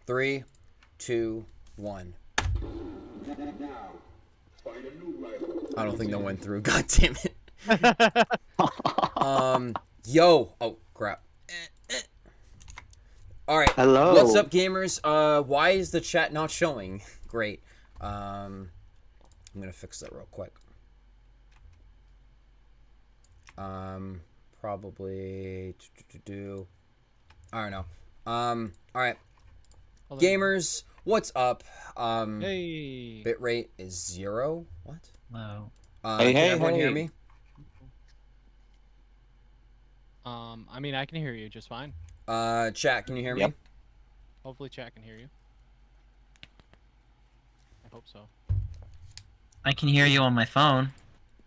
3, 2, 1. I don't think that went through. God damn it. Yo. Oh, crap. All right. Hello. What's up, gamers? Why is the chat not showing? Great. I'm gonna fix that real quick. Probably I don't know. All right. Hello. Gamers, what's up? Hey. Bitrate is 0. What? Hello. Can everyone hear me? I mean, I can hear you just fine. Chat, can you hear Yep. me? Hopefully chat can hear you. I hope so. I can hear you on my phone.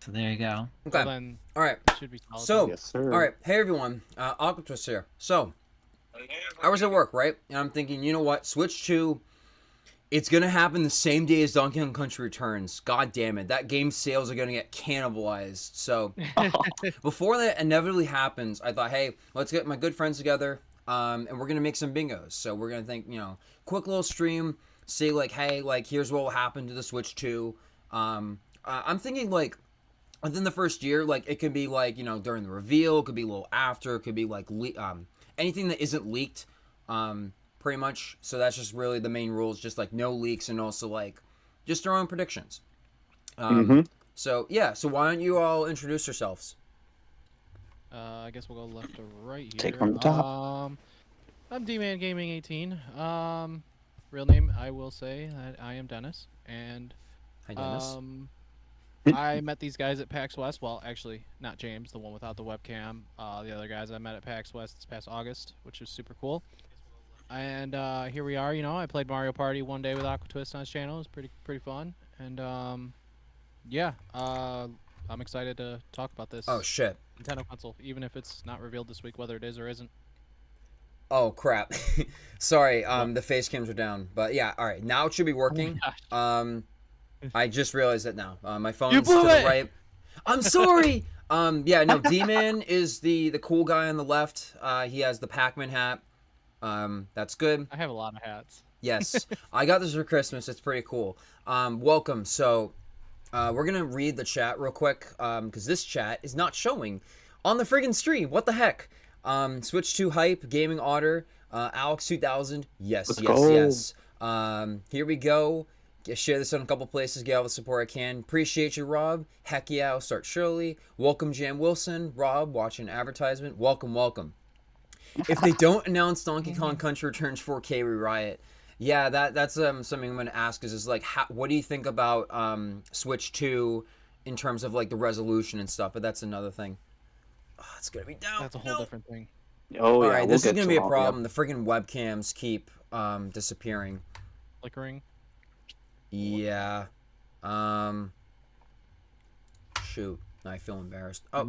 So there you go. Okay. Well, then All right. it should be solid. So, Yes, sir. all right. Hey, everyone. AquaTwist here. So, I was at work, right? And I'm thinking, you know what? Switch 2, it's going to happen the same day as Donkey Kong Country Returns. God damn it. That game's sales are going to get cannibalized. So, before that inevitably happens, I thought, hey, let's get my good friends together, and we're going to make some bingos. So, we're going to think, you know, quick little stream, say, like, hey, like, here's what will happen to the Switch 2. I'm thinking, like, within the first year, like, it could be, like, you know, during the reveal, it could be a little after, it could be, like, anything that isn't leaked, pretty much. So that's just really the main rules, just, like, no leaks, and also, like, just our own predictions. So, yeah, so why don't you all introduce yourselves? I guess we'll go left to right here. Take from the top. I'm DManGaming18. Real name, I will say that I am Dennis. And, Hi, Dennis. I met these guys at PAX West. Well, actually, not James, the one without the webcam. The other guys I met at PAX West this past August, which was super cool. And here we are. You know, I played Mario Party one day with AquaTwist on his channel. It was pretty fun. And yeah, I'm excited to talk about this Oh, shit. Nintendo console, even if it's not revealed this week whether it is or isn't. Oh, crap. Sorry, the face cams are down. But, yeah, all right. Now it should be working. I just realized that now. My phone's to blew the it! right. I'm sorry! Yeah, no, D-Man is the cool guy on the left. He has the Pac-Man hat. That's good. I have a lot of hats. Yes. I got this for Christmas. It's pretty cool. Welcome. So, we're going to read the chat real quick, because this chat is not showing on the friggin' stream. What the heck? Switch 2 Hype, DManGaming, Alex 2000. Yes, Let's yes, go. yes. Here we go. Share this on a couple places. Get all the support I can. Appreciate you, Rob. Heck yeah, I'll start Shirley. Welcome, Jam Wilson. Rob, watching advertisement. Welcome, welcome. If they don't announce Donkey Kong Country Returns 4K, we riot. Yeah, that's something I'm going to ask is like, what do you think about Switch 2 in terms of like the resolution and stuff? But that's another thing. Oh, it's going to be down. That's a whole different thing. Oh, All yeah. right, we'll this is get going to be a all- problem. The friggin' webcams keep disappearing. Flickering. Yeah. Shoot. I feel embarrassed. Oh.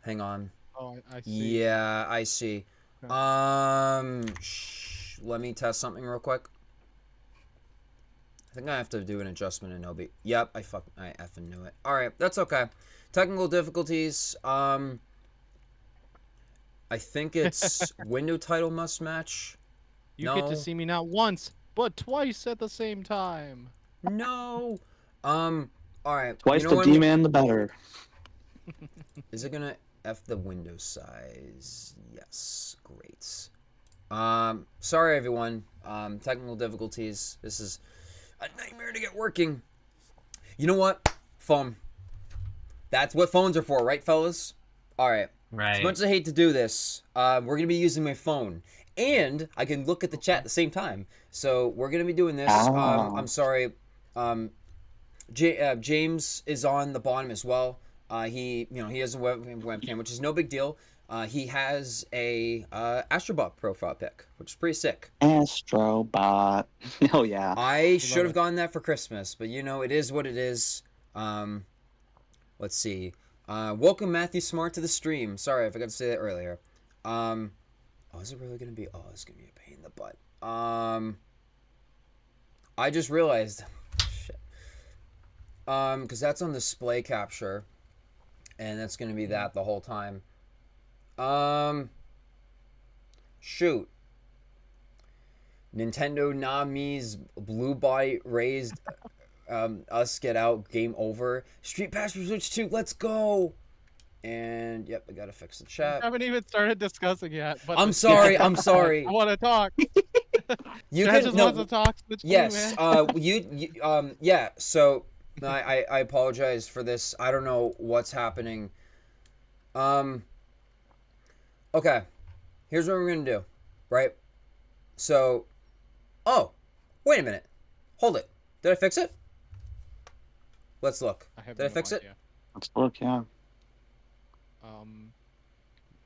Hang on. Oh, I see. Yeah, I see. Okay. Let me test something real quick. I think I have to do an adjustment in OB. Yep, I effing knew it. All right, that's okay. Technical difficulties. I think it's window title must match. You No. get to see me not once, but twice at the same time. No. All right. Twice you know the what? D-Man, the better. Is it gonna F the window size? Yes. Great. Sorry everyone. Technical difficulties. This is a nightmare to get working. You know what? Phone. That's what phones are for, right, fellas? All right. Right. As much as I hate to do this, we're gonna be using my phone, and I can look at the chat at the same time. So we're gonna be doing this. I'm sorry. James is on the bottom as well. He has a webcam, which is no big deal. He has a Astrobot profile pic, which is pretty sick. Astrobot. Oh, yeah. I should have gotten that for Christmas, but you know, it is what it is. Let's see. Welcome Matthew Smart to the stream. Sorry, I forgot to say that earlier. Oh, is it really gonna be? Oh, it's gonna be a pain in the butt. I just realized, shit. Because that's on display capture, and that's gonna be that the whole time. Shoot. Nintendo Nami's blue body raised. Us get out. Game over. Street Pass for Switch 2. Let's go. And yep, I gotta fix the I chat. haven't even started discussing yet. But I'm sorry. I'm sorry. I want to talk. You Chat can just no. wants to talk. Switch Yes. 2, man. Yeah. So I apologize for this. I don't know what's happening. Okay. Here's what we're gonna do, right? So, oh, wait a minute. Hold it. Did I fix it? Let's look. Did I fix it? Let's look, yeah.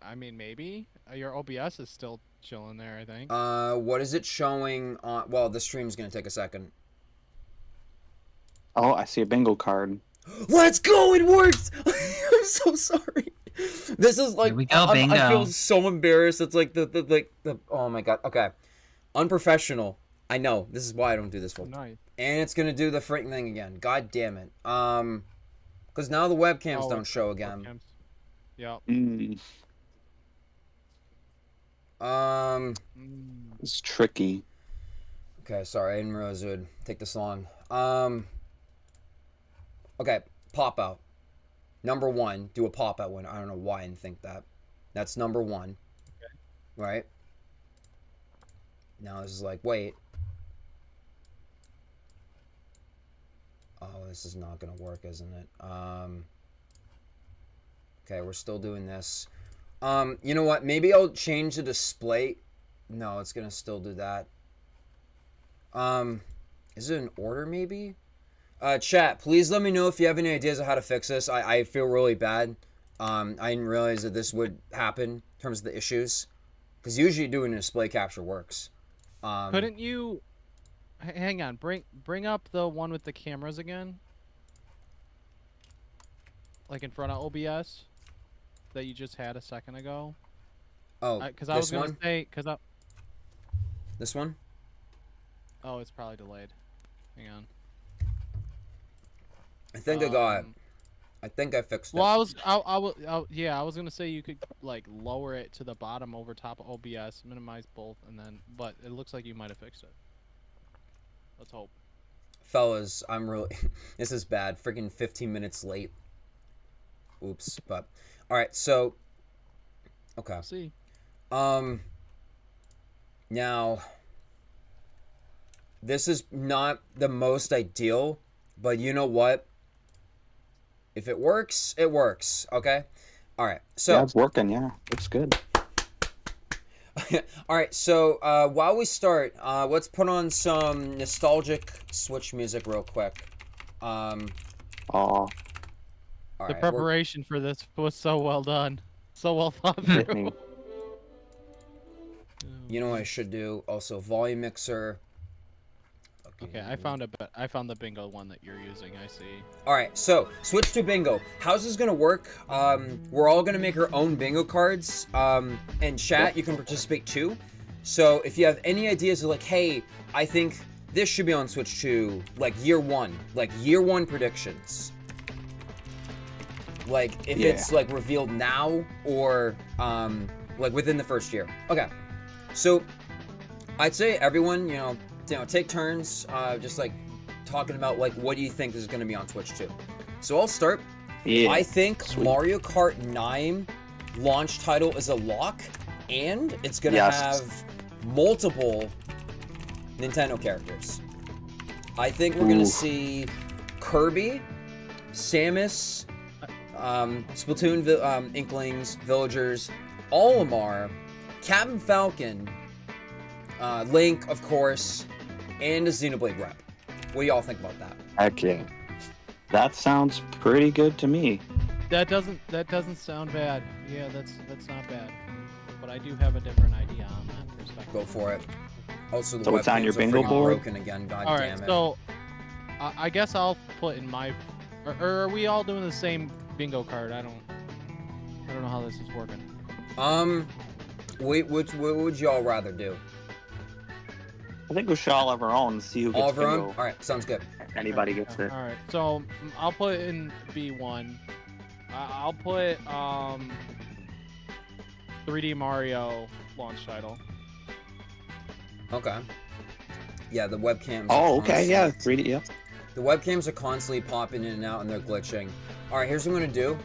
I mean, maybe your OBS is still chilling there. I think. What is it showing on? Well, the stream's gonna take a second. Oh, I see a bingo card. Let's go! It worked! I'm so sorry. This is like Here we go, bingo. I feel so embarrassed. It's like the oh my god. Okay, unprofessional. I know. This is why I don't do this full. Nice. And it's gonna do the freaking thing again. God damn it. Because now the webcams don't show again. Webcams. Yep. It's tricky. Okay, sorry, I didn't realize it would take this long. Okay, pop out. Number 1, do a pop out one. I don't know why I didn't think that. That's number 1. Okay. Right? Now this is like, wait. Oh, this is not gonna work, isn't it? Okay, we're still doing this. You know what? Maybe I'll change the display. No, it's gonna still do that. Is it in order maybe? Chat, please let me know if you have any ideas of how to fix this. I feel really bad. I didn't realize that this would happen in terms of the issues. Because usually doing a display capture works. Couldn't you? Hang on. Bring up the one with the cameras again. Like in front of OBS, that you just had a second ago. Oh, because I was gonna say, This one? Oh, it's probably delayed. Hang on. I think I got it. I think I fixed it. Well, I was gonna say you could like lower it to the bottom over top of OBS, minimize both, and then. But it looks like you might have fixed it. Let's hope. Fellas, I'm really. This is bad. Freaking 15 minutes late. Oops. But all right. So. Okay. Let's see. Now. This is not the most ideal, but you know what? If it works, it works. Okay. All right. So. Yeah, it's working. Yeah, it's good. All right. So while we start, let's put on some nostalgic Switch music real quick. Oh. All The right, preparation for this was so well done, so well thought through. Hit me. You know what I should do? Also, volume mixer. Okay, I found the bingo one that you're using. I see. All right, so switch to bingo. How's this gonna work? We're all gonna make our own bingo cards. And chat, you can participate too. So if you have any ideas of like, hey, I think this should be on Switch 2, like year one predictions. Like if it's like revealed now or like within the first year. Okay, so I'd say everyone, you know, take turns, just like talking about like what do you think is going to be on Switch 2. So I'll start. Yeah. I think Sweet. Mario Kart 9 launch title is a lock, and it's going to have multiple Nintendo characters. I think we're going to see Kirby, Samus, Splatoon Inklings, Villagers, Olimar, Captain Falcon, Link, of course, and a Xenoblade rep. What do y'all think about that? Heck yeah. That sounds pretty good to me. That doesn't sound bad. Yeah, that's not bad. But I do have a different idea on that perspective. Go for it. Also, the So it's on your webcams are bingo freaking board? broken again. God All damn right, it. so I guess I'll put in my, or are we all doing the same bingo card? I don't know how this is working. What would y'all rather do? I think we should all have our own and see who All gets of our own? bingo. All right, sounds good. Anybody gets it. All right, so I'll put in B1. I'll put 3D Mario launch title. Okay. Yeah, the webcams. Oh, okay, yeah, 3D, yeah. The webcams are constantly popping in and out and they're glitching. Alright, here's what I'm gonna do.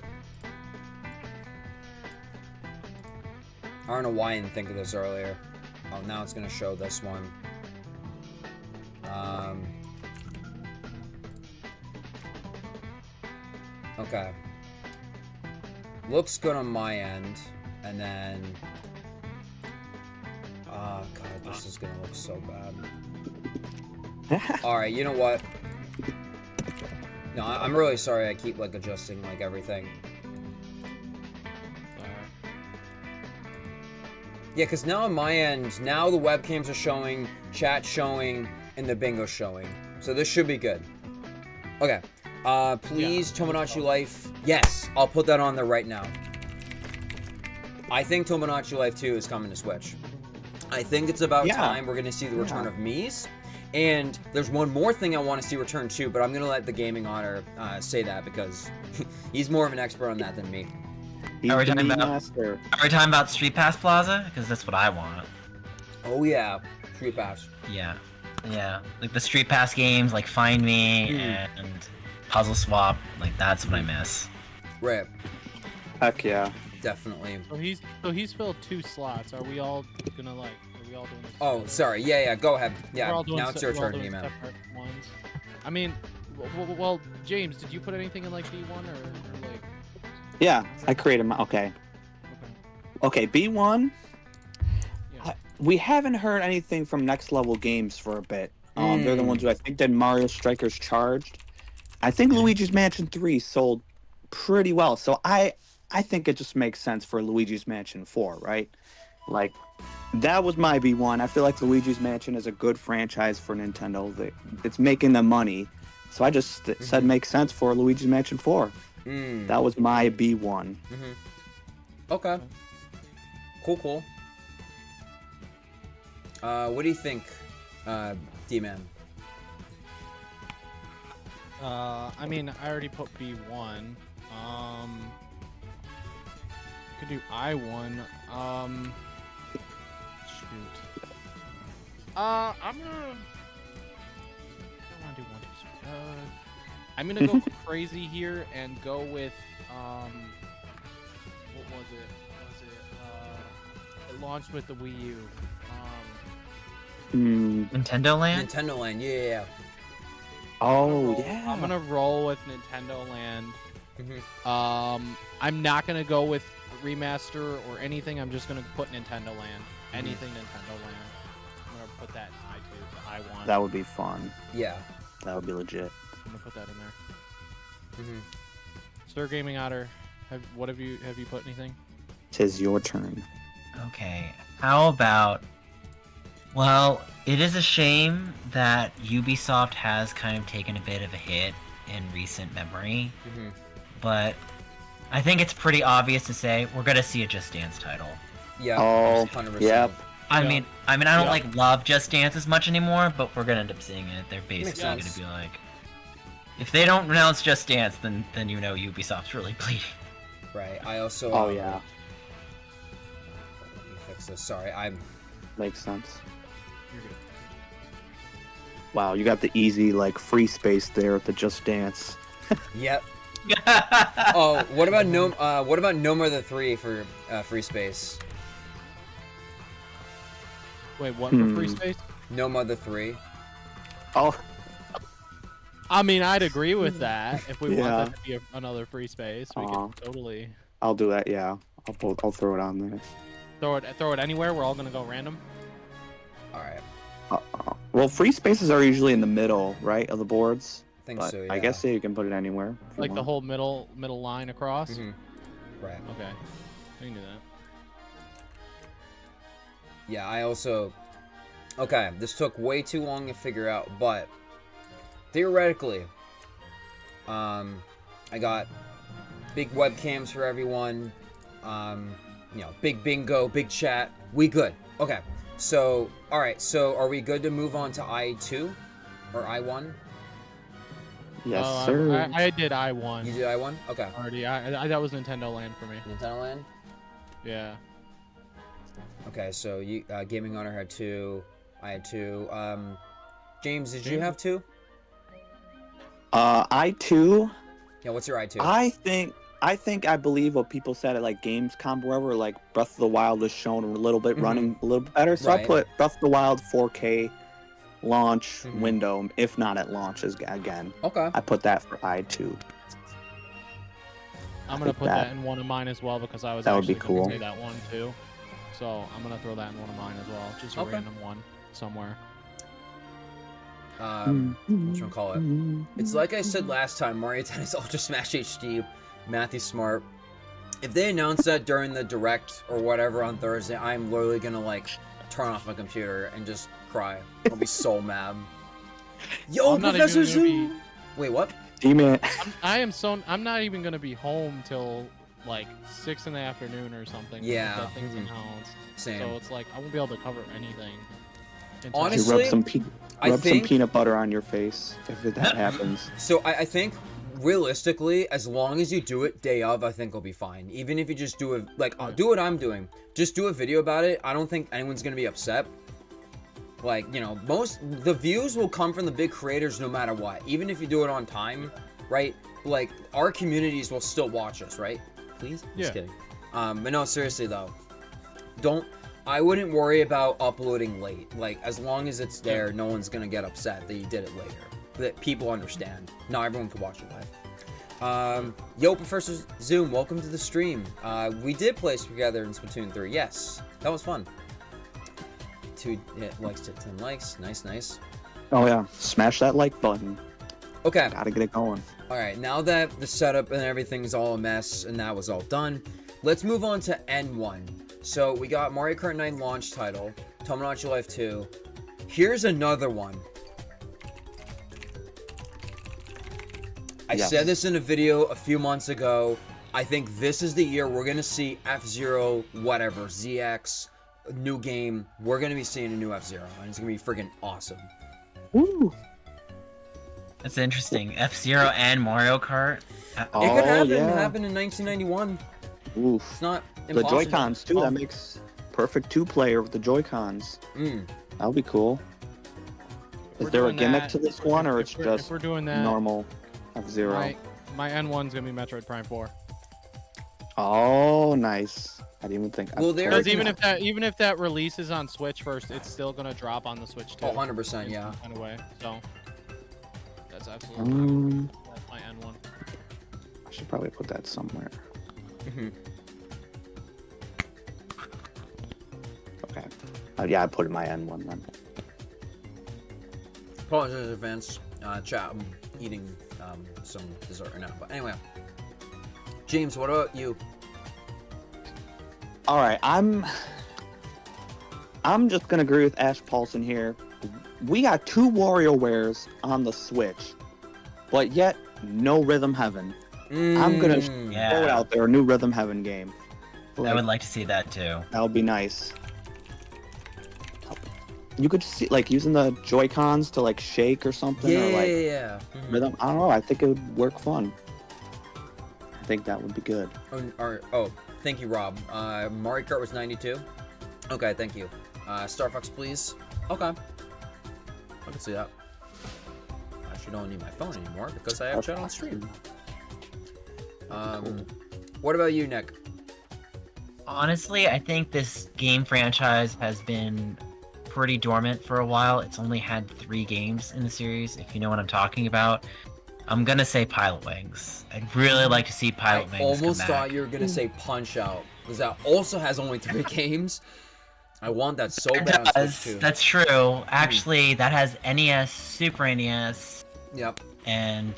I don't know why I didn't think of this earlier. Oh, now it's gonna show this one. Okay. Looks good on my end. And then... Oh, God, this is gonna look so bad. Alright, you know what? No, I'm really sorry I keep, like, adjusting, like, everything. Yeah, because now on my end, now the webcams are showing, chat showing, and the bingo's showing. So this should be good. Okay. Please, yeah, Tomodachi Life. Yes, I'll put that on there right now. I think Tomodachi Life 2 is coming to Switch. I think it's about time we're going to see the return of Mies. And there's one more thing I want to see return too, but I'm going to let TheGamingOtter say that because he's more of an expert on that than me. Are we talking about Street Pass Plaza? Because that's what I want. Oh yeah, Street Pass. Yeah, yeah. Like the Street Pass games, like Find Me and Puzzle Swap. Like that's what I miss. Right. Heck yeah. Definitely. So he's filled 2 slots. Are we all gonna like? Are we all doing this? Oh, sorry. Yeah. Go ahead. Yeah. All doing Now it's your turn, D-Man. I mean, well, James, did you put anything in like B1 or like? Yeah, I created my. Okay, B1. Yeah. We haven't heard anything from Next Level Games for a bit. They're the ones who I think did Mario Strikers Charged. I think Luigi's Mansion 3 sold pretty well, so I think it just makes sense for Luigi's Mansion 4, right? Like, that was my B1. I feel like Luigi's Mansion is a good franchise for Nintendo. It's making them money, so I just said makes sense for Luigi's Mansion 4. That was my B1. Okay. Cool. What do you think, D-Man? I mean, I already put B1. Could do I1. Shoot. I'm gonna do 1, 2, 3. I'm gonna go crazy here and go with what was it? It launched with the Wii U. Nintendo Land? Nintendo Land, yeah. Oh, yeah. I'm gonna roll with Nintendo Land. I'm not gonna go with remaster or anything. I'm just gonna put Nintendo Land. Anything Nintendo Land. I'm gonna put that in I2 to I1. That would be fun. Yeah. That would be legit. I'm gonna put that in there. Sir TheGamingOtter, have you put anything? 'Tis your turn. Okay. How about? Well, it is a shame that Ubisoft has kind of taken a bit of a hit in recent memory, but I think it's pretty obvious to say we're gonna see a Just Dance title. Yeah. Oh, 100%. yep. I mean, I don't like love Just Dance as much anymore, but we're gonna end up seeing it. They're basically gonna be like, if they don't announce Just Dance, then you know Ubisoft's really bleeding. Right. I also. Oh yeah. Let me fix this. Sorry, Makes sense. You're good. Wow, you got the easy like free space there at the Just Dance. Yep. Oh, what about No More Than 3 for free space? Wait, what for free space? No More Than 3. Oh. I mean, I'd agree with that. If we want that to be another free space, we can totally. I'll do that. Yeah, I'll throw it on there. Throw it anywhere. We're all gonna go random. All right. Well, free spaces are usually in the middle, right, of the boards. I think but so. Yeah. I guess you can put it anywhere. Like the whole middle line across. Right. Okay. We can do that. Yeah, I also. Okay, this took way too long to figure out, but theoretically, I got big webcams for everyone. Big bingo, big chat. We good. Okay. So, all right. So, are we good to move on to I2 or I1? Yes, sir. I did I1. You did I1? Okay. Already. That was Nintendo Land for me. Nintendo Land? Yeah. Okay, so you DManGaming had 2. I had 2. James, did you have 2? I too. Yeah, what's your I2? I believe what people said at like Gamescom, wherever, like Breath of the Wild was shown a little bit running a little bit better. So Right. I put Breath of the Wild 4K launch window, if not at launch again. Okay. I put that for I2. I'm gonna put that in one of mine as well because I was That would be actually gonna cool. say that one too. So I'm gonna throw that in one of mine as well, just a Okay. random one somewhere. Whatchamacallit it? It's like I said last time, Mario Tennis Ultra Smash HD, Matthew Smart. If they announce that during the direct or whatever on Thursday, I'm literally gonna like turn off my computer and just cry. I'll be so mad. Yo, I'm not Professor even gonna Zoom! Wait, what? D-Man. I'm not even gonna be home till like 6 in the afternoon or something. Yeah, That thing's announced. Same. So it's like I won't be able to cover anything. until- Honestly, You rub some I some think- peanut butter on your face if that happens. So I think realistically, as long as you do it day of, I think it'll be fine. Even if you just do it, like, do what I'm doing. Just do a video about it. I don't think anyone's gonna be upset. Like, you know, the views will come from the big creators no matter what. Even if you do it on time, right? Like, our communities will still watch us, right? Please? Just Yeah. kidding. But no, seriously though. I wouldn't worry about uploading late. Like, as long as it's there, no one's gonna get upset that you did it later. That people understand. Not everyone can watch it live. Yo, Professor Zoom, welcome to the stream. We did play together in Splatoon 3. Yes, that was fun. 2 likes to 10 likes. Nice, nice. Oh yeah, smash that like button. Okay. Gotta get it going. All right. Now that the setup and everything's all a mess and that was all done, let's move on to N1. So we got Mario Kart 9 launch title, Tomodachi Life 2. Here's another one. I said this in a video a few months ago. I think this is the year we're gonna see F-Zero, whatever, ZX, new game. We're gonna be seeing a new F-Zero, and it's gonna be freaking awesome. Woo! That's interesting. F-Zero and Mario Kart. It could yeah. happen in 1991. Oof. It's not The impossible. Joy-Cons too. That makes perfect two-player with the Joy-Cons. That'll be cool. Is We're there a doing gimmick that- to this one, or if it's we're- just if we're doing that, normal F-Zero? my N1's gonna be Metroid Prime 4. Oh, nice. I didn't even think. Well, there- Because even if that releases on Switch first, it's still gonna drop on the Switch too. Oh, 100%, in yeah. some kind of way. So that's absolutely that's my N1. I should probably put that somewhere. Okay. Yeah, I put in my N1 then. Apologies in advance. Chat, I'm eating some dessert right now. But anyway. James, what about you? All right, I'm just gonna agree with Ash Paulson here. We got 2 WarioWares on the Switch, but yet no Rhythm Heaven. I'm gonna throw it out there, a new Rhythm Heaven game. I would like to see that too. That would be nice. You could see, like, using the Joy-Cons to like shake or something, or like Yeah. rhythm. I don't know. I think it would work fun. I think that would be good. Oh, thank you, Rob. Mario Kart was 92. Okay, thank you. Star Fox, please. Okay. I can see that. I actually don't need my phone anymore because I have chat on stream. What about you, Nick? Honestly, I think this game franchise has been pretty dormant for a while. It's only had 3 games in the series, if you know what I'm talking about. I'm gonna say Pilot Wings. I'd really like to see Pilot I Wings almost come thought back. you were gonna say Punch Out because that also has only 3 games. I want that so It bad on does. Switch too. That's true. Actually, that has NES, Super NES, Yep. and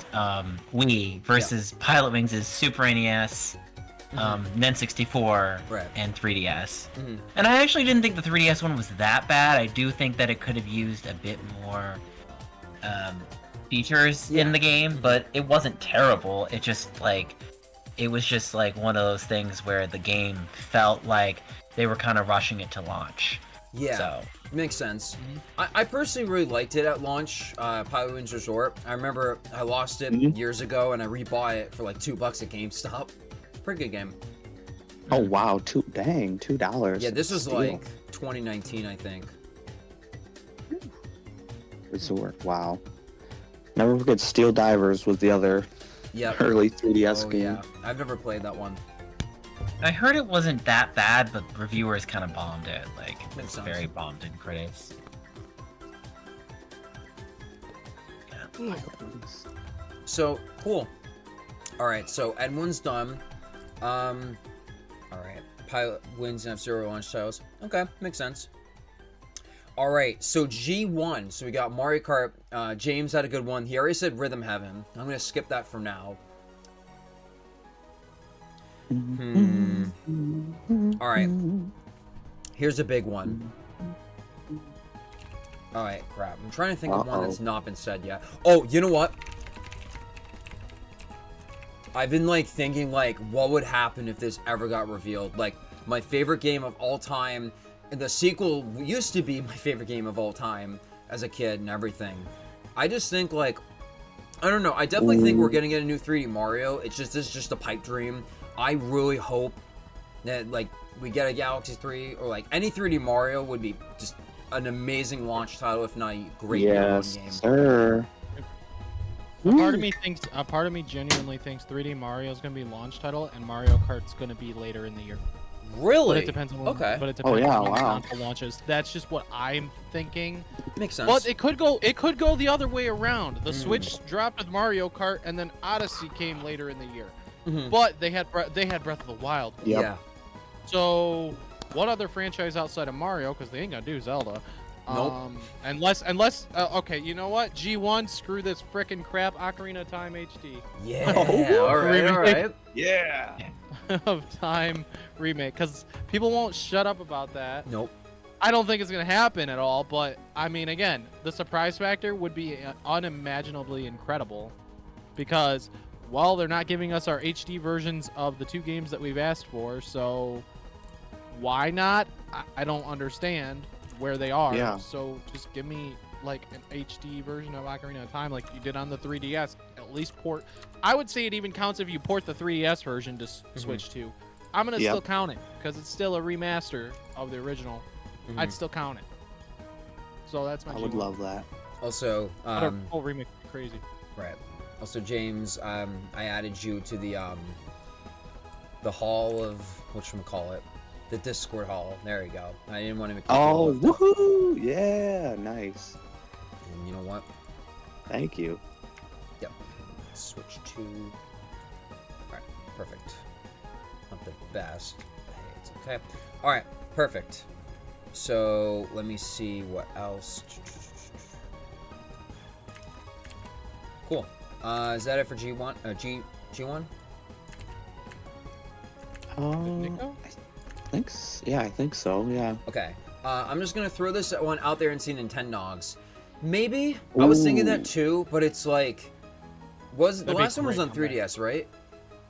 Wii versus Pilot Wings is Super NES, then 64, Right. and 3DS. Mhm. And I actually didn't think the 3DS one was that bad. I do think that it could have used a bit more features in the game, but it wasn't terrible. It was just like one of those things where the game felt like they were kind of rushing it to launch. Yeah. So Makes sense. I personally really liked it at launch, Pilot Wings Resort. I remember I lost it years ago and I rebought it for like $2 at GameStop. Pretty good game. Oh wow, $2. Yeah, this was Steal. like 2019, I think. Resort. Wow. Never forget Steel Divers was the other Yep. early 3DS Oh game. yeah, I've never played that one. I heard it wasn't that bad, but reviewers kind of bombed it. Like, Makes it's sense. very bombed in critics. Yeah. So cool. All right, so Edwin's done. All right, Pilot wins and F-Zero launch titles. Okay, makes sense. All right, so G1. So we got Mario Kart. James had a good one. He already said Rhythm Heaven. I'm gonna skip that for now. All right, here's a big one. All right, crap. I'm trying to think of one that's not been said yet. Oh, you know what? I've been like thinking like what would happen if this ever got revealed. Like my favorite game of all time, and the sequel used to be my favorite game of all time as a kid and everything. I just think like, I don't know. I definitely think we're gonna get a new 3D Mario. It's just a pipe dream. I really hope that like we get a Galaxy 3 or like any 3D Mario would be just an amazing launch title, if not a great Yes, game. sir. A part of me genuinely thinks 3D Mario is going to be launch title and Mario Kart's going to be later in the year. Really? But it depends on when, Okay. But it depends yeah, on when wow. console launches. That's just what I'm thinking. Makes sense. But it could go the other way around. The Switch dropped with Mario Kart and then Odyssey came later in the year. But they had Breath of the Wild. Yep. Yeah. So what other franchise outside of Mario, because they ain't gonna do Zelda. Nope. Unless okay, you know what? G1, screw this frickin' crap, Ocarina of Time HD. Yeah. All right. All right. Yeah. of Time remake, because people won't shut up about that. Nope. I don't think it's gonna happen at all, but I mean, again, the surprise factor would be unimaginably incredible, because well, they're not giving us our HD versions of the 2 games that we've asked for, so why not? I don't understand where they are. Yeah. So just give me like an HD version of Ocarina of Time like you did on the 3DS. At least port. I would say it even counts if you port the 3DS version to Switch 2. I'm gonna still count it because it's still a remaster of the original. I'd still count it. So that's my. I would love that. Also, full remake would be crazy. right. Also, James, I added you to the hall of whatchamacallit, the Discord hall. There you go. I didn't want to make. Oh, woohoo! Yeah, nice. And you know what? Thank you. Yep. Switch to. All right. Perfect. Not the best. But hey, it's okay. All right. Perfect. So let me see what else. Cool. Is that it for G1? G1? Nico? I think so. Yeah. Okay. I'm just gonna throw this one out there and see Nintendogs. Maybe. I was thinking that too, but it's like, the last one was on 3DS, right?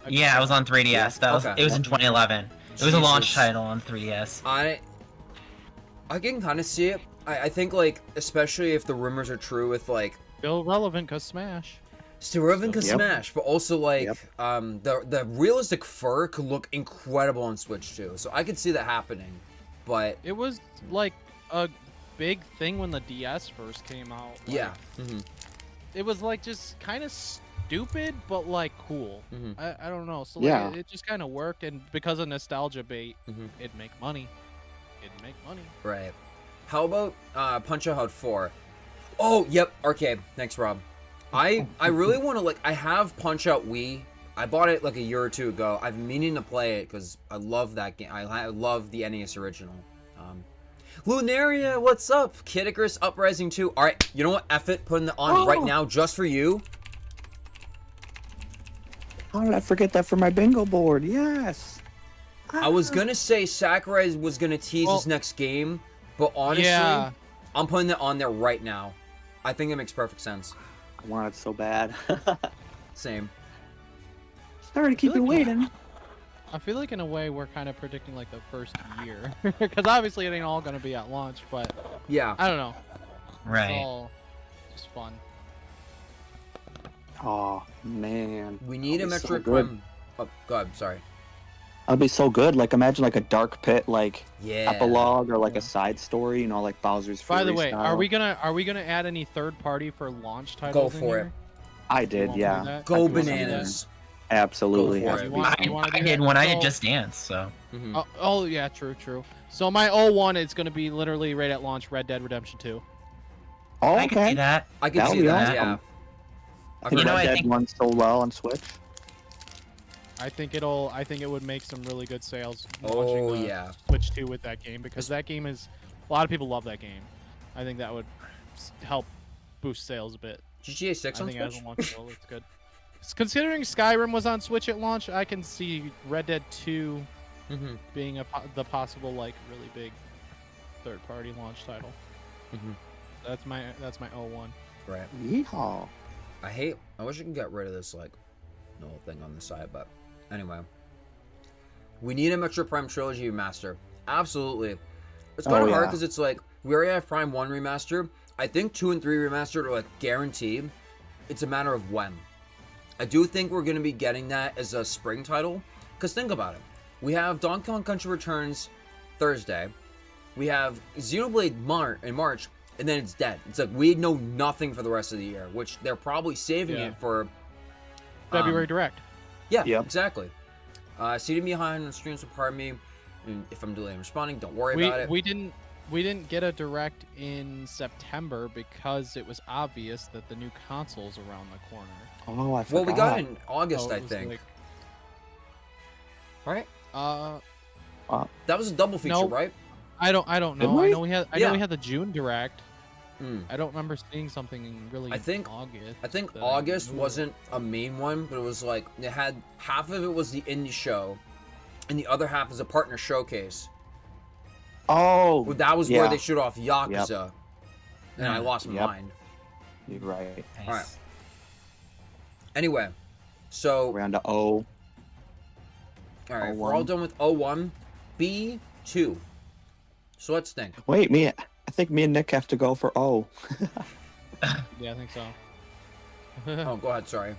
Yeah, it was on 3DS. That was Okay. it was in 2011. It was a launch Jesus. title on 3DS. I can kind of see it. I think like, especially if the rumors are true with like, Still relevant because Smash. still relevant because Yep. Smash, but also like, the realistic fur could look incredible on Switch too. So I could see that happening, but It was like a big thing when the DS first came out. Like, yeah. It was like just kind of stupid, but like cool. I don't know. So like, Yeah. it just kind of worked, and because of nostalgia bait, Mhm. it'd make money. It'd make money. Right. How about Punch-Out 4? Oh, yep. Arcade. Thanks, Rob. I really want to, like, I have Punch-Out Wii. I bought it like a year or two ago. I've been meaning to play it because I love that game. I love the NES original. Lunaria, what's up? Kid Icarus Uprising 2. All right, you know what? F it. Putting it on right now just for you. How did I forget that for my bingo board? Yes. I was going to say Sakurai was going to tease his next game, but honestly, Yeah. I'm putting it on there right now. I think it makes perfect sense. I want it so bad. Same. Sorry to keep you waiting. I feel like in a way we're kind of predicting like the first year, because obviously it ain't all gonna be at launch, but Yeah. I don't know. Right. It's all just fun. Oh man. We need a That'd be so Metroid good. Prime. Oh, God, sorry. That'd be so good. Like imagine like a Dark Pit like Yeah. epilogue or like a side story. You know, like Bowser's Fury By the way, style. are we gonna add any third party for launch Go titles? for in it. here? I You did, want me to do yeah. that? Go I threw some in bananas. Absolutely. Go for has it. to You be want- fun. you wanna I do did that? when I did So- Just Dance, so. Mhm. Oh yeah, true. So my 01 is gonna be literally right at launch. Red Dead Redemption 2. Oh, I can see okay. that. I can That'll see be that. awesome. Yeah. I think You know, Red I Dead think- won so well on Switch. I think it would make some really good sales. Oh, launching, yeah. Switch 2 with that game because that game is a lot of people love that game. I think that would help boost sales a bit. GTA 6 I on think Switch? as a launch title, it's good. Considering Skyrim was on Switch at launch, I can see Red Dead 2 Mm-hmm. being the possible like really big third-party launch title. Mhm. That's my 01. Right. Yeehaw. I wish I could get rid of this, like, no thing on the side, but anyway. We need a Metro Prime Trilogy remaster. Absolutely. It's kind of hard yeah. because it's like, we already have Prime 1 remaster. I think 2 and 3 remastered are, like, guaranteed. It's a matter of when. I do think we're going to be getting that as a spring title. Because think about it. We have Donkey Kong Country Returns Thursday. We have Xenoblade in March, and then it's dead. It's like we know nothing for the rest of the year, which they're probably saving Yeah. it for February Direct. Yeah, Yep. exactly. Seating behind on streams, so pardon me. And if I'm delayed in responding, don't worry about it. We didn't get a Direct in September because it was obvious that the new console's around the corner. Oh, I forgot. Well, we got it in August, So I it was think. like, Right? That was a double feature, No. right? I don't Did know. I we? know we had Yeah. the June Direct. Mm. I don't remember seeing something really I think- in August. I think that August knew. wasn't a main one, but it was like it had half of it was the indie show, and the other half is a partner showcase. Oh, Well, that was where yeah. they shoot off Yakuza, and I lost my Yep. mind. You're right. Nice. Alright. Anyway, so We're on to O. all right, we're 01. all done with 01, B2. So let's think. Wait, I think me and Nick have to go for O. Yeah, I think so. Oh, go ahead. Sorry.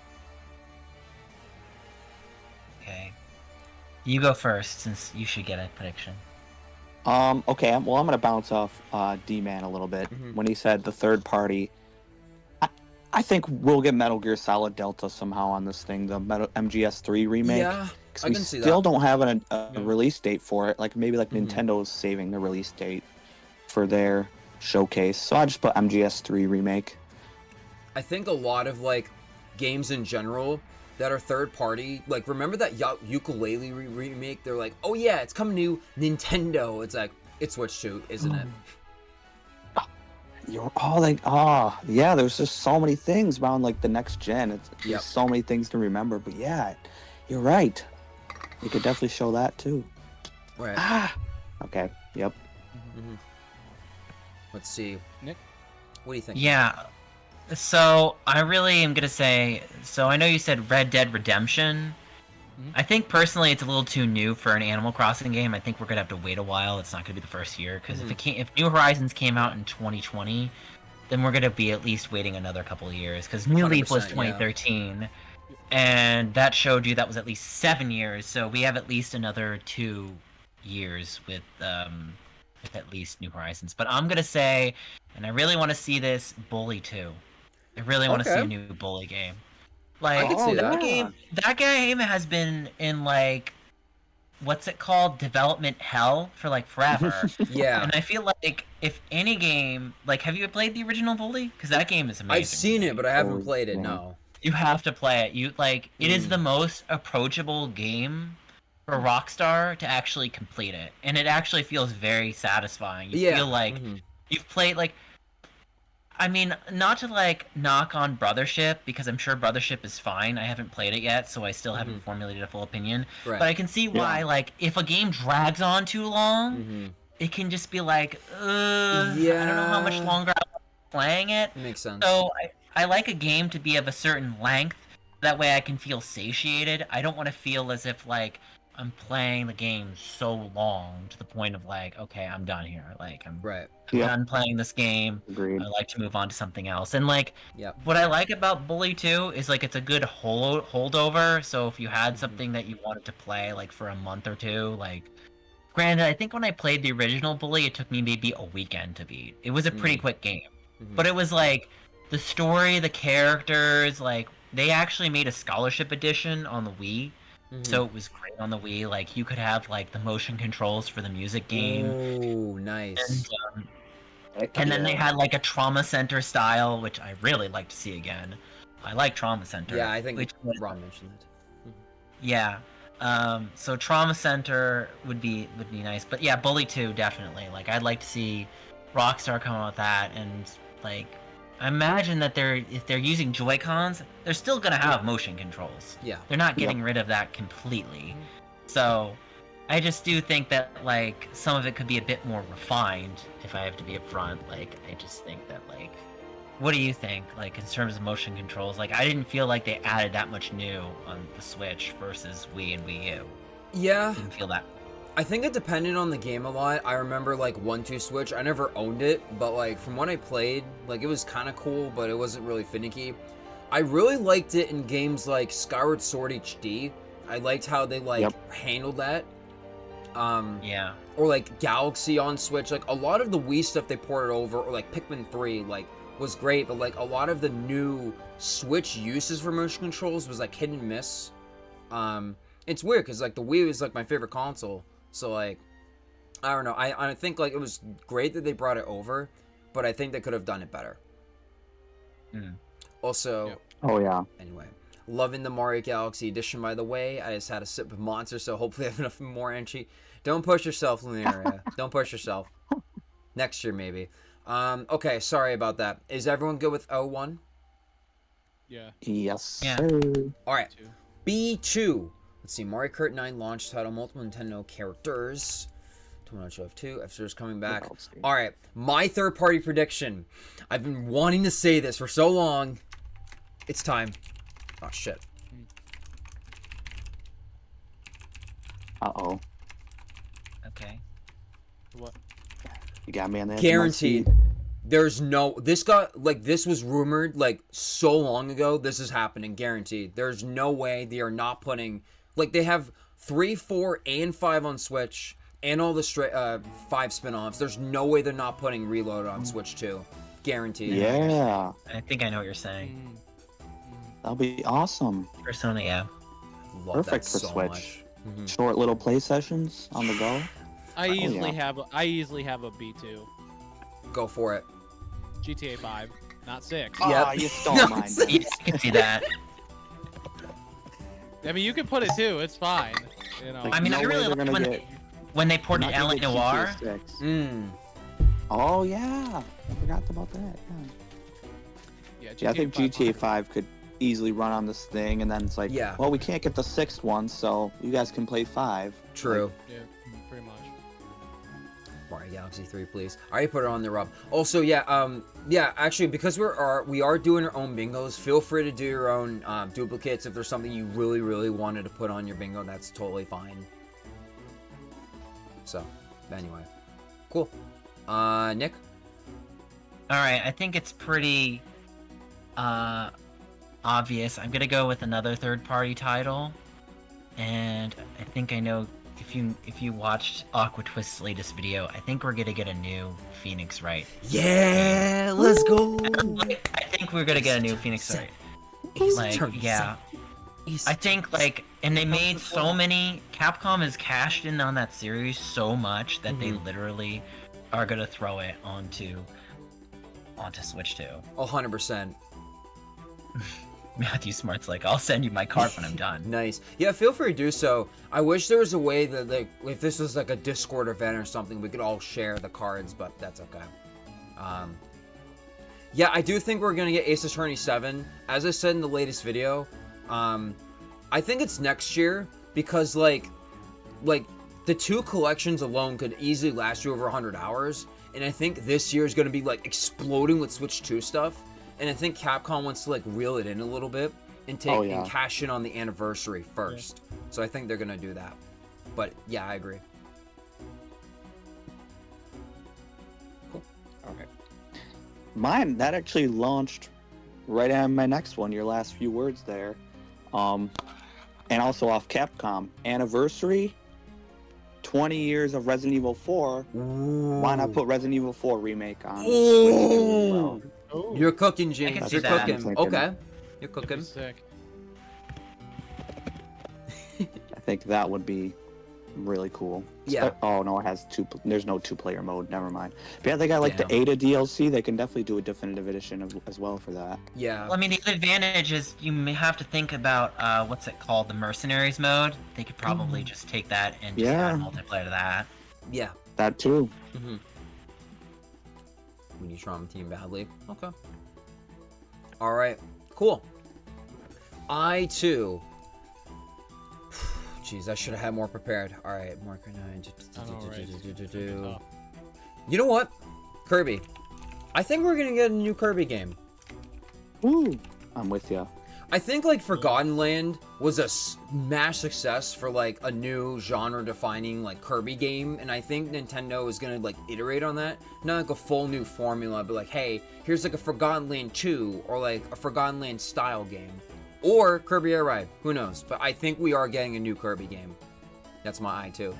Okay. You go first, since you should get a prediction. Okay, well, I'm gonna bounce off D-Man a little bit Mhm. when he said the third party. I think we'll get Metal Gear Solid Delta somehow on this thing, the MGS3 remake. Yeah, 'Cause I we can see still that. don't have a Yeah. release date for it. Like maybe like Mhm. Nintendo's saving the release date for their showcase. So I just put MGS3 remake. I think a lot of like games in general that are third party, like remember that ukulele remake? They're like, oh yeah, it's coming to Nintendo. It's like it's Switch 2, isn't it? You're all like, yeah. There's just so many things around like the next gen. There's Yep. so many things to remember. But yeah, you're right. You could definitely show that too. Right. Okay. Yep. Mhm. Let's see. Nick? What do you think? Yeah. So I really am gonna say. So I know you said Red Dead Redemption. Mhm. I think personally it's a little too new for an Animal Crossing game. I think we're gonna have to wait a while. It's not gonna be the first year because if New Horizons came out in 2020, then we're gonna be at least waiting another couple of years because New Leaf was 100%, yeah. 2013, and that showed you that was at least 7 years. So we have at least another 2 years with at least New Horizons. But I'm gonna say, and I really want to see this Bully 2. I really want to see Okay. a new Bully game. Like I can see that. that game has been in like what's it called? Development hell for like forever. Yeah. And I feel like if any game, like, have you played the original Bully? Because that game is amazing. I've seen it, but I haven't Oh, played it. yeah. No. You have to play it. You like it is Mm. the most approachable game for Rockstar to actually complete it, and it actually feels very satisfying. You Yeah. feel like Mhm. you've played like. I mean, not to like knock on Brothership because I'm sure Brothership is fine. I haven't played it yet, so I still haven't formulated a full opinion. Right. But I can see why, like, if a game drags on too long, Mhm. it can just be like, I don't know how much Yeah. longer I'm playing it. Makes sense. So I like a game to be of a certain length. That way I can feel satiated. I don't want to feel as if, like, I'm playing the game so long to the point of like, okay, I'm done here. Like I'm Right. Yep. done playing this game. Agreed. I like to move on to something else. And like, Yep. what I like about Bully 2 is like it's a good holdover. So if you had something that you wanted to play like for a month or two, like, granted, I think when I played the original Bully, it took me maybe a weekend to beat. It was a pretty quick game, but it was like the story, the characters, like they actually made a scholarship edition on the Wii. So it was great on the Wii. Like you could have like the motion controls for the music game. Oh, nice. And then they had like a Trauma Center style, which I really like to see again. I like Trauma Center. Yeah, I think which Ron mentioned it. Yeah. So Trauma Center would be nice, but yeah, Bully 2 definitely. Like I'd like to see Rockstar come out with that, and like I imagine that if they're using Joy-Cons, they're still gonna have motion controls. Yeah. They're not getting rid of that completely. So I just do think that like some of it could be a bit more refined, if I have to be upfront. Like I just think that like, what do you think? Like in terms of motion controls, like I didn't feel like they added that much new on the Switch versus Wii and Wii U. Yeah. Didn't feel that. I think it depended on the game a lot. I remember like 1-2 Switch. I never owned it, but like from what I played, like it was kind of cool, but it wasn't really finicky. I really liked it in games like Skyward Sword HD. I liked how they like handled that. Yeah. Or like Galaxy on Switch. Like a lot of the Wii stuff they ported over, or like Pikmin 3, like was great, but like a lot of the new Switch uses for motion controls was like hit and miss. It's weird because like the Wii was like my favorite console. So, like, I don't know. I think, like, it was great that they brought it over, but I think they could have done it better. Also, Oh, yeah. anyway, loving the Mario Galaxy Edition, by the way. I just had a sip of Monster, so hopefully I have enough more entry. Don't push yourself, Lunaria. Don't push yourself. Next year, maybe. Okay, sorry about that. Is everyone good with 01? Yeah. Yes, Yeah. sir. All right. B2. Let's see, Mario Kart 9 launch title, multiple Nintendo characters. Tomodachi Life 2, F-Zero's coming back. Alright, my third-party prediction. I've been wanting to say this for so long. It's time. Oh, shit. Uh-oh. Okay. What? You got me on that. Guaranteed. There's no... This was rumored, like, so long ago. This is happening, guaranteed. There's no way they are not putting... Like, they have 3, 4, and 5 on Switch, and all the 5 spin-offs. There's no way they're not putting Reload on Switch 2. Guaranteed. Yeah. I think I know what you're saying. That'll be awesome. Personally, yeah. Love Perfect that for so Switch. much. Short little play sessions on the go. I easily yeah. have a B2. Go for it. GTA 5, not 6. Ah, you stole mine. Yeah, I can see that. I mean, you can put it too. It's fine. You know. Like, I mean, no I way really they're liked gonna get- when they Not ported gonna LA get Noir. GTA 6. Mm. Oh, yeah. I forgot about that. Yeah, Yeah, I think 5 GTA 5 could easily run on this thing, and then it's like, Yeah. well, we can't get the 6th one, so you guys can play 5. True. Yeah, pretty much. Mario Galaxy 3, please. I already put it on there, Rob. Also, yeah, actually, because we are doing our own bingos, feel free to do your own duplicates. If there's something you really, really wanted to put on your bingo, that's totally fine. So, anyway. Cool. Nick? Alright, I think it's pretty obvious. I'm gonna go with another third-party title. And I think I know, if you watched AquaTwist's latest video, I think we're gonna get a new Phoenix Wright. Yeah, let's go. I think we're gonna get a new Phoenix Wright. Like, yeah. I think, like, and they made so many... Capcom has cashed in on that series so much that they literally are gonna throw it onto Switch 2. 100%. Matthew Smart's like, I'll send you my card when I'm done. Nice. Yeah, feel free to do so. I wish there was a way that, like, if this was like a Discord event or something, we could all share the cards, but that's okay. Yeah, I do think we're gonna get Ace Attorney 7. As I said in the latest video, I think it's next year because, like the 2 collections alone could easily last you over 100 hours, and I think this year is gonna be, like, exploding with Switch 2 stuff. And I think Capcom wants to, like, reel it in a little bit and and cash in on the anniversary first. So I think they're gonna do that. But yeah, I agree. Cool. Okay. Mine, that actually launched right on my next one, your last few words there. And also off Capcom. Anniversary, 20 years of Resident Evil 4. Why not put Resident Evil 4 remake on Switch as well? Oh, You're cooking, I James. can see You're that. cooking. I'm thinking. Okay. You're that'd be cooking. sick. I think that would be really cool. Yeah. Oh no, it has there's no 2-player mode. Never mind. But yeah, they got like Damn. the Ada DLC. They can definitely do a definitive edition as well for that. Yeah. Well, I mean, the advantage is you may have to think about what's it called, the Mercenaries mode. They could probably just take that and just Yeah. add multiplayer to that. Yeah. That too. Mm-hmm. When you trauma team badly. Okay. All right. Cool. I too. Jeez, I should have had more prepared. All right, marker 9. I know, right? It's gonna be tough. You know what? Kirby. I think we're gonna get a new Kirby game. Woo! I'm with you. I think like Forgotten Land was a smash success for like a new genre-defining like Kirby game, and I think Nintendo is gonna like iterate on that. Not like a full new formula, but like, hey, here's like a Forgotten Land 2 or like a Forgotten Land style game, or Kirby Air Ride. Who knows? But I think we are getting a new Kirby game. That's my eye too.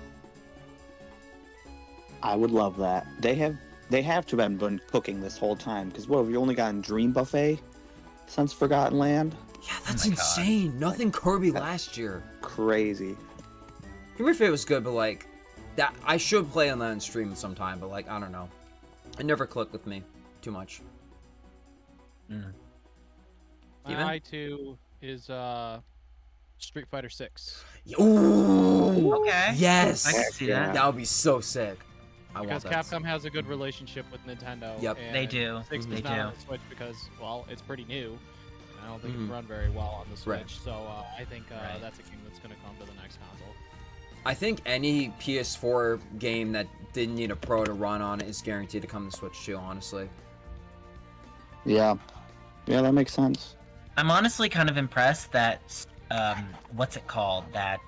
I would love that. They have to have been cooking this whole time because what have you only gotten Dream Buffet since Forgotten Land? Yeah, that's Oh my God. insane. Nothing Kirby last year. Crazy. Dream Buffet was good, but like that I should play on that on stream sometime. But like I don't know, it never clicked with me too much. Mm. Steven? My I2 is Street Fighter 6. Ooh, Okay. yes, I can see that. that would be so sick. I Because want that. Capcom has a good relationship with Nintendo. Yep. and They do. 6 They is not do. on the Switch because, well, it's pretty new. And I don't think it Mhm. can run very well on the Switch. Right. So I think Right. that's a game that's going to come to the next console. I think any PS4 game that didn't need a pro to run on it is guaranteed to come to Switch too. Honestly. Yeah. Yeah, that makes sense. I'm honestly kind of impressed that what's it called? That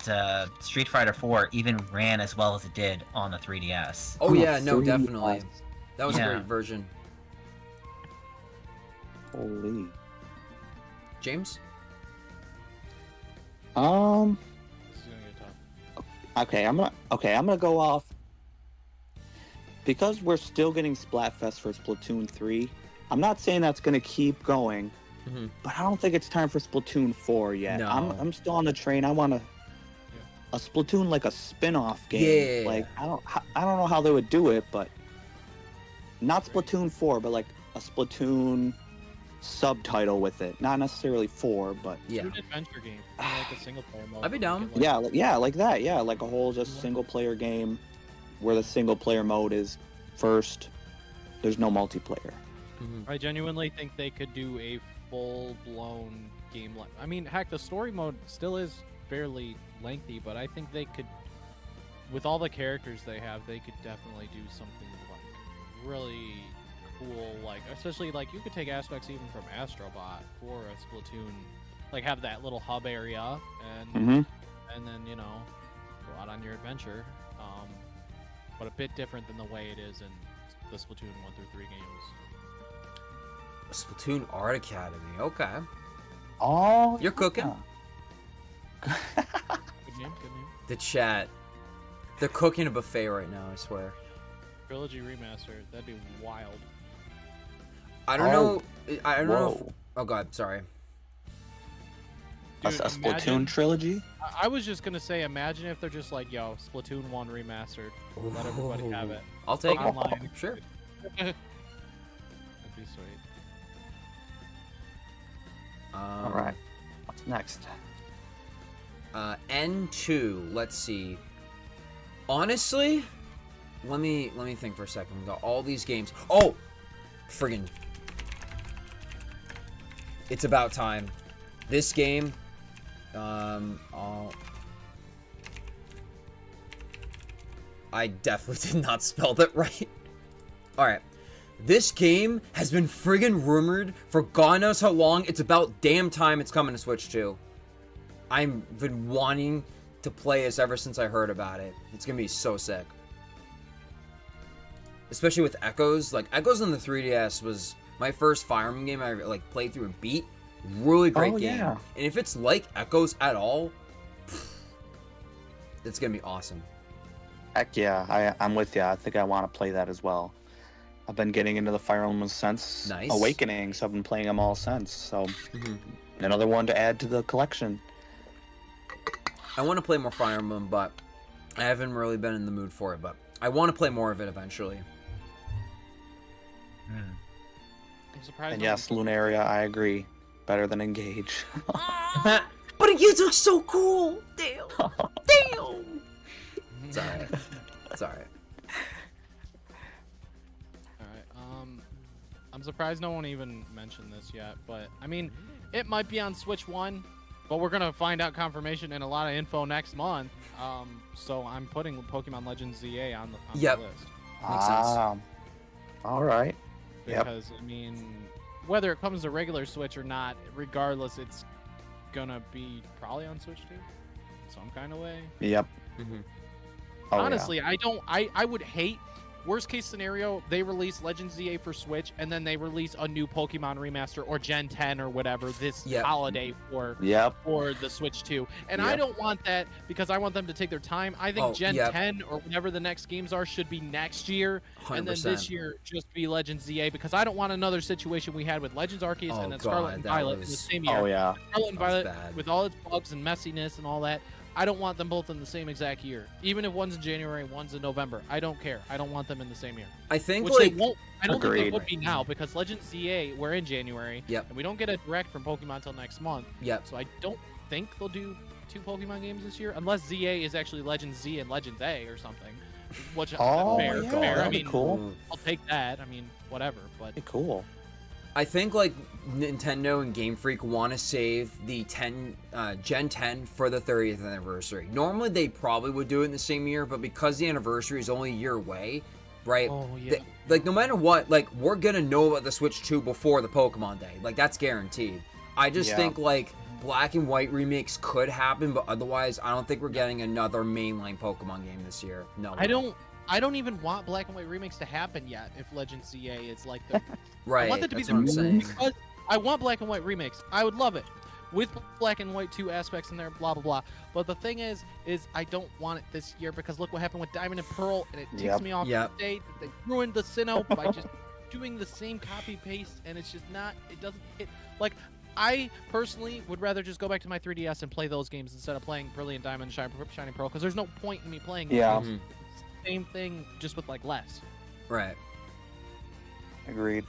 Street Fighter 4 even ran as well as it did on the 3DS. Oh On a yeah, no, 3DS. definitely. That was a Yeah. great version. Holy. James? This is going to get tough. Okay, I'm gonna go off because we're still getting Splatfest for Splatoon 3. I'm not saying that's gonna keep going, Mhm. but I don't think it's time for Splatoon 4 yet. No. I'm still on the train. I want a Splatoon like a spin-off game. Yeah. Like I don't know how they would do it, but not Splatoon 4, but like a Splatoon subtitle with it. Not necessarily 4, but Yeah. An adventure game. Like a single player mode. I'd be down. yeah, like that. Yeah, like a whole just single player game where the single player mode is first. There's no multiplayer. Mhm. I genuinely think they could do a full-blown game like. I mean, heck, the story mode still is fairly lengthy, but I think they could, with all the characters they have, they could definitely do something like really cool. Like, especially like you could take aspects even from Astrobot for a Splatoon, like have that little hub area and Mm-hmm. and then go out on your adventure. But a bit different than the way it is in the Splatoon 1 through 3 games. Splatoon Art Academy. Okay. Oh, You're cooking. Good name, good name. The chat. They're cooking a buffet right now, I swear. Trilogy remaster. That'd be wild. I don't know. I don't know. Whoa. Oh god, sorry. A Dude, Splatoon imagine- trilogy? I was just gonna say, imagine if they're just like, yo, Splatoon 1 remastered. Let everybody have it. I'll take it. Online. Sure. That'd be sweet. All right. What's next? N2. Let's see. Honestly, let me think for a second. We got all these games. Oh, friggin'! It's about time. This game. I definitely did not spell that right. All right. This game has been friggin' rumored for God knows how long. It's about damn time it's coming to Switch 2. I've been wanting to play this ever since I heard about it. It's gonna be so sick. Especially with Echoes. Like, Echoes on the 3DS was my first Fire Emblem game I like played through and beat. Really great game. Yeah. And if it's like Echoes at all, it's gonna be awesome. Heck yeah, I'm with you. I think I want to play that as well. I've been getting into the Fire Emblem since Nice. Awakening, so I've been playing them all since. So another one to add to the collection. I want to play more Fire Emblem, but I haven't really been in the mood for it. But I want to play more of it eventually. I'm surprised. And no yes, Lunaria, I agree. Better than Engage. But it looks so cool. Damn. Damn. It's alright. It's alright. Alright, I'm surprised no one even mentioned this yet, but I mean, it might be on Switch 1, but we're gonna find out confirmation and a lot of info next month. So I'm putting Pokemon Legends ZA on the Yep. list. Makes sense. All right. Yep. Because I mean, whether it comes to regular Switch or not, regardless, it's gonna be probably on Switch 2, some kind of way. Yep. Mhm. Oh, Honestly, I would hate, worst case scenario, they release Legends ZA for Switch and then they release a new Pokemon remaster or Gen 10 or whatever this Yep. holiday for Yep. the Switch 2. And I Yep. don't want that because I want them to take their time. I think Oh, Gen yep. 10 or whatever the next games are should be next year. 100%. And then this year just be Legends ZA because I don't want another situation we had with Legends Arceus Oh, and then Scarlet God, and that Violet in was- the same year. Oh yeah. Scarlet and that was Violet bad. with all its bugs and messiness and all that. I don't want them both in the same exact year. Even if one's in January, one's in November. I don't care. I don't want them in the same year. I think, Which like... they won't. I don't think they Agreed. would be now because Legends ZA, we're in January. Yep. And we don't get a direct from Pokemon until next month. Yep. So I don't think they'll do 2 Pokemon games this year. Unless ZA is actually Legends Z and Legends A or something. Which Oh, fair. yeah, fair. I that'd be mean, cool. I'll take that. I mean, whatever. But Hey, cool. I think like Nintendo and Game Freak want to save the Gen 10 for the 30th anniversary. Normally they probably would do it in the same year, but because the anniversary is only a year away, right? oh yeah. Like no matter what, like we're gonna know about the Switch 2 before the Pokemon Day. Like that's guaranteed. I just Yeah. think like Black and White remakes could happen, but otherwise I don't think we're getting another mainline Pokemon game this year. No. I don't even want Black and White remakes to happen yet. If Legends ZA is like the Right. I want that to be that's the what I'm saying. because I want Black and White remakes. I would love it with Black and White 2 aspects in there. Blah blah blah. But the thing is I don't want it this year because look what happened with Diamond and Pearl, and it ticks Yep. me off. Yep. They ruined the Sinnoh by just doing the same copy paste, and it's just not. It doesn't hit. Like I personally would rather just go back to my 3DS and play those games instead of playing Brilliant Diamond, Shining Pearl, because there's no point in me playing. those Yeah. games. Same thing, just with like less. Right. Agreed.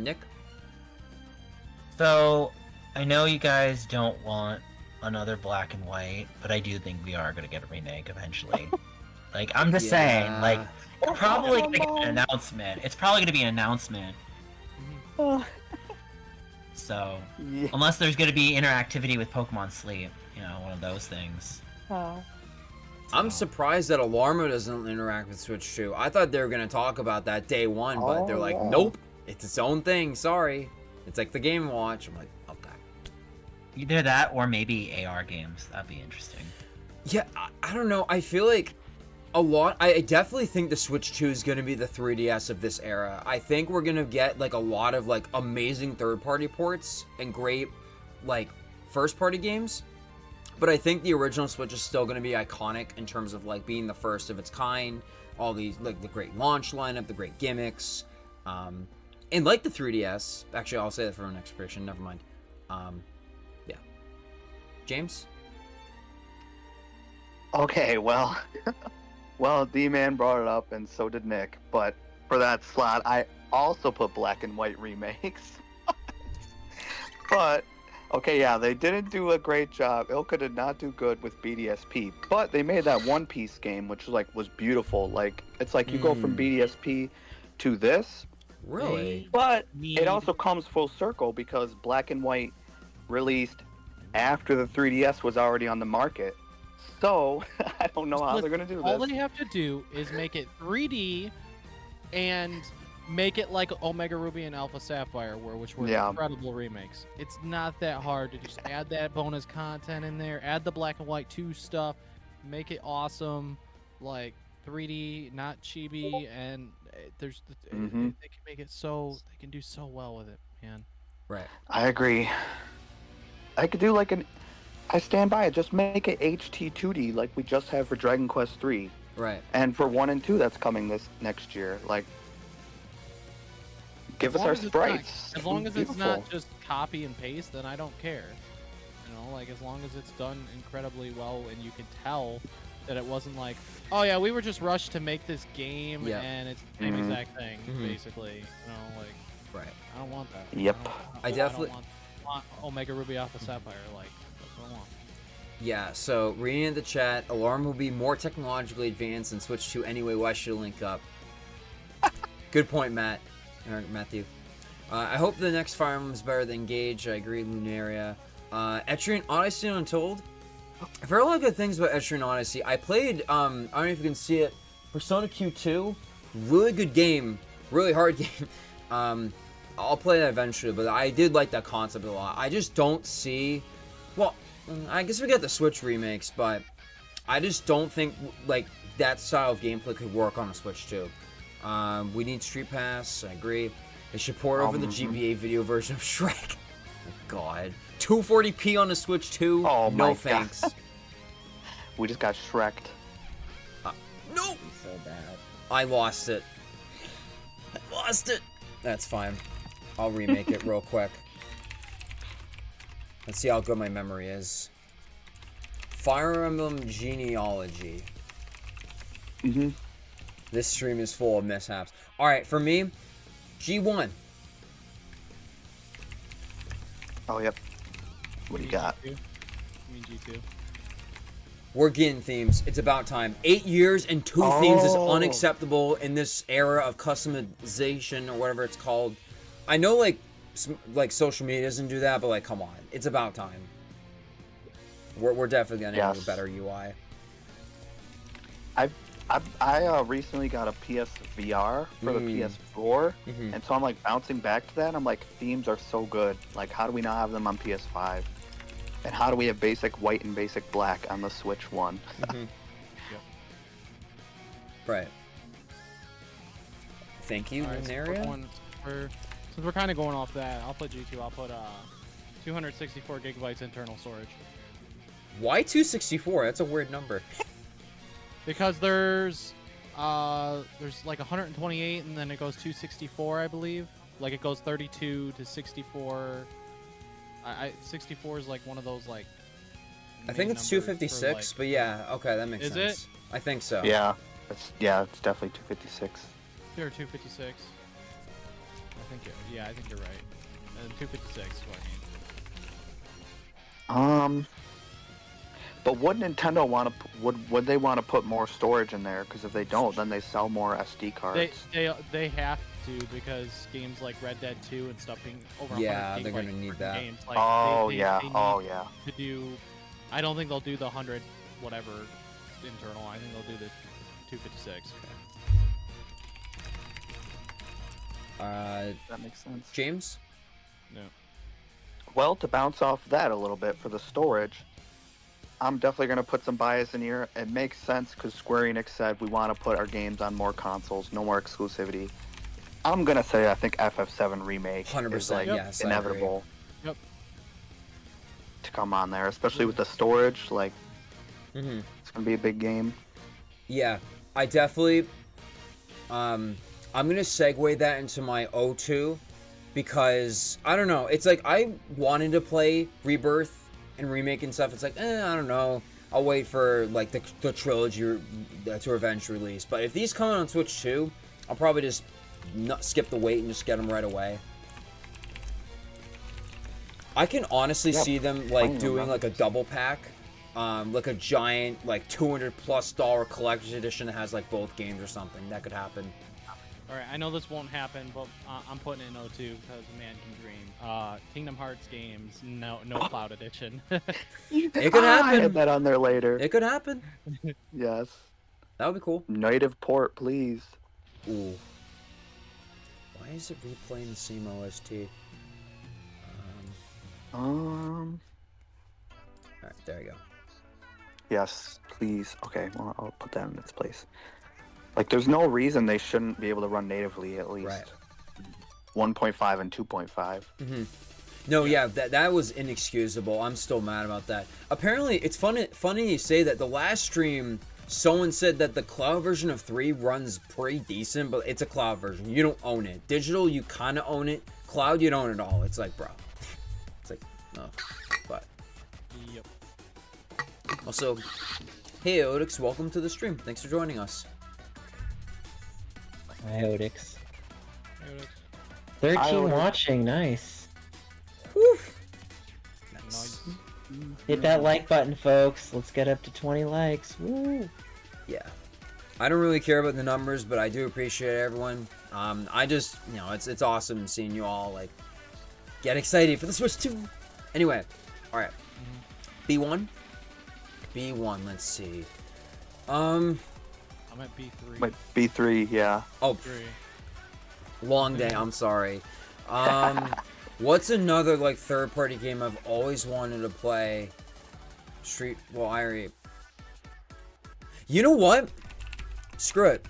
Nick? So, I know you guys don't want another Black and White, but I do think we are going to get a remake eventually. Like, I'm just saying, like, we're probably going to get an announcement. It's probably going to be an announcement. So, Yeah. unless there's going to be interactivity with Pokemon Sleep, you know, one of those things. I'm So- surprised that Alarma doesn't interact with Switch 2. I thought they were going to talk about that day one, but they're like, Oh. nope, it's its own thing. Sorry. It's like the Game & Watch. I'm like, okay. Either that or maybe AR games. That'd be interesting. Yeah, I don't know. I feel like I definitely think the Switch 2 is going to be the 3DS of this era. I think we're going to get like a lot of like amazing third-party ports and great like first-party games. But I think the original Switch is still going to be iconic in terms of like being the first of its kind. All these like the great launch lineup, the great gimmicks, and like the 3DS. Actually, I'll say that for our next prediction. Never mind. Yeah. James. Okay, well, D-Man brought it up, and so did Nick. But for that slot, I also put Black and White remakes. But okay, yeah, they didn't do a great job. Ilka did not do good with BDSP, but they made that One Piece game, which was beautiful. Like it's like you go from BDSP to this, Really? but Need- it also comes full circle because Black and White released after the 3DS was already on the market. So I don't know how they're gonna do All this. they have to do is make it 3D and make it like Omega Ruby and Alpha Sapphire were, which were incredible remakes. It's not that hard to just add that bonus content in there, add the Black and White 2 stuff, make it awesome, like 3D, not chibi, and they can make it so, they can do so well with it, man. Right. I agree. I could do like I stand by it. Just make it HT 2D like we just have for Dragon Quest 3. Right. And for 1 and 2 that's coming this next year. Like, give us our sprites. As long as it's not just copy and paste, then I don't care. You know, like as long as it's done incredibly well and you can tell that it wasn't like, oh yeah, we were just rushed to make this game and it's the same exact thing, basically. You know, like, right. I don't want that. Yep. I definitely want Omega Ruby Alpha Sapphire. Like, that's what I want. Yeah, so reading in the chat, Alarm will be more technologically advanced than Switch 2 anyway. Why should it link up? Good point, Matt. Or Matthew. I hope the next Fire Emblem is better than Engage. I agree, Lunaria. Etrian Odyssey Untold. I've heard a lot of good things about Etrian Odyssey. I played, I don't know if you can see it, Persona Q2. Really good game. Really hard game. I'll play that eventually, but I did like that concept a lot. I just don't see... Well, I guess we got the Switch remakes, but I just don't think like that style of gameplay could work on a Switch 2. We need Street Pass. I agree. They should port over the GBA video version of Shrek. Oh, God, 240p on the Switch 2. Oh, no my thanks. God. We just got Shrek'd. No. So bad. I lost it. I lost it. That's fine. I'll remake it real quick. Let's see how good my memory is. Fire Emblem Genealogy. This stream is full of mishaps. Alright, for me, G1. Oh, yep. What do you got? You mean G2? We're getting themes. It's about time. 8 years and 2 themes is unacceptable in this era of customization or whatever it's called. I know, like social media doesn't do that, but like, come on, it's about time. We're definitely gonna have a better UI. I recently got a PSVR for the PS4, and so I'm like bouncing back to that. I'm like, themes are so good. Like, how do we not have them on PS5? And how do we have basic white and basic black on the Switch one? Yep. Right. Thank you, Lunaria. Since we're kind of going off that, I'll put G2. I'll put 264 gigabytes internal storage. Why 264? That's a weird number. Because there's like 128, and then it goes 264, I believe. Like it goes 32 to 64. 64 is like one of those like. I think it's 256, but yeah, okay, that makes sense. Is it? I think so. Yeah, it's definitely 256. Or 256. I think you're right. And 256 is what I mean. But would Nintendo want to? Would they want to put more storage in there? Because if they don't, then they sell more SD cards. They have to, because games like Red Dead 2 and stuff being over 100 Yeah, they're gonna need that. Games, like, To do, I don't think they'll do the 100 whatever internal. I think they'll do the 256. That makes sense. James? No. Well, to bounce off that a little bit for the storage, I'm definitely going to put some bias in here. It makes sense because Square Enix said we want to put our games on more consoles, no more exclusivity. I'm going to say I think FF7 Remake 100%, is like yes, inevitable Yep. to come on there, especially with the storage. Like, it's going to be a big game. Yeah, I definitely... I'm going to segue that into my O2 because, I don't know, it's like I wanted to play Rebirth and Remake and stuff. It's like, I don't know. I'll wait for like the trilogy to eventually release. But if these come out on Switch 2, I'll probably just not skip the wait and just get them right away. I can honestly see them like doing like a double pack, like a giant like $200+ collector's edition that has like both games or something. That could happen. All right, I know this won't happen, but I'm putting it in O2 because man can dream. Kingdom Hearts games, no cloud edition. It could happen. I had that on there later. It could happen. Yes. That would be cool. Native port, please. Ooh. Why is it replaying the same OST? Um. Alright, there you go. Yes, please. Okay, well, I'll put that in its place. Like, there's no reason they shouldn't be able to run natively at least. Right. 1.5 and 2.5. Mm-hmm. No, yeah, that was inexcusable. I'm still mad about that. Apparently, it's funny you say that. The last stream, someone said that the cloud version of 3 runs pretty decent, but it's a cloud version. You don't own it. Digital, you kind of own it. Cloud, you don't own it all. It's like, bro. It's like, no. But. Yep. Also, hey, Odix, welcome to the stream. Thanks for joining us. Hi, Odix. There it is. 13 Hi, Odix. watching, nice. Whew. Nice. Hit that like button, folks. Let's get up to 20 likes. Woo! Yeah. I don't really care about the numbers, but I do appreciate everyone. I just, it's awesome seeing you all, like, get excited for the Switch 2. Anyway, alright. B1? B1, let's see. I'm at B3. But B3, yeah. Oh, Three. long day, I'm sorry. What's another, like, third-party game I've always wanted to play? I already... You know what? Screw it.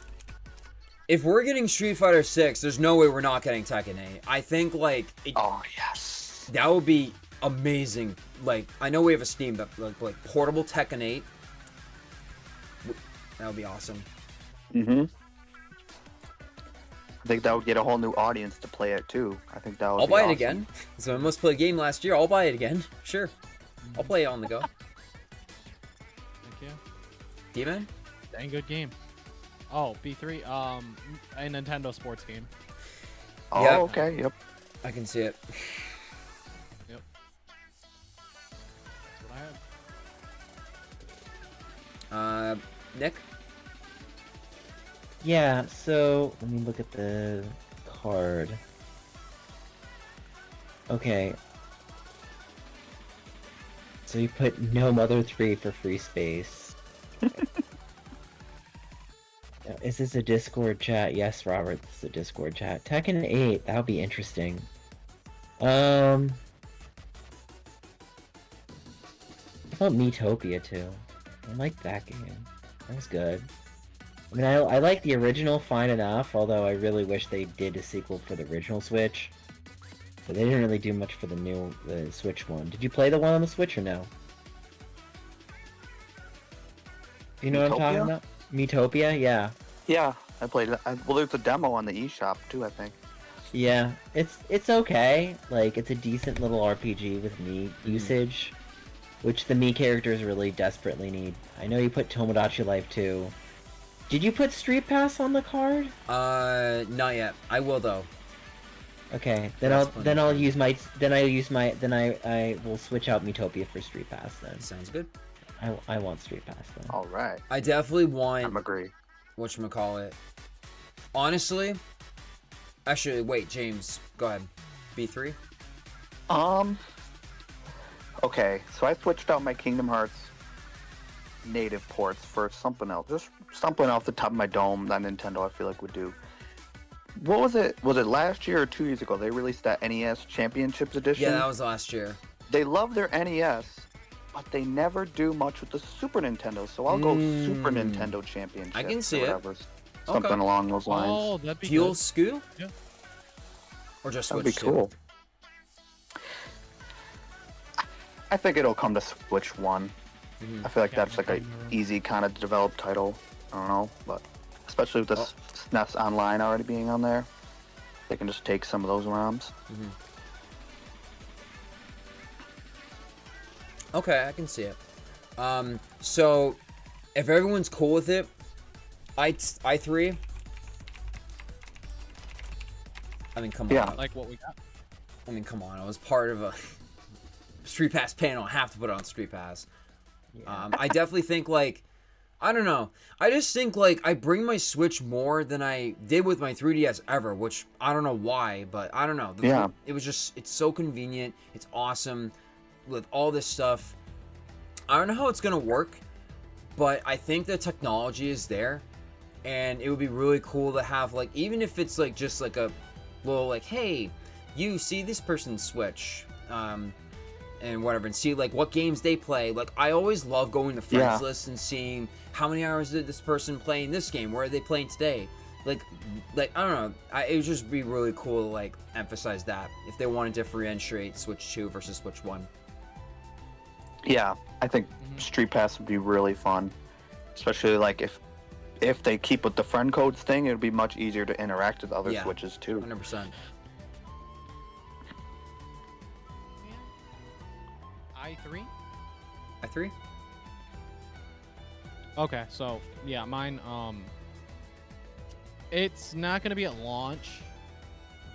If we're getting Street Fighter 6, there's no way we're not getting Tekken 8. I think, like... Oh, yes. That would be amazing. Like, I know we have a Steam, but, like portable Tekken 8. That would be awesome. Mm-hmm. I think that would get a whole new audience to play it too. I think that would I'll be buy awesome. it again. So I must play a game last year. I'll buy it again. Sure. I'll play it on the go. Thank you. D-Man? Dang good game. Oh, B3. A Nintendo sports game. Oh, Yep. okay, yep. I can see it. Yep. That's what I had. Nick? Yeah, so let me look at the card. Okay. So you put No Mother 3 for free space. Is this a Discord chat? Yes, Robert, this is a Discord chat. Tekken 8, that would be interesting. How about Miitopia too? I like that game. That was good. I mean, I like the original fine enough, although I really wish they did a sequel for the original Switch. But they didn't really do much for the Switch one. Did you play the one on the Switch or no? Do you know what I'm talking Miitopia? about? Miitopia? Yeah. Yeah, I played it. Well, there's a demo on the eShop too, I think. Yeah. It's okay. Like, it's a decent little RPG with Mii usage, which the Mii characters really desperately need. I know you put Tomodachi Life too. Did you put Street Pass on the card? Not yet. I will though. Okay, then That's I will switch out Miitopia for Street Pass then. Sounds good. I want Street Pass then. All right. I definitely want I'm agree. whatchamacallit. Honestly, actually, wait, James, go ahead. B3? Okay, so I switched out my Kingdom Hearts native ports for something else. Just something off the top of my dome that Nintendo I feel like would do. What was it? Was it last year or 2 years ago? They released that NES Championships Edition. Yeah, that was last year. They love their NES, but they never do much with the Super Nintendo. So I'll go Super Nintendo Championship. I can see or it. whatever. Something along those lines. Oh, that'd be Fuel good. Scoo? Yeah. Or just That'd Switch be 2? cool. I think it'll come to Switch 1. Mhm. I feel like Yeah, that's like a remember. easy kind of developed title. I don't know, but especially with the Oh. SNES Online already being on there, they can just take some of those ROMs. Okay, I can see it. So if everyone's cool with it, I3. I mean, come Yeah. on. Like what we got. I mean, come on. I was part of a Street Pass panel. I have to put it on Street Pass. I definitely think, like, I don't know. I just think, like, I bring my Switch more than I did with my 3DS ever, which I don't know why, but I don't know. Yeah. It was just, it's so convenient. It's awesome with all this stuff. I don't know how it's going to work, but I think the technology is there, and it would be really cool to have, like, even if it's, like, just, like, a little like, hey, you see this person's Switch, and whatever, and see like what games they play. Like I always love going to friends lists and seeing how many hours did this person play in this game, where are they playing today. Like I don't know, it would just be really cool to like emphasize that if they want to differentiate Switch 2 versus Switch 1. Yeah, I think Street Pass would be really fun, especially like if they keep with the friend codes thing, it would be much easier to interact with other Switches too. 100%. i3. i3. Okay, so yeah, mine. It's not gonna be at launch,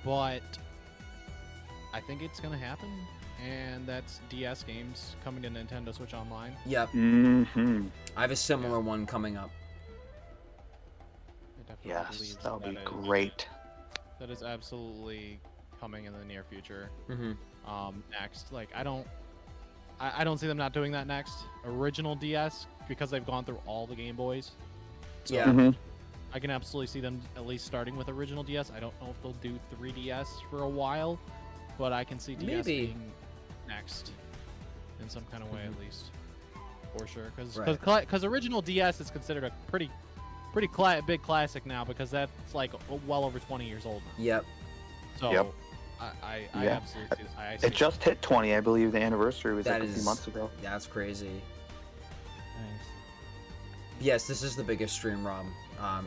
but I think it's gonna happen, and that's DS games coming to Nintendo Switch Online. Yep. I have a similar one coming up. I definitely Yes, believe that would be is- great. That is absolutely coming in the near future. Mm-hmm. Next, like I don't see them not doing that next. Original DS, because they've gone through all the Game Boys. So Yeah. I can absolutely see them at least starting with original DS. I don't know if they'll do 3DS for a while, but I can see DS Maybe. being next in some kind of way at least, for sure. Right. Because original DS is considered a pretty big classic now, because that's like well over 20 years old now. Yep. So Yep. I Yeah. absolutely see It just hit 20, I believe. The anniversary was That like a few is- months ago. That's crazy. Nice. Yes, this is the biggest stream, Rob.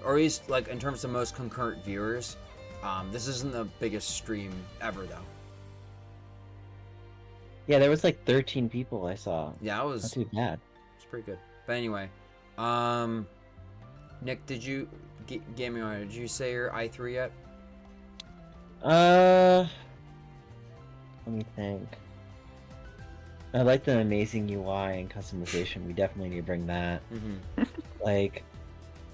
Or at least like in terms of most concurrent viewers. This isn't the biggest stream ever though. Yeah, there was like 13 people I saw. Yeah, it was Not too bad. it's pretty good. But anyway, Nick, did you DManGaming, did you say your i3 yet? Let me think. I like the amazing UI and customization. We definitely need to bring that. Mm-hmm. Like,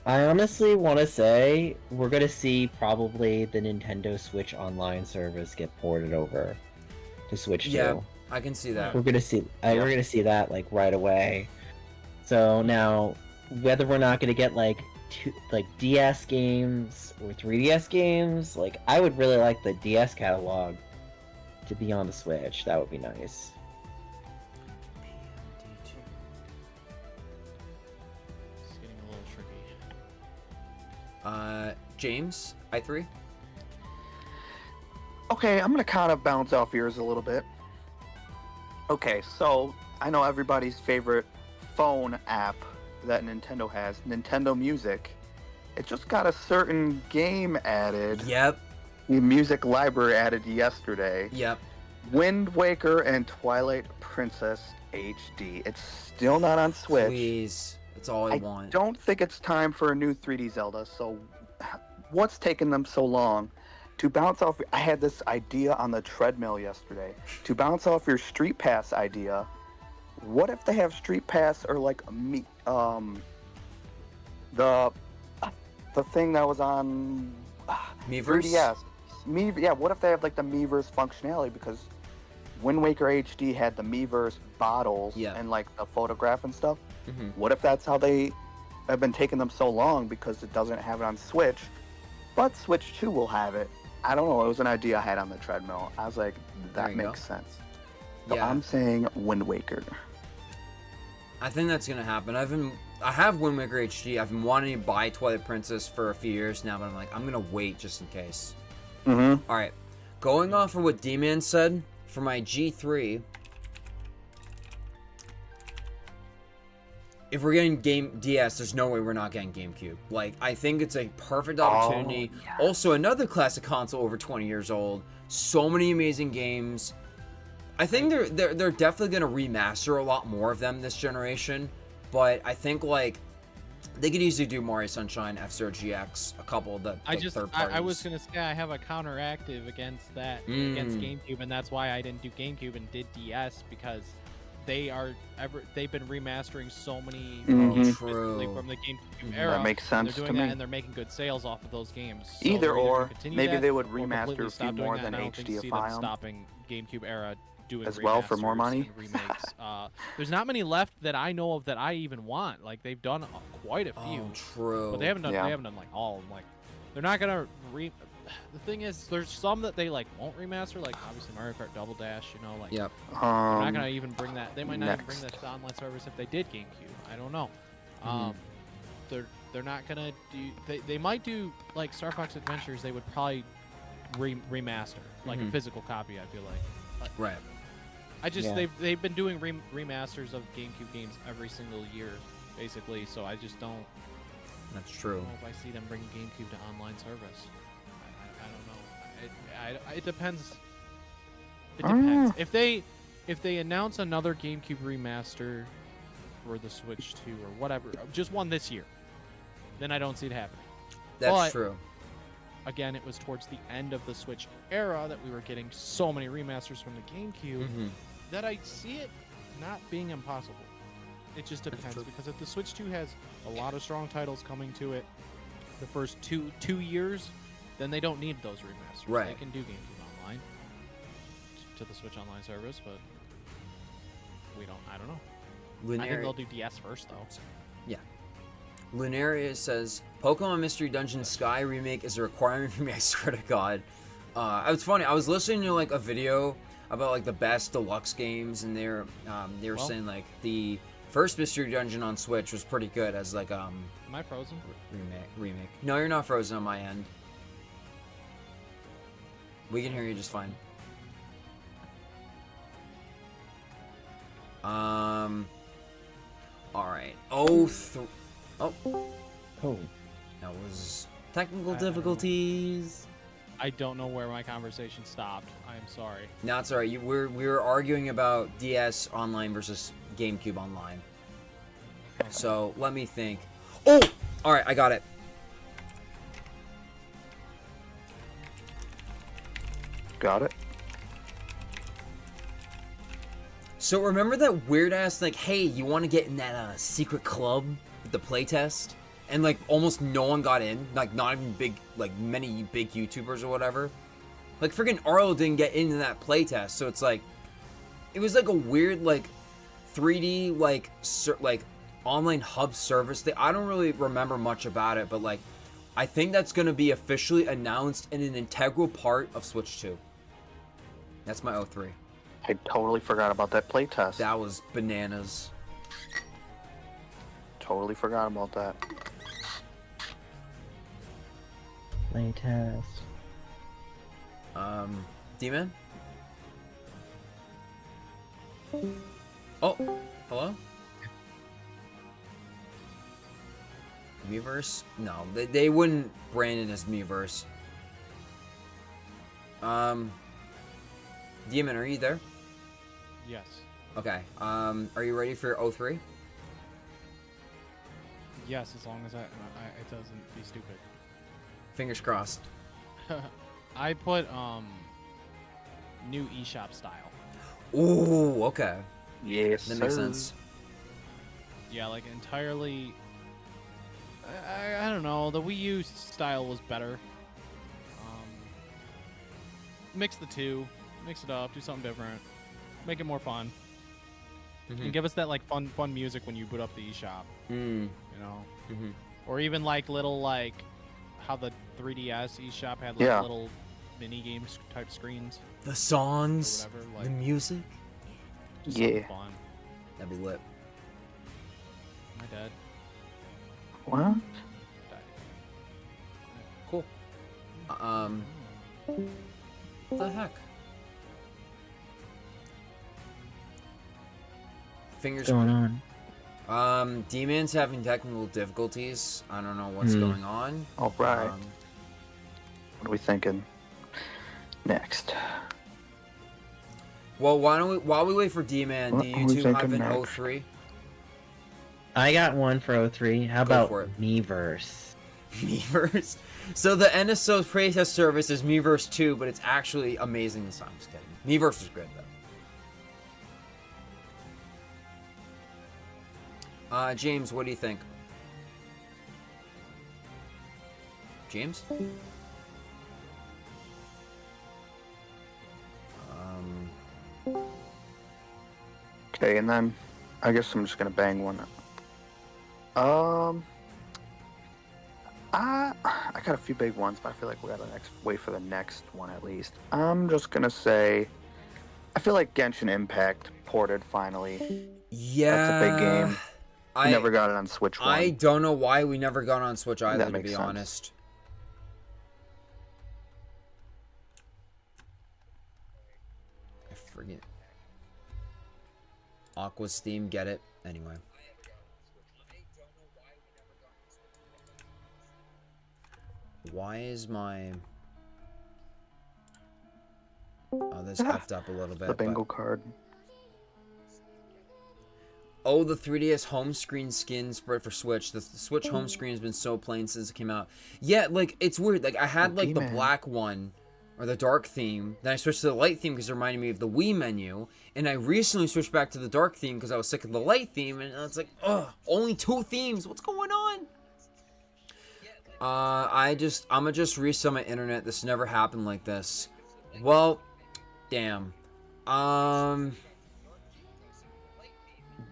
I honestly want to say we're gonna see probably the Nintendo Switch Online service get ported over to Switch 2. Yeah, I can see that. We're gonna see. We're gonna see that like right away. So now, whether we're not gonna get like DS games or 3DS games, like I would really like the DS catalog to be on the Switch. That would be nice. It's getting a little tricky. James, i3. Okay, I'm gonna kind of bounce off yours a little bit. Okay, so I know everybody's favorite phone app that Nintendo has, Nintendo Music. It just got a certain game added. Yep. The music library added yesterday. Yep. Wind Waker and Twilight Princess HD. It's still not on Switch. Please. That's all I want. Don't think it's time for a new 3D Zelda, so what's taking them so long? To bounce off, I had this idea on the treadmill yesterday. To bounce off your Street Pass idea, what if they have Street Pass or like the thing that was on Miiverse? 3DS? Yeah, what if they have like the Miiverse functionality? Because Wind Waker HD had the Miiverse bottles and like the photograph and stuff. Mm-hmm. What if that's how they have been taking them so long, because it doesn't have it on Switch, but Switch 2 will have it? I don't know. It was an idea I had on the treadmill. I was like, There that you makes go. sense. So Yeah. I'm saying Wind Waker. I think that's gonna happen. I have Wind Waker HD. I've been wanting to buy Twilight Princess for a few years now, but I'm like, I'm gonna wait just in case. Mm-hmm. All right, going off of what D-Man said for my G3. If we're getting DS, there's no way we're not getting GameCube. Like, I think it's a perfect opportunity. Oh, yes. Also, another classic console over 20 years old. So many amazing games. I think they're definitely gonna remaster a lot more of them this generation. But I think like they could easily do Mario Sunshine, F-Zero GX, a couple of the third parties. I was gonna say I have a counteractive against that against GameCube, and that's why I didn't do GameCube and did DS, because they've been remastering so many games True. basically from the GameCube era. That makes sense They're to doing that me. and they're making good sales off of those games. So Either they're or, gonna continue maybe that they would or completely remaster a stop few doing more that, than and I don't see them HDify 'em. stopping GameCube era doing As well for more remasters money? and remakes. There's not many left that I know of that I even want. Like they've done quite a few. Oh, true. But they haven't done. Yeah. They haven't done like all. Like they're not gonna the thing is, there's some that they like won't remaster, like obviously Mario Kart Double Dash. You know, like Yep. they're not gonna even bring that. They might not even bring next. that to the online service if they did GameCube. I don't know. They're not gonna do. They might do like Star Fox Adventures. They would probably remaster like a physical copy. I feel like. But Right. I just Yeah. they've been doing remasters of GameCube games every single year, basically. So I just don't That's true. know if I see them bringing GameCube to online service. I don't know. It depends. It depends. If they announce another GameCube remaster for the Switch 2 or whatever, just one this year, then I don't see it happening. That's But- true. Again, it was towards the end of the Switch era that we were getting so many remasters from the GameCube that I see it not being impossible. It just depends true. because if the Switch 2 has a lot of strong titles coming to it the first two years, then they don't need those remasters. Right. They can do GameCube Online to the Switch Online service, but I don't know. I think they'll do DS first though. Lunaria says, Pokemon Mystery Dungeon Sky remake is a requirement for me, I swear to God. It's funny, I was listening to like a video about like the best deluxe games, and they were Well- saying like the first Mystery Dungeon on Switch was pretty good as like Am I frozen? remake. No, you're not frozen on my end. We can hear you just fine. Alright. Oh, Oh, that was technical I don't know. difficulties. I don't know where my conversation stopped. I am sorry. No, it's alright. We were arguing about DS Online versus GameCube Online. So let me think. Oh, all right, I got it. Got it. So remember that weird ass like, hey, you want to get in that secret club with the playtest, and like almost no one got in, like not even many big YouTubers or whatever. Like freaking Arlo didn't get into that playtest, so it's like, it was like a weird like 3D like online hub service thing. I don't really remember much about it, but like, I think that's gonna be officially announced and an integral part of Switch 2. That's my 03. I totally forgot about that playtest. That was bananas. Totally forgot about that. playtest. D-Man? Oh, hello? Miiverse? No, they wouldn't brand it as Miiverse. D-Man, are you there? Yes. Okay, are you ready for your 03? Yes, as long as it doesn't be stupid. Fingers crossed. I put new eShop style. Ooh, okay. Yes, That makes sir. sense. Yeah, like entirely. I don't know. The Wii U style was better. Mix the two, mix it up, do something different, make it more fun, and give us that like fun music when you boot up the eShop. Mm. You know, Mhm. or even like little like how the 3DS eShop had like Yeah. little mini games type screens The or songs, whatever. the Like music. just something Yeah. fun. That'd be lit. Am I dead? What? Died. Cool. What the heck? Fingers. What's going on? D-Man's having technical difficulties. I don't know what's going on. All right. Um, What are we thinking? Next. well, while we wait for D-Man, What do are you we two have thinking an next? 03? I got one for 03. How Go about for it. Miiverse? Miiverse. So the NSO playtest service is Miiverse 2, but it's actually amazing this time. I'm just kidding. Miiverse is good though. James, what do you think? James? Okay, and then I guess I'm just gonna bang one. I got a few big ones, but I feel like we gotta wait for the next one at least. I'm just gonna say, I feel like Genshin Impact ported finally. Yeah. That's a big game. We never got it on Switch 1. I don't know why we never got on Switch either, That to makes be sense. honest. I forget. Aqua's theme, get it? Anyway. Why is my... Oh, this effed up a little bit. The bingo but... card. Oh, the 3DS home screen skin spread for Switch. The Switch home screen has been so plain since it came out. Yeah, like, it's weird. Like, I had, like, the black one, or the dark theme. Then I switched to the light theme because it reminded me of the Wii menu. And I recently switched back to the dark theme because I was sick of the light theme. And it's like, ugh, only 2 themes. What's going on? I'ma just reset my internet. This never happened like this. Well, damn.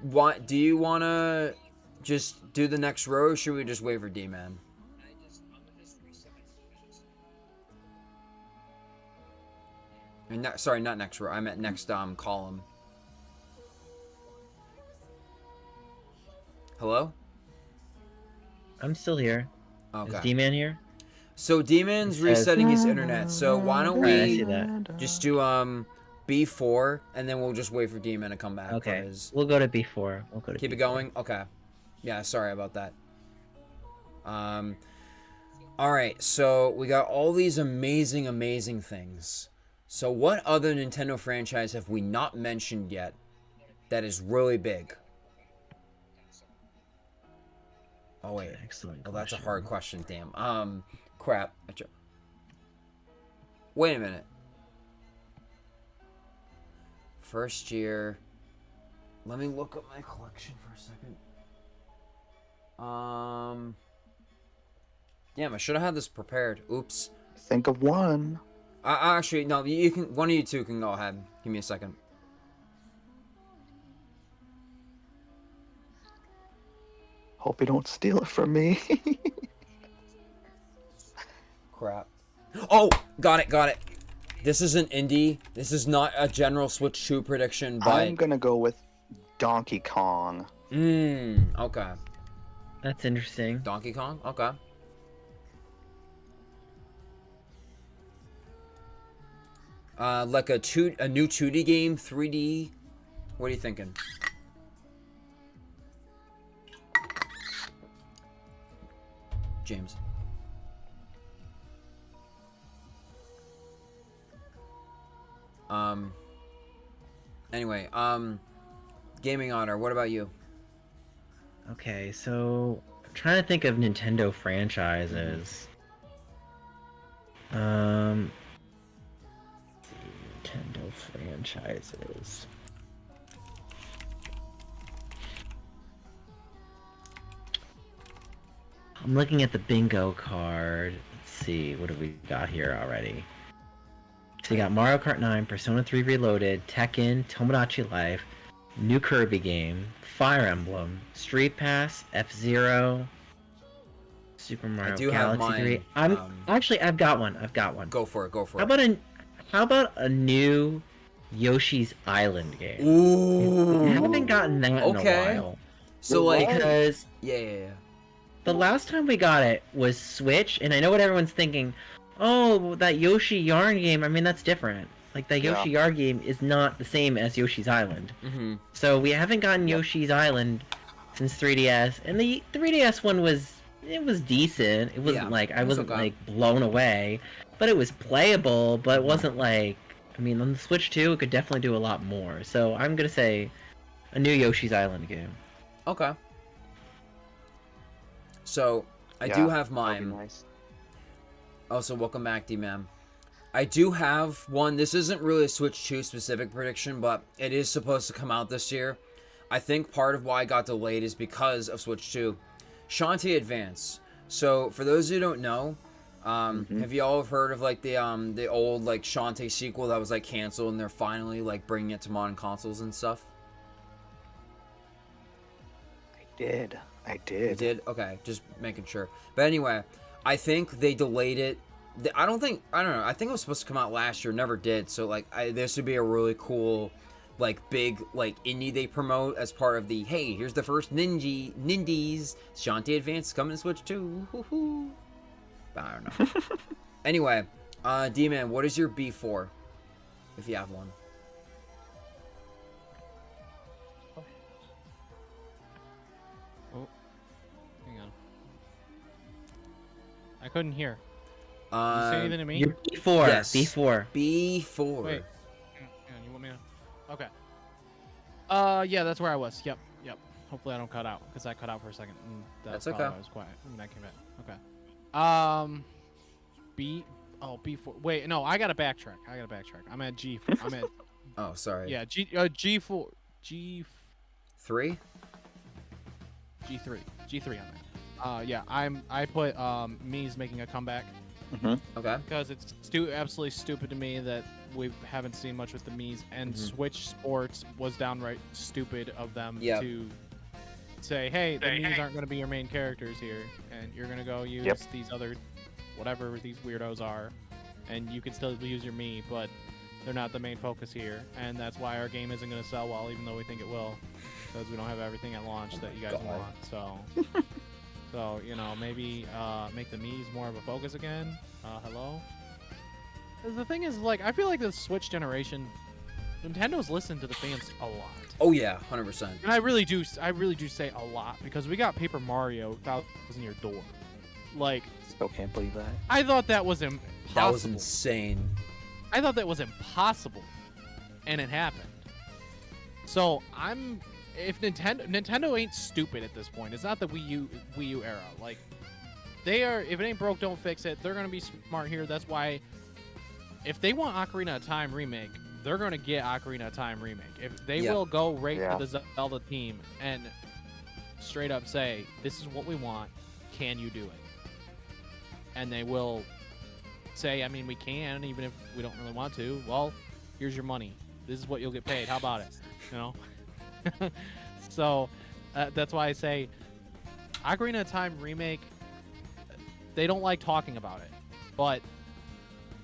What do you wanna just do the next row, or should we just wait for D-Man? Sorry, not next row. I meant next column. Hello? I'm still here. Okay. Is D-Man here? So D-Man's resetting his internet. So why don't Alright, I we see that. just do B4, and then we'll just wait for D-Man to come back. Okay. 'Cause... We'll go to B4. We'll go to Keep B4. it going? Okay. Yeah, sorry about that. Alright, so we got all these amazing, amazing things. So what other Nintendo franchise have we not mentioned yet that is really big? Oh, wait. Excellent. Oh, that's a question. hard question, damn. Crap. Wait a minute. First year. Let me look up my collection for a second. Damn, I should have had this prepared. Oops. Think of one. Actually, no, you can. One of you two can go ahead. Give me a second. Hope you don't steal it from me. Crap. Oh, got it. This is an indie. This is not a general Switch 2 prediction, but... I'm gonna go with Donkey Kong. Okay. That's interesting. Donkey Kong? Okay. Like a new 2D game, 3D. What are you thinking? James. Anyway, DManGaming, what about you? Okay, so I'm trying to think of Nintendo franchises. Nintendo franchises. I'm looking at the bingo card. Let's see, what have we got here already? So you got Mario Kart 9, Persona 3 Reloaded, Tekken, Tomodachi Life, new Kirby game, Fire Emblem, Street Pass, F-Zero, Super Mario do have Galaxy mine, 3. I've got one. Go for it. How about a new Yoshi's Island game? Ooh. We haven't gotten that in a while. So like, Because yeah. the last time we got it was Switch, and I know what everyone's thinking. Oh, that Yoshi Yarn game, I mean, that's different. Like, that Yoshi Yarn game is not the same as Yoshi's Island. Mm-hmm. So we haven't gotten Yoshi's Island since 3DS, and the 3DS one was decent. It wasn't I wasn't like blown away, but it was playable, but it wasn't like, I mean, on the Switch 2, it could definitely do a lot more. So I'm gonna say a new Yoshi's Island game. Okay. So, I do have mine. Nice. Also, welcome back, D-Man. I do have one. This isn't really a Switch 2 specific prediction, but it is supposed to come out this year. I think part of why it got delayed is because of Switch 2. Shantae Advance. So, for those who don't know, have you all heard of like the old like Shantae sequel that was like canceled, and they're finally like bringing it to modern consoles and stuff? I did. You did? Okay, just making sure. But anyway, I think they delayed it. I don't know. I think it was supposed to come out last year, never did. So like, this would be a really cool, like big like indie they promote as part of the hey, here's the first Nindies Shantae Advance coming to Switch 2. Woo-hoo. I don't know. Anyway, D-Man, what is your B4, if you have one? Oh, hang on. I couldn't hear. Did you say anything to me? You're B4. Yes. B4. B4. Wait. Hang on, you want me to? Okay. Yeah, that's where I was. Yep. Hopefully I don't cut out, because I cut out for a second. And That's probably okay. why I was quiet. And I came back. Okay. B4. Wait, no, I gotta backtrack. I'm at G. I'm at. Oh, sorry. Yeah, G4. G3. G3 on that. Yeah, I put Mii's making a comeback Okay. because it's absolutely stupid to me that we haven't seen much with the Mii's, and Switch Sports was downright stupid of them to say, hey, the Mii's aren't going to be your main characters here, and you're going to go use these other, whatever these weirdos are, and you can still use your Mii, but they're not the main focus here, and that's why our game isn't going to sell well, even though we think it will, because we don't have everything at launch that you guys want. So you know, maybe make the Mii's more of a focus again. Hello. 'Cause the thing is, like, I feel like the Switch generation, Nintendo's listened to the fans a lot. Oh yeah, 100%. And I really do say a lot, because we got Paper Mario 1,000 Year Door. Like, Still can't believe that. I thought that was impossible. That was insane. I thought that was impossible, and it happened. So if Nintendo ain't stupid at this point. It's not the Wii U era. Like, they are. If it ain't broke, don't fix it. They're gonna be smart here. That's why, if they want Ocarina of Time remake, they're gonna get Ocarina of Time remake. If they will go right to the Zelda team and straight up say, "This is what we want. Can you do it?" And they will say, "I mean, we can, even if we don't really want to. Well, here's your money. This is what you'll get paid. How about it?" You know. So that's why I say Ocarina of Time remake, they don't like talking about it, but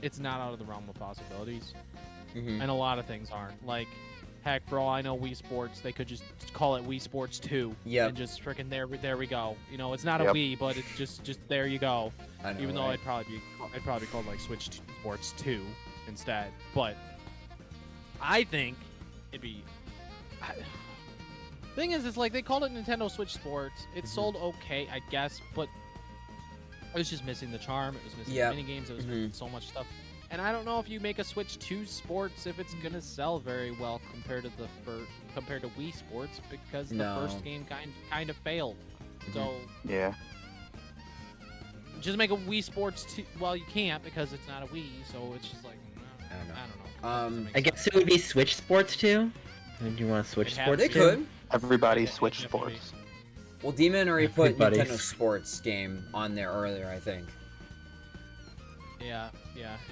it's not out of the realm of possibilities. And a lot of things aren't. Like, heck, for all I know, Wii Sports, they could just call it Wii Sports 2 and just freaking there we go. You know, it's not a Wii, but it's just there you go. I know, even though right? I'd probably call it like Switch Sports 2 instead. But I think it'd be thing is, it's like they called it Nintendo Switch Sports. It sold okay, I guess, but it was just missing the charm. It was missing mini games. It was missing so much stuff. And I don't know if you make a Switch 2 Sports if it's gonna sell very well compared to Wii Sports, because the first game kind of failed. So Yeah. just make a Wii Sports 2. Well, you can't because it's not a Wii, so it's just like I don't know. It doesn't make I guess sense. it would be Switch Sports too. Do you want Switch It'd have Sports They to too? could. Everybody Yeah, Switch it'd have to be. Sports. Well, D-Man already put Everybody's. Nintendo Sports game on there earlier, I think. Yeah,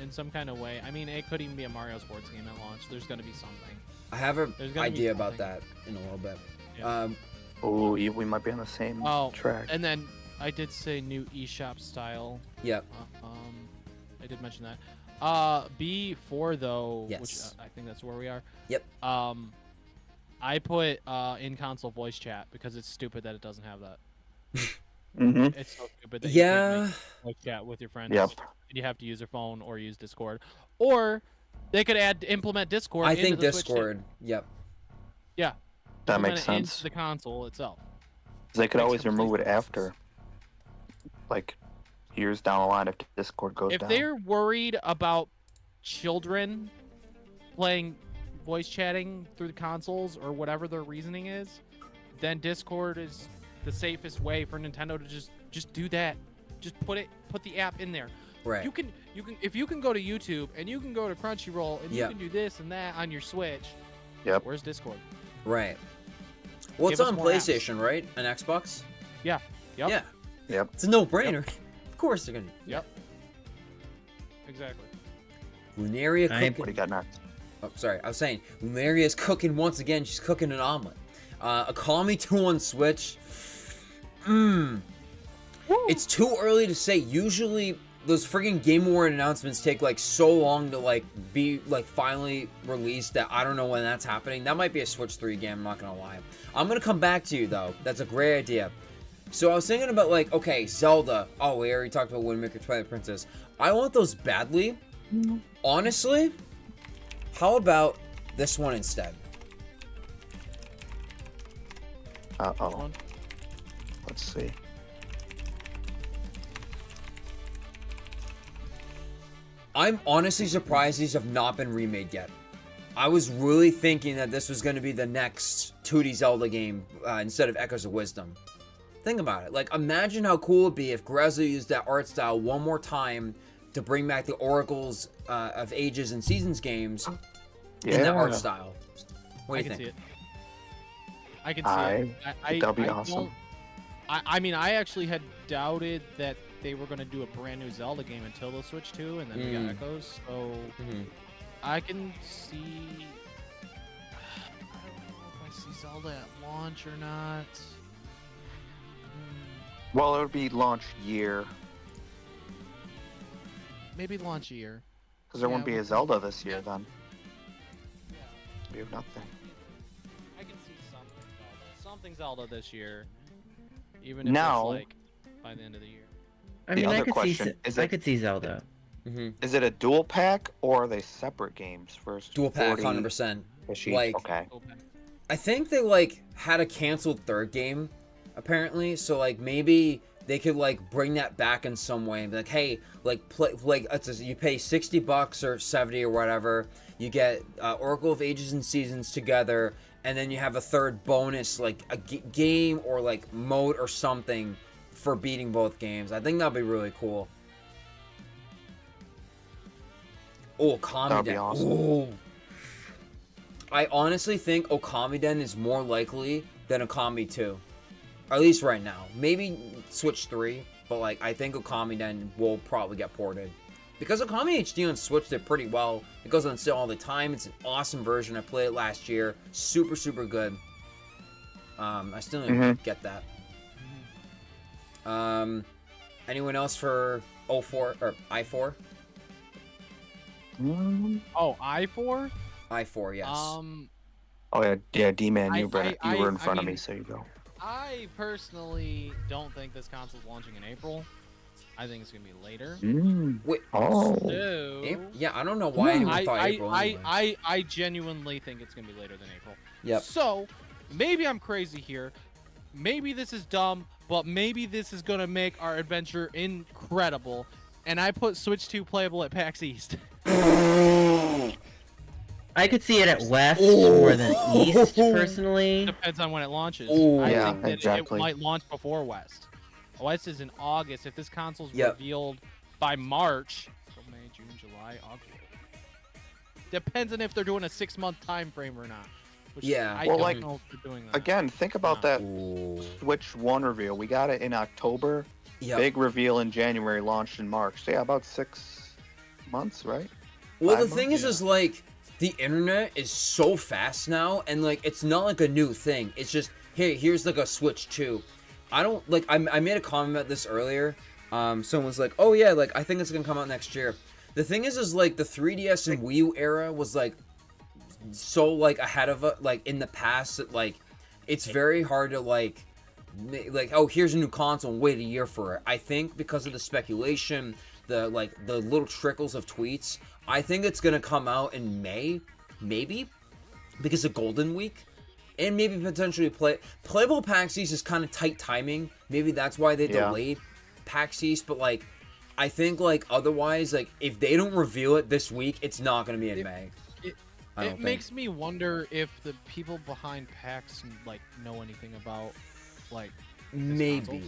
in some kind of way. I mean, it could even be a Mario Sports game at launch. There's gonna be something. I have an There's gonna be idea about something. that in a little bit. Yeah. Oh, we might be on the same track. And then I did say new eShop style. Yep. I did mention that. B4 though, which Yes. I think that's where we are. Yep. I put in console voice chat because it's stupid that it doesn't have that. Mm-hmm. It's so stupid that you can't Yeah. make voice chat with your friends. Yep. You have to use your phone or use Discord, or they could implement Discord. I into think the Switch too. Discord. Yep. Yeah. That Implement makes it into sense. the console itself. They could Makes always remove complete it after, like, years down the line if Discord goes If down. they're worried about children playing voice chatting through the consoles or whatever their reasoning is, then Discord is the safest way for Nintendo to just do that. Just put the app in there. Right. You can if you can go to YouTube and you can go to Crunchyroll and you can do this and that on your Switch. Yep. Where's Discord? Right. Well, it's Give us on more apps. PlayStation, right? And Xbox? Yeah. Yep. Yeah. Yep. It's a no-brainer. Of course they're gonna. Yep. Exactly. Lunaria I- cooking. What do you got next? Oh, sorry. I was saying Lunaria's cooking once again. She's cooking an omelet. A Call Me 2 on Switch. It's too early to say. Usually those friggin' Game Award announcements take like so long to like be like finally released that I don't know when that's happening. That might be a Switch 3 game, I'm not gonna lie. I'm gonna come back to you though. That's a great idea. So I was thinking about like, okay, Zelda. Oh, we already talked about Wind Waker, Twilight Princess. I want those badly. Honestly, how about this one instead? Uh-oh. Let's see. I'm honestly surprised these have not been remade yet. I was really thinking that this was going to be the next 2D Zelda game instead of Echoes of Wisdom. Think about it. Like, imagine how cool it would be if Grezza used that art style one more time to bring back the Oracles of Ages and Seasons games in that art style. What do you think? See it. I can see it. That'll be awesome. I mean, I actually had doubted that they were going to do a brand new Zelda game until the Switch 2, and then we got Echoes, so I can see... I don't know if I see Zelda at launch or not. Well, it would be launch year. Maybe launch year. Because there won't be a Zelda this year, then. Yeah. We have nothing. I can see something Zelda this year, even if Now, it's like by the end of the year. I The mean, I other could see question is I that- could see Zelda. Is it a dual pack or are they separate games? First, Dual pack, 100%. Like, okay. I think they like had a canceled third game, apparently. So like maybe they could like bring that back in some way and be like, hey, like play like you pay $60 or 70 or whatever. You get Oracle of Ages and Seasons together, and then you have a third bonus like a game or like mode or something for beating both games. I think that'd be really cool. Oh, That'd be Okamiden. awesome. Oh. I honestly think Okamiden is more likely than Okami 2. At least right now. Maybe Switch 3, but like I think Okamiden will probably get ported. Because Okami HD on Switch did pretty well. It goes on sale all the time. It's an awesome version. I played it last year. Super, super good. I still didn't get that. Anyone else for 04 or I4? Oh, I4? I4, yes. Oh yeah, D-Man, you were in front of me, so you go. I personally don't think this console's launching in April. I think it's gonna be later. Wait. Oh. So, Yeah, I don't know why anyone thought April. Anyway. I genuinely think it's gonna be later than April. Yep. So, maybe I'm crazy here. Maybe this is dumb, but maybe this is gonna make our adventure incredible. And I put Switch 2 playable at PAX East. I could see it at West more than East, personally. Depends on when it launches. Oh, I yeah, think that exactly. it might launch before West. West is in August. If this console's revealed by March, so May, June, July, August. Depends on if they're doing a 6-month time frame or not. Which Yeah. I Well, don't like, know if they're doing that. Again, think about that Ooh. Switch 1 reveal. We got it in October. Yep. Big reveal in January, launched in March. So yeah, about 6 months, right? Well, the 5 thing months? is like the internet is so fast now, and like it's not like a new thing. It's just hey, here's like a Switch 2. I don't like. I made a comment about this earlier. Someone was like, "Oh yeah, like I think it's gonna come out next year." The thing is like the 3DS and Wii U era was like so like ahead of it, like in the past that like it's very hard to like oh here's a new console and wait a year for it. I think because of the speculation, the little trickles of tweets, I think it's gonna come out in May, maybe because of Golden Week, and maybe potentially playable PAX East is kind of tight timing. Maybe that's why they delayed PAX East, but like I think like otherwise like if they don't reveal it this week, it's not gonna be in May. It makes me wonder if the people behind PAX like know anything about like Maybe. consoles,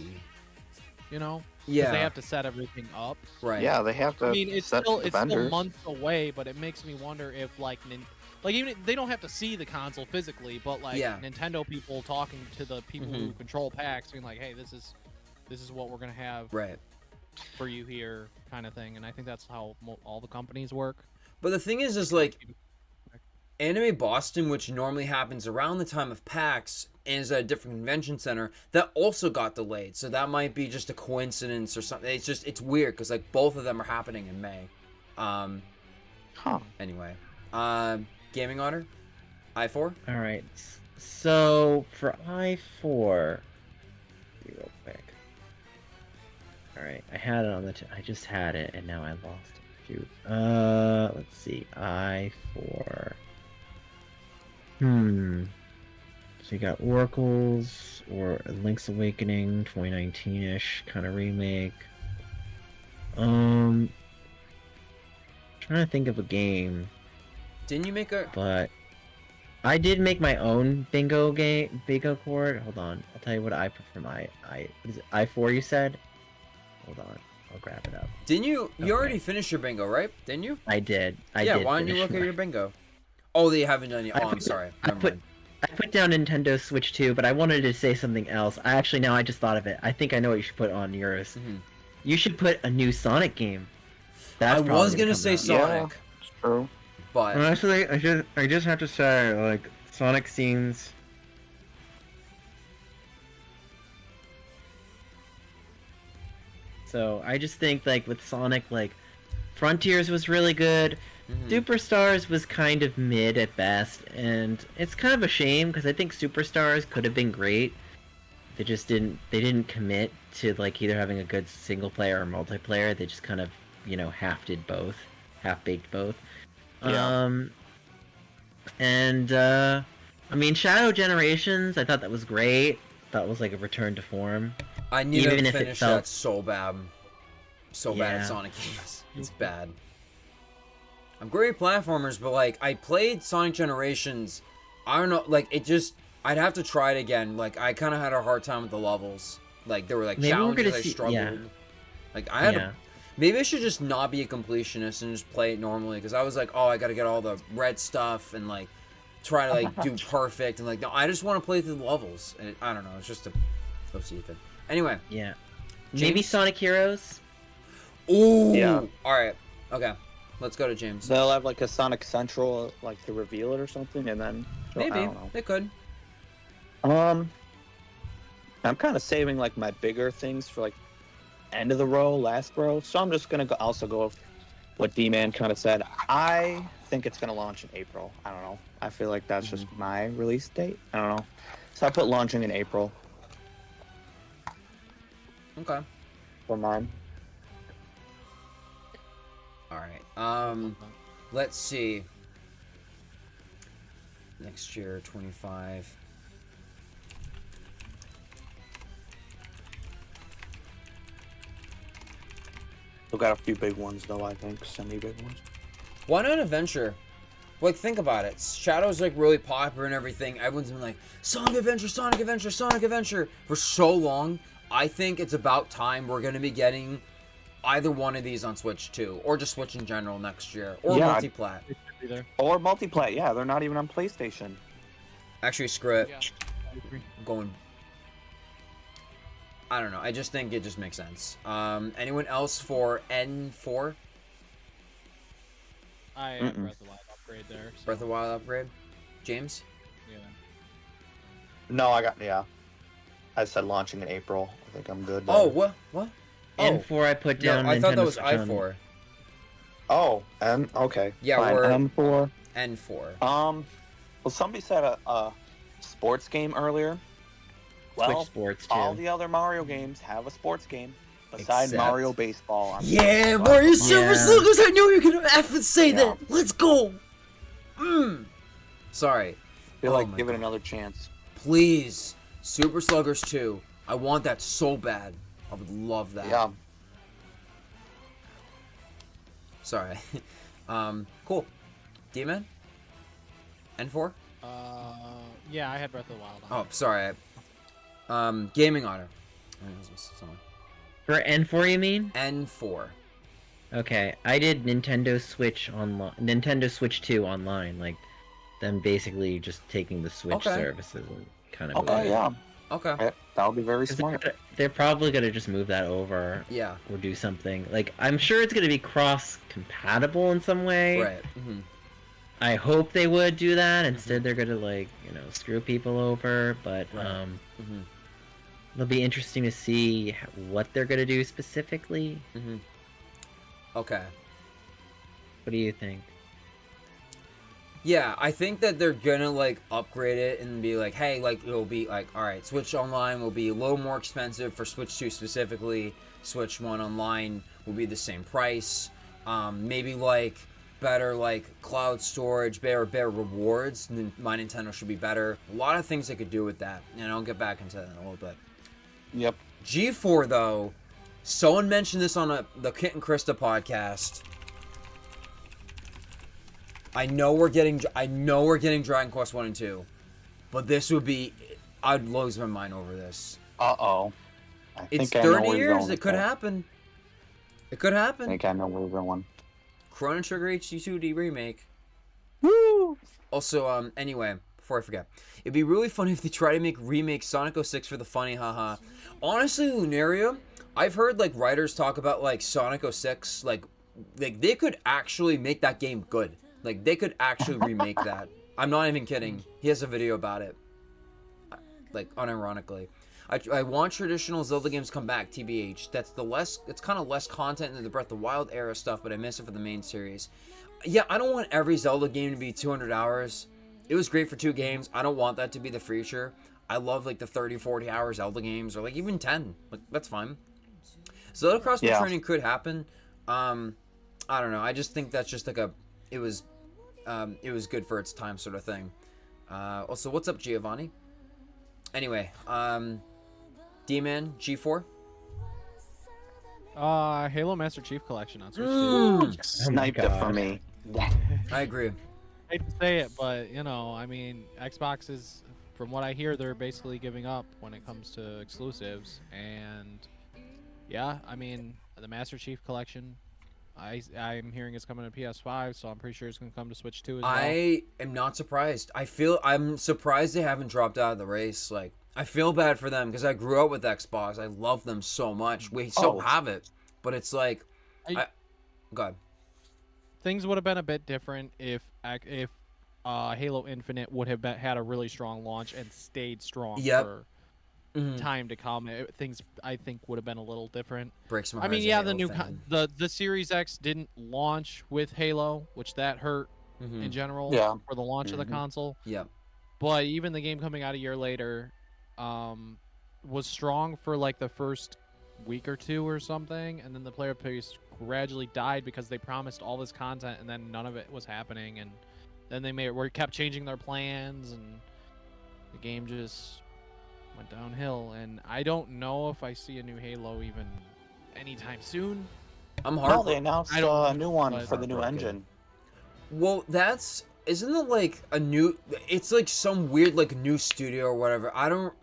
you know? 'Cause Yeah. they have to set everything up. Right. Yeah, they have to. I mean, it's set still the it's still vendors. months away, but it makes me wonder if like even they don't have to see the console physically, but like Nintendo people talking to the people who control PAX, being like, hey, this is what we're gonna have Right. for you here, kind of thing. And I think that's how all the companies work. But the thing is like Anime Boston, which normally happens around the time of PAX, is at a different convention center that also got delayed. So that might be just a coincidence or something. It's weird because like both of them are happening in May. Anyway, Gaming Otter, I4. All right. So for I4, be real quick. All right, I had it on the. I just had it, and now I lost it. Shoot. Let's see. I4. So you got Oracles or Link's Awakening, 2019-ish kind of remake. Trying to think of a game. Didn't you make a? But I did make my own bingo board. Hold on, I'll tell you what I put for my what is it, I4 you said? Hold on, I'll grab it up. Didn't you? You Okay. already finished your bingo, right? Didn't you? I did. Yeah. Why don't you look at your bingo? Oh, they haven't done yet. Oh, I'm sorry. I Never mind. put down Nintendo Switch 2, but I wanted to say something else. I just thought of it. I think I know what you should put on yours. Mhm. You should put a new Sonic game. I That's was probably gonna come say out. Sonic, It's true. but Honestly, I just have to say, like, Sonic seems. So I just think, like, with Sonic, like, Frontiers was really good. mhm. Superstars was kind of mid at best, and it's kind of a shame because I think Superstars could have been great. They just didn't. They didn't commit to like either having a good single player or multiplayer. They just kind of, half baked both. Yeah. And I mean, Shadow Generations, I thought that was great. That was like a return to form. I need even to if it finish felt- that so bad. So bad at Yeah. Sonic games. It's bad. I'm great at platformers, but like I played Sonic Generations. I don't know, like it just. I'd have to try it again. Like I kind of had a hard time with the levels. Like there were like Maybe we're challenges gonna I see- struggled. yeah. Like I had. Yeah. Maybe I should just not be a completionist and just play it normally because I was like, oh, I got to get all the red stuff and like try to like do perfect and like no, I just want to play through the levels. And I don't know. It's just a OC thing. Anyway. Yeah. Maybe James? Sonic Heroes. Ooh. Yeah. All right. Okay. Let's go to James. They'll have like a Sonic Central, like to reveal it or something, and then I Maybe don't know. they could. I'm kind of saving like my bigger things for like end of the row, last row. So I'm just gonna also go with what D-Man kind of said. I think it's gonna launch in April. I don't know. I feel like that's just my release date. I don't know. So I put launching in April Okay. for mine. All right. Let's see. Next year, 25. We've got a few big ones though. I think semi-big ones. Why not Adventure? Like, think about it. Shadow's like really popular and everything. Everyone's been like, Sonic Adventure, Sonic Adventure, Sonic Adventure for so long. I think it's about time we're gonna be getting either one of these on Switch 2, or just Switch in general next year, or Yeah. multi-plat. It should be there. Or multiplayer. Yeah, they're not even on PlayStation. Actually, screw it. Yeah, I agree. I'm going. I don't know. I just think it just makes sense. Anyone else for N4? I have Breath of the Wild upgrade there. So, Breath of the Wild upgrade? James? yeah. No, I said launching in April. I think I'm good. Oh, what? What? Oh, N4 I put no, down. I thought that Nintendo was Switch on- I4. Oh, okay. Yeah, Fine. we're- M4. N4. Well, somebody said a sports game earlier. Well, Switch Sports too. all the other Mario games have a sports game besides Except- Mario Baseball. on Yeah, Switch. Mario Super Yeah. Sluggers! I knew you were gonna effing say Yeah. that! Let's go! Sorry. I feel Oh like my give it God. another chance. Please. Super Sluggers 2. I want that so bad. I would love that. Yeah. Sorry. Cool. D-Man? N4? Yeah, I had Breath of the Wild on. Oh, sorry. Gaming Otter. For N4, you mean? N4. Okay, I did Nintendo Switch online, Nintendo Switch 2 online, like them basically just taking the Switch Okay. services and kind of. Okay, yeah. Okay. That would be very 'Cause smart. they're probably gonna just move that over Yeah. or do something. Like I'm sure it's gonna be cross compatible in some way. Right. I hope they would do that. Instead, they're gonna screw people over. But Right. it'll be interesting to see what they're gonna do specifically. Okay. What do you think? Yeah, I think that they're gonna like upgrade it and be like, hey, like it'll be like, all right, Switch Online will be a little more expensive for Switch 2 specifically. Switch 1 Online will be the same price. Maybe like better like cloud storage, better rewards. My Nintendo should be better. A lot of things they could do with that, and I'll get back into that in a little bit. Yep. G4 though, someone mentioned this on the Kit and Krista podcast. I know we're getting Dragon Quest 1 and 2, but this would be, I'd lose my mind over this. Uh-oh. It's 30 years. It could happen. It could happen. I think I know where we're going. Chrono Trigger HD2D remake. Woo! Also, anyway, before I forget, it'd be really funny if they try to remake Sonic 06 for the funny, haha. Honestly, Lunaria, I've heard like writers talk about like Sonic 06, like they could actually make that game good. Like, they could actually remake that. I'm not even kidding. He has a video about it. Like, unironically. I want traditional Zelda games come back, TBH. It's kind of less content than the Breath of the Wild era stuff, but I miss it for the main series. Yeah, I don't want every Zelda game to be 200 hours. It was great for 2 games. I don't want that to be the future. I love, like, the 30, 40 hour Zelda games, or, like, even 10. Like, that's fine. Zelda Crossbow Training could happen. I don't know. I just think that's just, like, it was good for its time sort of thing. Also, what's up, Giovanni? Anyway, D-Man, G4? Halo Master Chief Collection on Switch 2. Sniped it for me. I agree. I hate to say it, but, you know, I mean, Xbox is, from what I hear, they're basically giving up when it comes to exclusives. And, yeah, I mean, the Master Chief Collection, I'm hearing it's coming to PS5, so I'm pretty sure it's going to come to Switch 2 as well. I am not surprised. I'm surprised they haven't dropped out of the race. Like, I feel bad for them because I grew up with Xbox. I love them so much. We still have it, but it's like, God. Things would have been a bit different if Halo Infinite would have had a really strong launch and stayed strong for time to come. Things I think would have been a little different. Breaks my I heart mean, as a yeah, Halo the Series X didn't launch with Halo, which that hurt in general for the launch of the console. Yeah. But even the game coming out a year later was strong for like the first week or 2 or something, and then the player base gradually died because they promised all this content and then none of it was happening, and then they kept changing their plans and the game just went downhill. And I don't know if I see a new Halo even anytime soon. I'm Well, they announced a new one for the new engine. Well, isn't it like a new? It's like some weird like new studio or whatever. I don't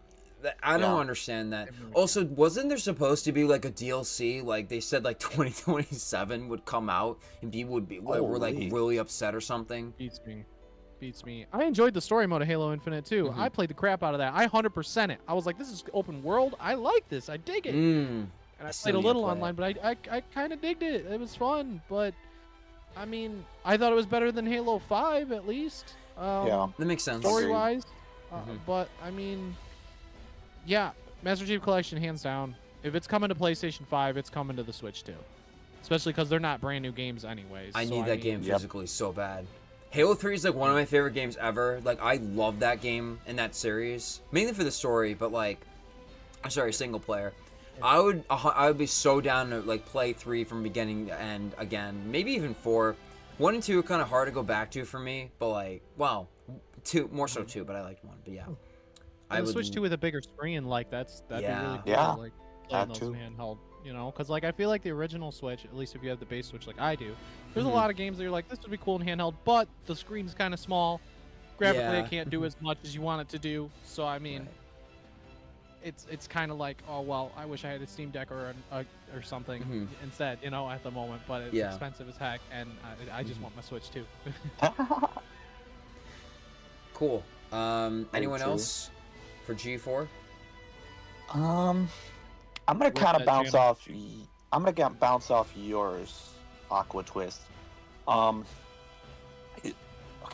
understand that. Also, wasn't there supposed to be like a DLC? Like they said, like 2027 would come out, and people would be were like really upset or something. Beats me. I enjoyed the story mode of Halo Infinite too. I played the crap out of that. I 100% it. I was like, this is open world. I like this. I dig it. And I played a little online, but I kind of digged it. It was fun, but I mean, I thought it was better than Halo 5 at least. That makes sense. Story-wise, but I mean, yeah, Master Chief Collection hands down. If it's coming to PlayStation 5, it's coming to the Switch too. Especially because they're not brand new games anyways. I need that game physically so bad. Halo 3 is like one of my favorite games ever. Like I love that game and that series, mainly for the story, but like, single player. I would be so down to like play 3 from beginning to end again. Maybe even 4. 1 and 2 are kind of hard to go back to for me, but like, well, 2 more so 2, but I liked 1. But yeah, I would Switch 2 with a bigger screen. Like that'd be really cool. Like playing those handheld, you know, because like I feel like the original Switch, at least if you have the base Switch like I do, there's a lot of games that you're like, this would be cool in handheld, but the screen's kind of small. Graphically, it can't do as much as you want it to do. So I mean. It's kind of like, oh well, I wish I had a Steam Deck or something instead, you know, at the moment. But it's expensive as heck, and I just want my Switch too. Cool. Anyone else for G4? I'm gonna kind of bounce off. I'm gonna bounce off yours, AquaTwist. Okay,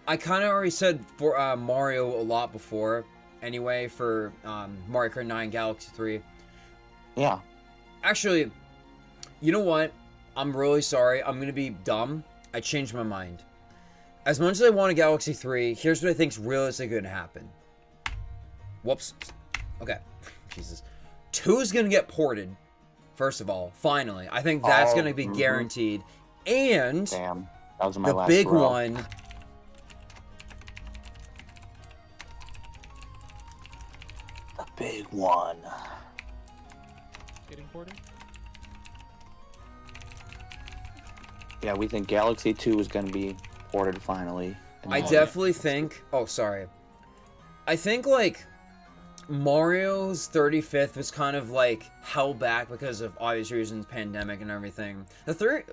I kind of already said for Mario a lot before. Anyway, for Mario Kart 9 Galaxy 3. Yeah. Actually, you know what? I'm really sorry. I'm gonna be dumb. I changed my mind. As much as I want a Galaxy 3, here's what I think's realistically gonna happen. Whoops. Okay. Jesus. 2 is gonna get ported. First of all, finally. I think that's gonna be guaranteed. And Damn. That was my the last big row. one. The big one. Getting ported? Yeah, we think Galaxy 2 is going to be ported finally. And I then- definitely think. Oh, sorry. I think like Mario's 35th was kind of like held back because of obvious reasons, pandemic and everything.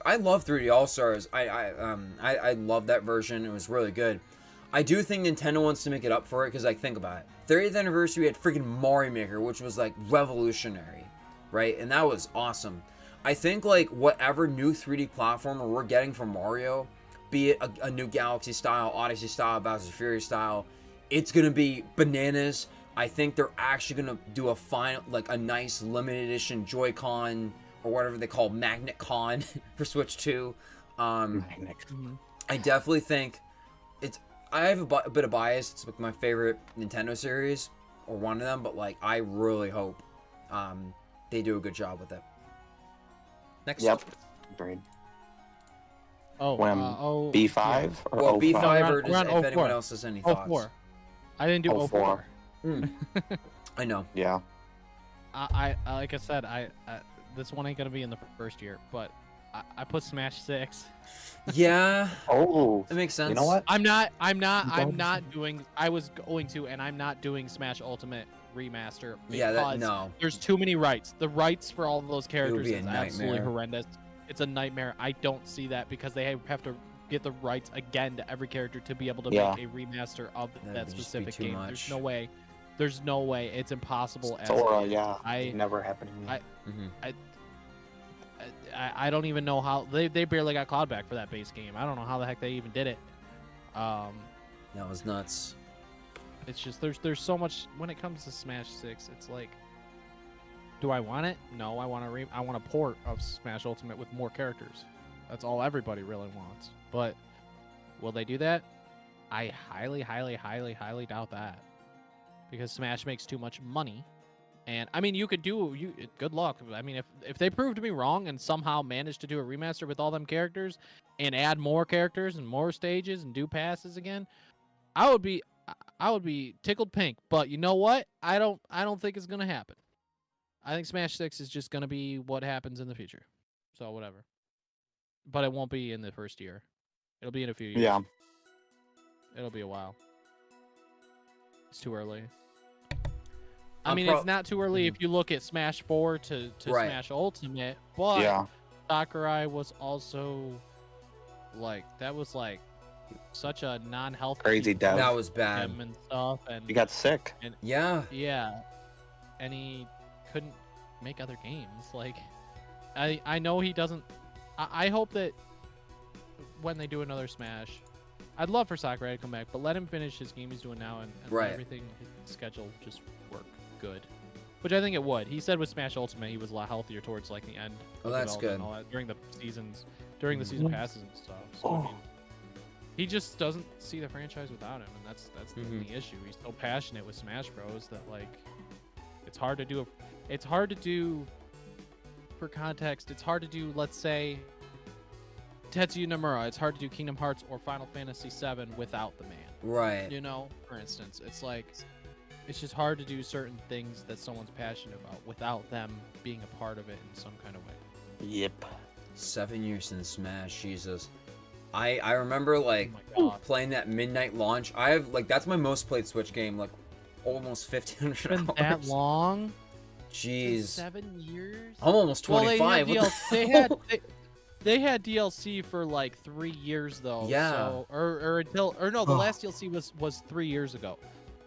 I love 3D All Stars. I love that version. It was really good. I do think Nintendo wants to make it up for it because, like, think about it. 30th anniversary, we had freaking Mario Maker, which was like revolutionary, right? And that was awesome. I think like whatever new 3D platformer we're getting from Mario, be it a new Galaxy style, Odyssey style, Bowser's Fury style, it's gonna be bananas. I think they're actually gonna do a nice limited edition Joy-Con or whatever they call Magnet Con for Switch 2. I definitely think I have a bit of bias. It's like my favorite Nintendo series, or one of them, but like I really hope they do a good job with it. Next. Yep. Agreed. Oh, When B5 or Well, 05? B5 or we're on if anyone 04. else has any thoughts. 04. I didn't do 04. I know. Yeah. I like I said, this one ain't gonna be in the first year, but I put Smash 6. Yeah, Oh. it makes sense. You know what? I'm not Don't- doing. I was going to, and I'm not doing Smash Ultimate Remaster. Yeah, because no. There's too many rights. The rights for all of those characters be a is absolutely nightmare. horrendous. It's a nightmare. I don't see that because they have to get the rights again to every character to be able to Yeah. make a remaster of That'd that just be specific too game. much. There's no way. There's no way. It's impossible. as Sora, is. yeah. I Never happened to me. I don't even know how they barely got Cloud back for that base game. I don't know how the heck they even did it. That was nuts. It's just there's so much when it comes to Smash 6. It's like, do I want it? No, I want a port of Smash Ultimate with more characters. That's all everybody really wants. But will they do that? I highly doubt that, because Smash makes too much money. And I mean, good luck. I mean, if they prove to me wrong and somehow manage to do a remaster with all them characters and add more characters and more stages and do passes again, I would be tickled pink. But you know what? I don't think it's gonna happen. I think Smash 6 is just gonna be what happens in the future. So whatever. But it won't be in the first year. It'll be in a few years. Yeah. It'll be a while. It's too early. I'm It's not too early if you look at Smash 4 to Right. Smash Ultimate, but Yeah. Sakurai was also that was such a non-healthy Crazy dev. That was bad. him and stuff, and He got sick. Yeah. yeah, and he couldn't make other games. I know he doesn't. I hope that when they do another Smash, I'd love for Sakurai to come back, but let him finish his game he's doing now and Right. let everything, his schedule just work good. Which I think it would. He said with Smash Ultimate he was a lot healthier towards the end. Oh, of that's development good. and all that, during the season passes and stuff. So I mean, he just doesn't see the franchise without him, and that's the only issue. He's so passionate with Smash Bros that it's hard to do. It's hard to do. For context, it's hard to do. Let's say Tetsuya Nomura. It's hard to do Kingdom Hearts or Final Fantasy VII without the man. Right. For instance, it's just hard to do certain things that someone's passionate about without them being a part of it in some kind of way. Yep. 7 years since Smash, Jesus. I remember Oh my God. playing that midnight launch. I have that's my most played Switch game, almost 1,500 Been that hours. long? Jeez. 7 years? I'm almost 25. Well, they had DLC for 3 years though. Yeah. So, the last DLC was 3 years ago.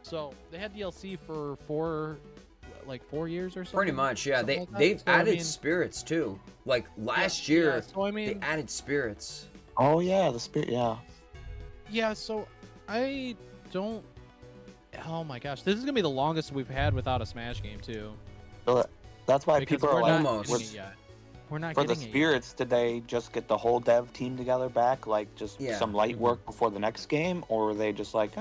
So they had DLC for 4 years or something. Pretty much, yeah. Something like that. They've So, I added mean- spirits too. Last Yeah, year, so I mean, they added spirits. Oh yeah, the spirit. Yeah. yeah. So, I don't. Oh my gosh, this is gonna be the longest we've had without a Smash game too. So that's why Because people are we're like, not almost. getting it yet. We're not for the getting it yet. spirits, did they just get the whole dev team together back, like just Yeah. some light work before the next game, or were they just like,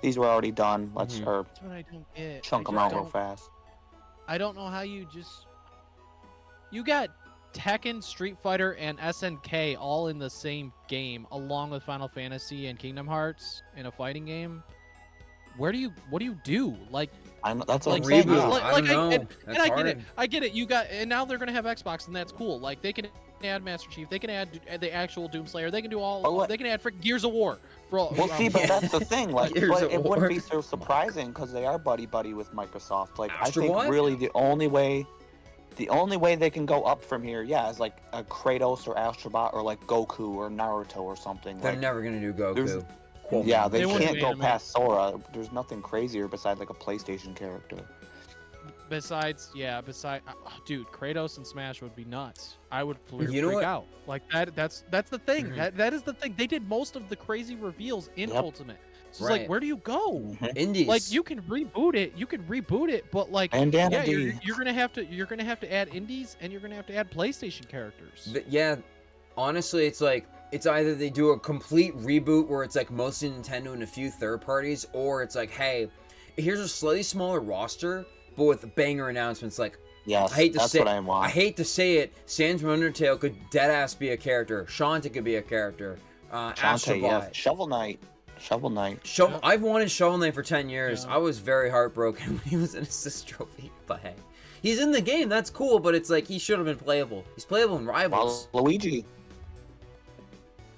these were already done, let's or That's what I don't get. chunk I them out just real don't- fast? I don't know how you just. You got Tekken, Street Fighter, and SNK all in the same game, along with Final Fantasy and Kingdom Hearts in a fighting game. What do you do? Like, I know, that's like what I'm saying. reboot. yeah. I don't know. and That's I get hard. it. I get it. You got, and now they're gonna have Xbox, and that's cool. Like, they can add Master Chief, they can add the actual Doomslayer, they can do all. But what- They can add freaking Gears of War for all. Well, see, but that's the thing. Like, Gears but of it War. wouldn't be so surprising because they are buddy with Microsoft. Like, Astro I think Bot? really the only way they can go up from here, is like a Kratos or Astrobot or like Goku or Naruto or something. They're Like, never gonna do there's- Goku. Quote yeah, me. they wouldn't can't do go anime. past Sora. There's nothing crazier besides like a PlayStation character. Besides, dude, Kratos and Smash would be nuts. I would You know freak what? out. Like that. That's the thing. Mhm. That is the thing. They did most of the crazy reveals in Yep. Ultimate. So it's Right. like, where do you go? Indies. Like, you can reboot it, but like, Bandana yeah, D. you're gonna have to add indies, and you're gonna have to add PlayStation characters. Yeah, honestly, it's like it's either they do a complete reboot where it's like mostly Nintendo and a few third parties, or it's like, hey, here's a slightly smaller roster, but with banger announcements. Like, Yes, I hate to that's say, what I want. I hate to say it, Sans from Undertale could deadass be a character. Shantae could be a character. Shantae, Astrobot. yes. Shovel Knight. Yep. I've wanted Shovel Knight for 10 years. Yeah. I was very heartbroken when he was an assist trophy. But hey, he's in the game. That's cool. But it's like he should have been playable. He's playable in Rivals. Well, Luigi.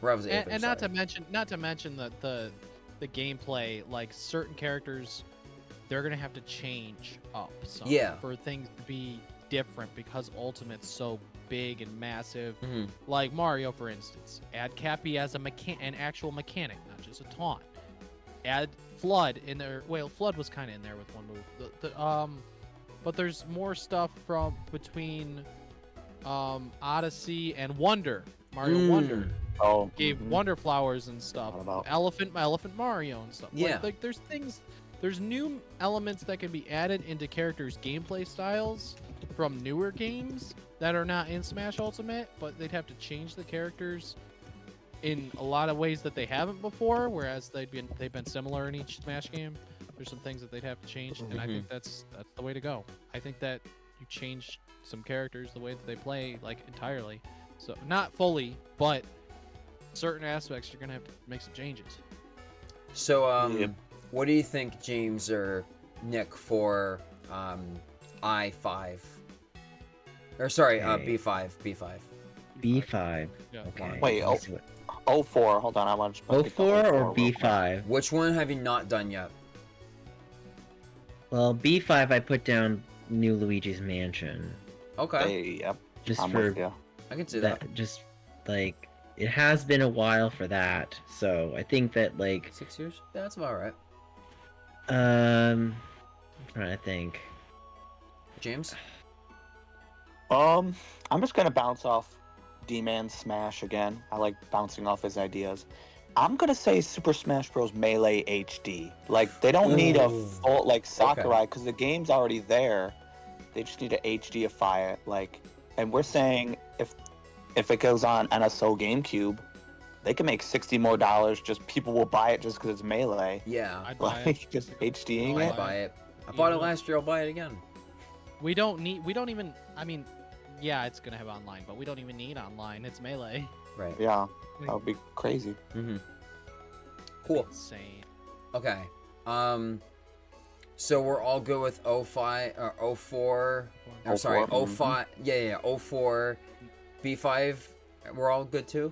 Rivals 8. And not to mention the gameplay. Like, certain characters, they're gonna have to change up some Yeah. for things to be different because Ultimate's so big and massive. Mhm. Like Mario, for instance, add Cappy as an actual mechanic, not just a taunt. Add Flood in there. Well, Flood was kind of in there with one move. But there's more stuff from between Odyssey and Wonder. Mario Wonder Oh, gave mhm. Wonder Flowers and stuff. What about- Elephant Mario and stuff. Yeah. Like there's things. There's new elements that can be added into characters' gameplay styles from newer games that are not in Smash Ultimate, but they'd have to change the characters in a lot of ways that they haven't before, whereas they've been similar in each Smash game. There's some things that they'd have to change, and I think that's the way to go. I think that you change some characters the way that they play, like, entirely. So not fully, but certain aspects you're gonna have to make some changes. So, Yep. what do you think, James or Nick, for I5? Or sorry, Okay. B5. B5. B5. Yeah. Okay. Wait, let's see what- 04. Hold on, I want to. 04 or B5? Which one have you not done yet? Well, B5 I put down New Luigi's Mansion. Okay, Hey, yep. Just I'm for with you. I can see that. that, just like it has been a while for that, so I think that like 6 years? Yeah, that's about right. I'm trying to think. James? I'm just gonna bounce off D-Man Smash again. I like bouncing off his ideas. I'm gonna say Super Smash Bros. Melee HD. Like, they don't need a Ooh. full like Sakurai because the game's already there. They just need to HDify it. Like, and we're saying if it goes on NSO GameCube, they can make $60 more. Just people will buy it just because it's Melee. Yeah, I'd buy it. Like, just HDing I'd it. I'd buy it. I bought it know- last year, I'll buy it again. We don't even. I mean, yeah, it's gonna have online, but we don't even need online. It's Melee. Right. Yeah, that would be crazy. Mm-hmm. Cool. Insane. Okay. So we're all good with 05 or 04. Or sorry, 04, 05. Yeah, 04. B5. We're all good too?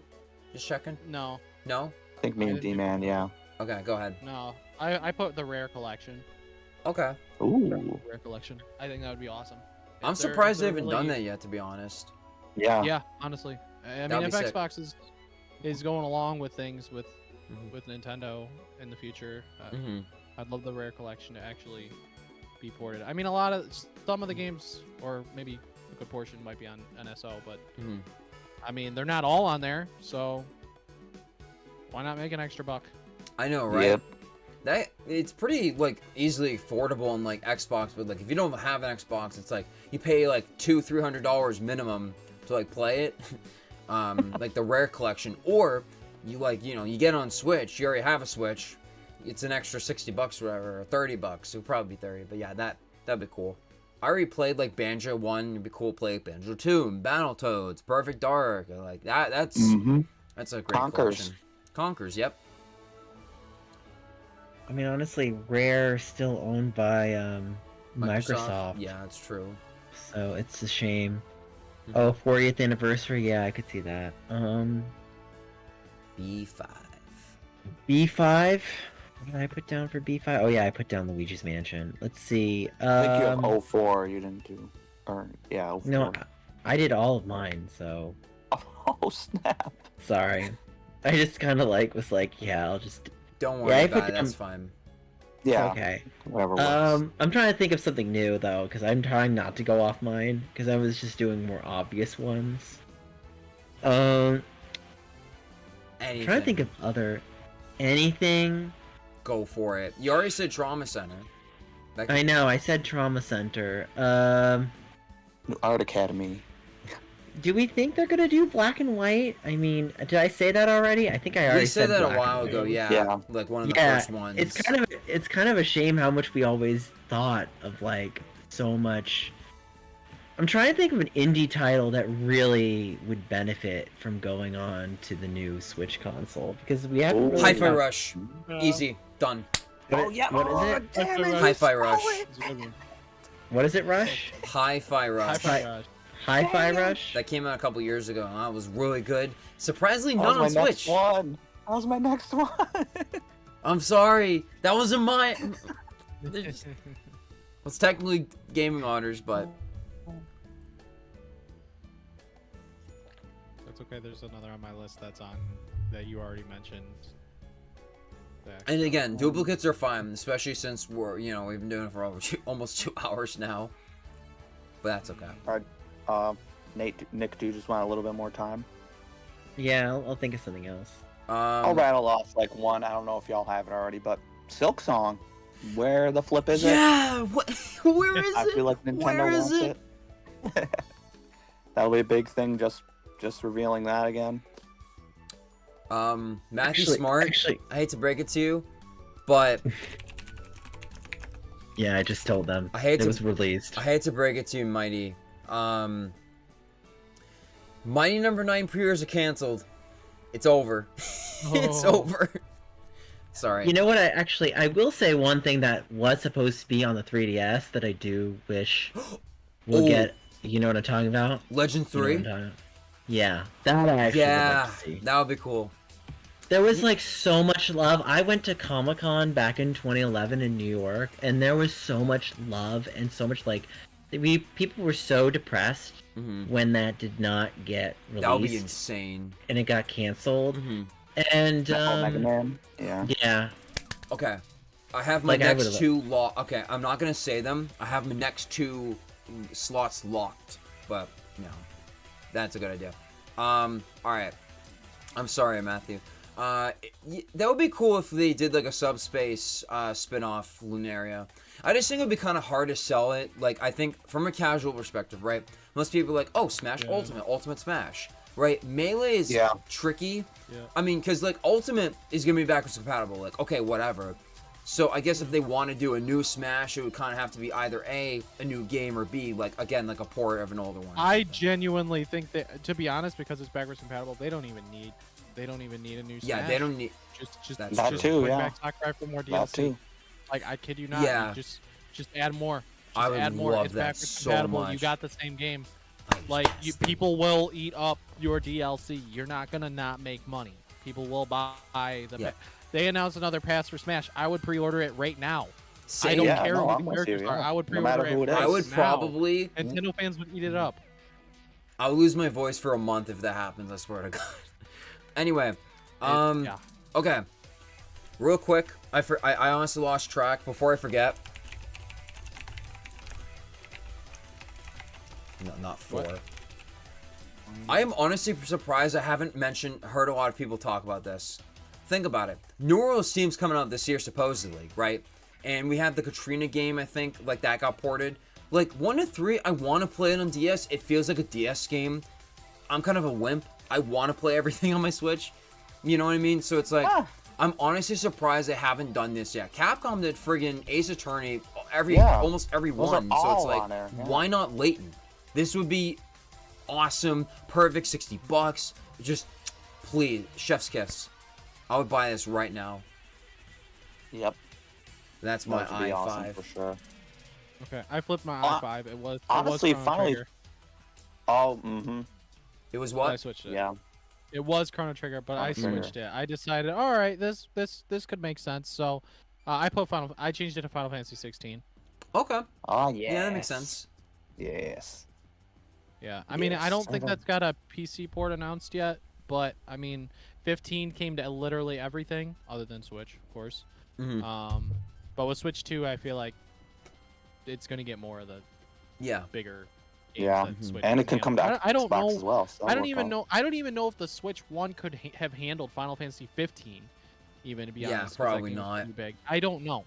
Just checking? No, No? I think me and D-Man, yeah. Okay, go ahead. no. I put the rare collection. Okay. Ooh. Rare collection. I think that would be awesome. I'm If they're- surprised if they they're haven't done really- that yet, to be honest. Yeah. Yeah, honestly. I That'd mean, be if sick. Xbox is going along with things with Mhm. with Nintendo in the future, Mm-hmm. I'd love the rare collection to actually be ported. I mean, some of the games, or maybe a good portion, might be on NSO, but Mm-hmm. I mean, they're not all on there, so why not make an extra buck? I know, right? Yep. That it's pretty like easily affordable on like Xbox, but like if you don't have an Xbox, it's like you pay like $200-300 minimum to like play it, like the rare collection, or you like you get on Switch, you already have a Switch, it's an extra $60 or whatever, or $30. It would probably be 30, but yeah, that'd be cool. I already played like Banjo 1, it'd be cool to play Banjo 2, Battletoads, Perfect Dark, like that. That's a great collection. Conkers, yep. I mean, honestly, Rare is still owned by Microsoft. Yeah, that's true. So it's a shame. Oh, 40th anniversary. Yeah, I could see that. B5. B5. What did I put down for B5? Oh yeah, I put down Luigi's Mansion. Let's see. I think you have 04. You didn't do, or yeah, 04. No, I did all of mine. So. Oh snap! Sorry, I just kind of was like, yeah, I'll just. Don't worry about it. down... That's fine. Yeah. Okay. Whatever works. I'm trying to think of something new though, because I'm trying not to go off mine, because I was just doing more obvious ones. I'm trying to think of anything. Go for it. You already said Trauma Center. I know. I said Trauma Center. Art Academy. Do we think they're gonna do black and white? I mean, did I say that already? I think I already said that a black while and ago. white. Yeah, like one of the first ones. It's kind of a shame how much we always thought of like so much. I'm trying to think of an indie title that really would benefit from going on to the new Switch console, because we have really Hi-Fi Rush. Easy. Done. Oh yeah. What is it? Damn it. Hi-Fi Rush. What is it, Rush? Hi-Fi Rush. Hi-Fi Rush? That came out a couple years ago, and that was really good. Surprisingly, That not on was my next Switch. one. That was my next one. I'm sorry. That wasn't mine. It's technically Gaming Otters, but... That's okay, there's another on my list that you already mentioned. And again, duplicates are fine, especially since we've been doing it for almost 2 hours now. But that's okay. Nick, do you just want a little bit more time? Yeah, I'll think of something else. I'll rattle off like one. I don't know if y'all have it already, but Silk Song. Where the flip is it? Yeah, where is it? I feel like Nintendo wants it. That'll be a big thing. Just revealing that again. Matthew Smart. I hate to break it to you, but yeah, I just told them it was released. I hate to break it to you, Mighty. Mighty number 9 pre-orders are canceled. It's over. It's over. Sorry. You know what? I will say one thing that was supposed to be on the 3DS that I do wish we'll get. You know what I'm talking about? Legend 3. You know yeah, that I actually would like to see. That would be cool. There was like so much love. I went to Comic-Con back in 2011 in New York, and there was so much love and so much people were so depressed when that did not get released. That would be insane. And it got canceled. And Mega Man. Yeah. Okay. I have my next two okay, I'm not gonna say them. I have my next 2 slots locked, but no, that's a good idea. All right. I'm sorry, Matthew. That would be cool if they did like a Subspace spin-off Lunaria. I just think it would be kind of hard to sell it. Like, I think from a casual perspective, right? Most people are like, oh, Smash Ultimate Smash, right? Melee is tricky. Yeah. I mean, because like Ultimate is gonna be backwards compatible. Like, okay, whatever. So I guess if they want to do a new Smash, it would kind of have to be either A, a new game, or B, like again, like a port of an older one. I genuinely think that, to be honest, because it's backwards compatible, they don't even need a new Smash. Yeah, they don't need. Just too. Bring Yeah. back Sakurai for more DLC. That too. Like, I kid you not. Yeah. Just add more. I would add more. love It's that backwards so compatible. much. You got the same game. Like, people will eat up your DLC. You're not gonna not make money. People will buy the. Yeah. They announced another pass for Smash. I would pre-order it right now. I Same. don't Yeah, care no, who I'm the with characters you, are. yeah. I would No pre-order matter who it is. I would now. probably. Nintendo fans would eat it up. I would lose my voice for a month if that happens. I swear to God. Anyway, Yeah. okay. Real quick, I honestly lost track. Before I forget. No, not 4. What? I am honestly surprised I haven't heard a lot of people talk about this. think about it. New World Steam's coming out this year supposedly, right? And we have the Katrina game, I think, like that got ported. Like 1 to 3, I want to play it on DS. It feels like a DS game. I'm kind of a wimp. I want to play everything on my Switch. You know what I mean? So it's like, I'm honestly surprised they haven't done this yet. Capcom did friggin' Ace Attorney, almost every Those one. are So it's all like, on there, yeah. why not Layton? This would be awesome. Perfect, $60. Just, please, chef's kiss. I would buy this right now. Yep. That's my That would be i5. awesome for sure. Okay, I flipped my i5. It was honestly, Chrono finally. Trigger. Oh, mm-hmm. It was I what? switched it. Yeah. It was Chrono Trigger, but I Chrono Trigger. switched it. I decided, all right, this could make sense. So, I changed it to Final Fantasy 16. Okay. Oh, yeah. Yeah, that makes sense. Yes. Yeah, I mean, I don't think Yes. that's got a PC port announced yet, but I mean, 15 came to literally everything other than Switch, of course. Mhm. But with Switch 2, I feel like it's gonna get more of the Yeah. bigger games Yeah. that Switch And it can can come handle. to I don't Xbox know. as well. So I don't even know. I don't even know if the Switch 1 could have handled Final Fantasy 15, even to be Yeah, honest. 'cause that probably game was not. too big. I don't know.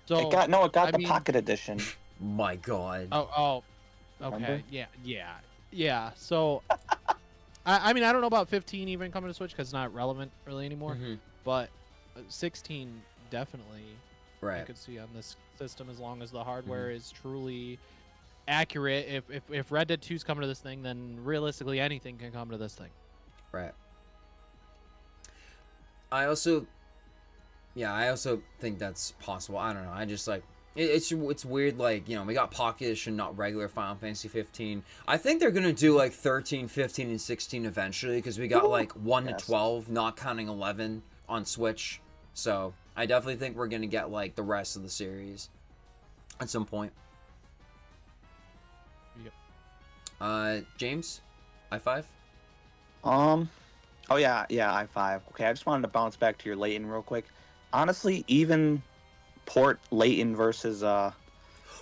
So It got I the mean- Pocket Edition. My God. Oh, okay, Remember? yeah. So, I mean, I don't know about 15 even coming to Switch because it's not relevant really anymore. Mhm. But 16 definitely I Right. could see on this system as long as the hardware is truly accurate. If Red Dead 2 is coming to this thing, then realistically anything can come to this thing. Right. I also think that's possible. I don't know. I just like it's weird. Like, you know, we got Pocket Edition, not regular Final Fantasy 15. I think they're gonna do like 13, 15, and 16 eventually because we got like 1 to 12, not counting 11 on Switch. So I definitely think we're gonna get like the rest of the series at some point. Yep. James, i5. Oh yeah, i5. Okay, I just wanted to bounce back to your Layton real quick. Honestly, even port Layton versus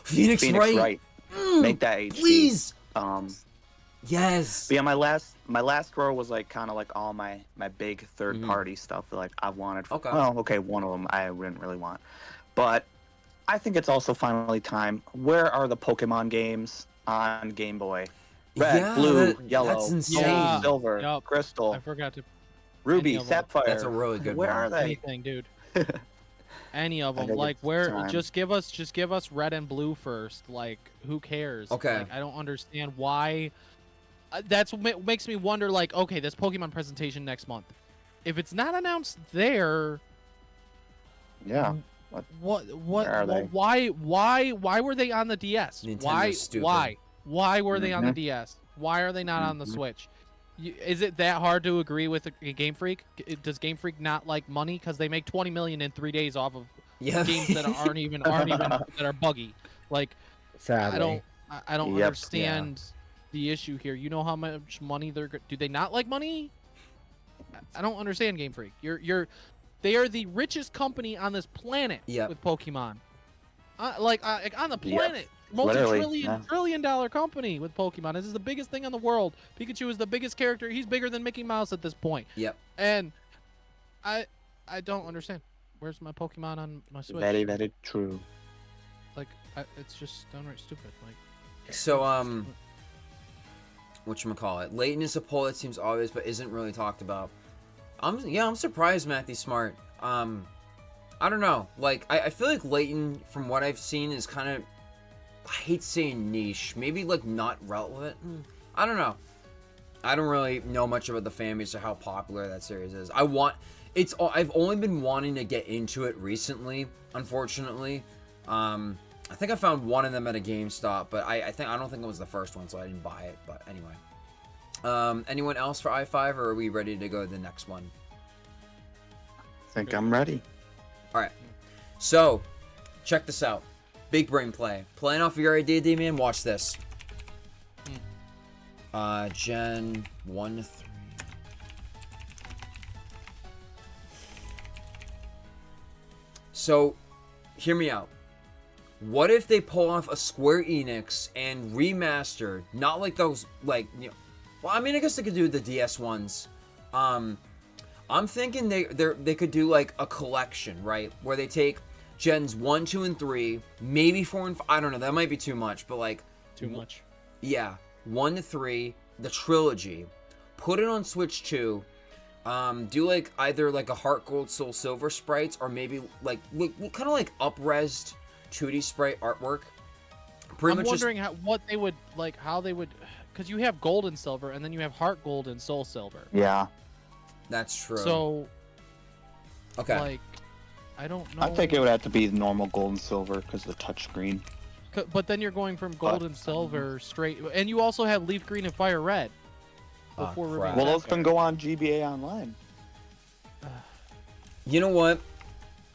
Phoenix Wright. make that HD. Please. Yes. Yes. But yeah, my last row was like kind of like all my big third party stuff that like I wanted. Okay. Well, okay, one of them I didn't really want, but I think it's also finally time. Where are the Pokemon games on Game Boy? Red, Yeah, blue, that's yellow, insane. Yeah. silver, Yup. crystal, I forgot to ruby, any of 'em. sapphire. That's a really good Where one. are they? anything, dude. Any of I them, think like it's where? time. Just give us red and blue first. Like, who cares? Okay. Like, I don't understand why. That's what makes me wonder. Like, okay, this Pokemon presentation next month. If it's not announced there, Yeah. what? Where are they? Why were they on the DS? Nintendo's stupid. Why were they on the Mhm. DS? Why are they not on the Mhm. Switch? Is it that hard to agree with a Game Freak? Does Game Freak not like money because they make 20 million in 3 days off of Yeah. games that aren't even that are buggy? Like, Sadly. I don't Yep, understand the issue here. You know how much money do they not like money? I don't understand Game Freak. They are the richest company on this planet Yep. with Pokemon. Like on the Yep. planet. Literally, yeah. Trillion-dollar company with Pokemon. This is the biggest thing in the world. Pikachu is the biggest character. He's bigger than Mickey Mouse at this point. Yep. And I don't understand. Where's my Pokemon on my Switch? Very, very true. Like, it's just downright stupid. Like, So whatchamacallit? Layton is a poll that seems obvious but isn't really talked about. I'm surprised Matthew Smart. I don't know. Like, I feel like Layton, from what I've seen, is kind of, I hate saying niche. Maybe, like, not relevant. I don't know. I don't really know much about the fan base or how popular that series is. I've only been wanting to get into it recently, unfortunately. I think I found one of them at a GameStop, but I don't think it was the first one, so I didn't buy it. But anyway. Anyone else for i5, or are we ready to go to the next one? I think I'm ready. Alright. So, check this out. Big brain play. Playing off of your idea, D-Man, watch this. Gen 1 to 3. So, hear me out. What if they pull off a Square Enix and remaster, not like those, like, you know, well, I mean, I guess they could do the DS ones, I'm thinking they could do like a collection, right? Where they take gens 1, 2, and 3, maybe 4 and 5. I don't know. That might be too much, but like Too much. yeah, 1 to 3, the trilogy. Put it on Switch 2. Do like either like a Heart Gold Soul Silver sprites, or maybe like kind of like up-resed 2D sprite artwork. I'm wondering what they would like, how they would, because you have gold and silver, and then you have Heart Gold and Soul Silver. Yeah. That's true. So, okay, like, I don't know. I think it would have to be normal gold and silver because of the touchscreen. But then you're going from gold and silver straight, and you also have Leaf Green and Fire Red. Before crap. Well, those can go on GBA Online. you know what?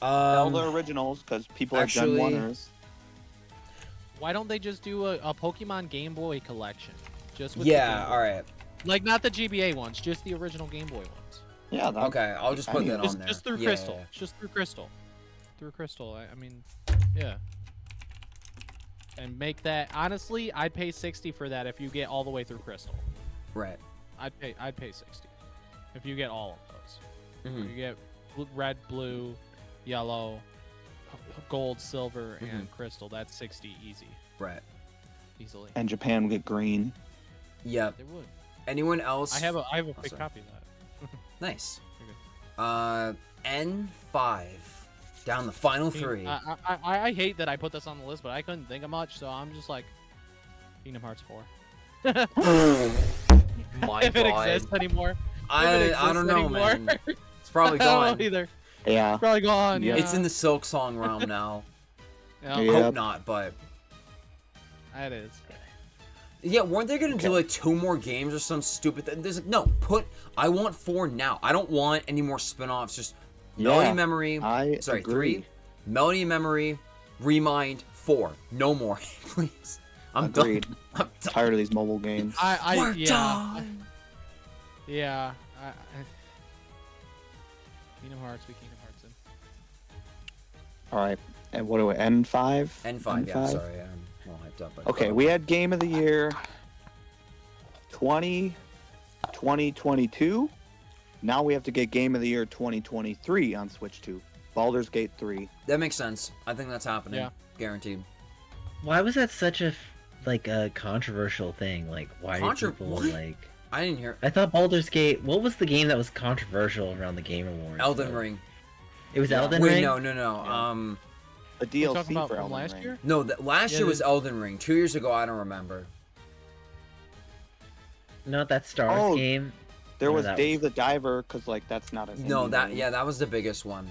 All the originals, because people are Gen actually- 1ers. Why don't they just do a Pokemon Game Boy collection? Just with Yeah, all right. Like, not the GBA ones, just the original Game Boy ones. Yeah. That, Okay, I'll just put that on there. Just through Yeah, Crystal. yeah. Just through Crystal. Through Crystal. I mean, yeah. And make that, honestly, I'd pay 60 for that if you get all the way through Crystal. Right. I'd pay 60 if you get all of those. Mhm. You get red, blue, yellow, gold, silver, and crystal. That's 60 easy, Right. easily. And Japan would get green. Yep. They would. Anyone else? I have a big sorry. copy of that. Nice. Okay. N5. Down the final I mean, 3. I hate that I put this on the list, but I couldn't think of much, so I'm just like Kingdom Hearts 4. My if it God. exists anymore. I don't know, anymore. man. It's probably I don't gone. know either. Yeah. Probably gone. Yeah. Yeah. It's in the Silk Song realm now. Yeah, Yeah. Hope not, but it is. yeah, weren't they gonna do like 2 more games or some stupid thing? There's no I want 4 now. I don't want any more spin-offs. Just Melody Yeah, Memory. I Sorry, agree. 3. Melody Memory. Remind 4. No more, please. I'm Agreed. done. I'm done. Tired of these mobile games. We're Yeah. done. Yeah. Kingdom Hearts, we Kingdom Hearts in. All right. And what do we, N5? N5, yeah, sorry. I'm all hyped up. But Okay, we had Game of the Year 2022. Now we have to get Game of the Year 2023 on Switch 2. Baldur's Gate 3. That makes sense. I think that's happening. Yeah. Guaranteed. Why was that such a controversial thing? Like, why did people What? like? I didn't hear I thought Baldur's Gate. What was the game that was controversial around the Game Awards? Elden though? Ring. It was Elden Wait, Ring. no. Yeah. The We're DLC talking about for from Elden last Ring. year? No, last Yeah, year was the- Elden Ring. 2 years ago, I don't remember. Not that Stars Oh, game. There No, was that Dave the Diver, because like that's not a No, game. that was the biggest one.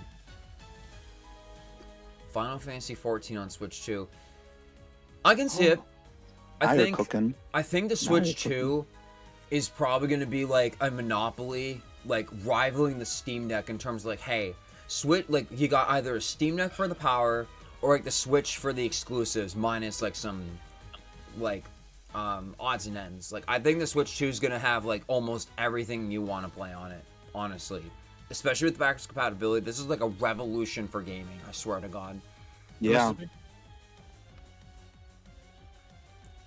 Final Fantasy 14 on Switch 2. I can see it. Now I you're think cooking. the Switch 2 is probably going to be like a monopoly, like rivaling the Steam Deck in terms of like, hey, Switch, like you got either a Steam Deck for the power or like the Switch for the exclusives minus like some like odds and ends. Like I think the Switch 2 is going to have like almost everything you want to play on it, honestly. Especially with backwards compatibility. This is like a revolution for gaming, I swear to God. Yeah.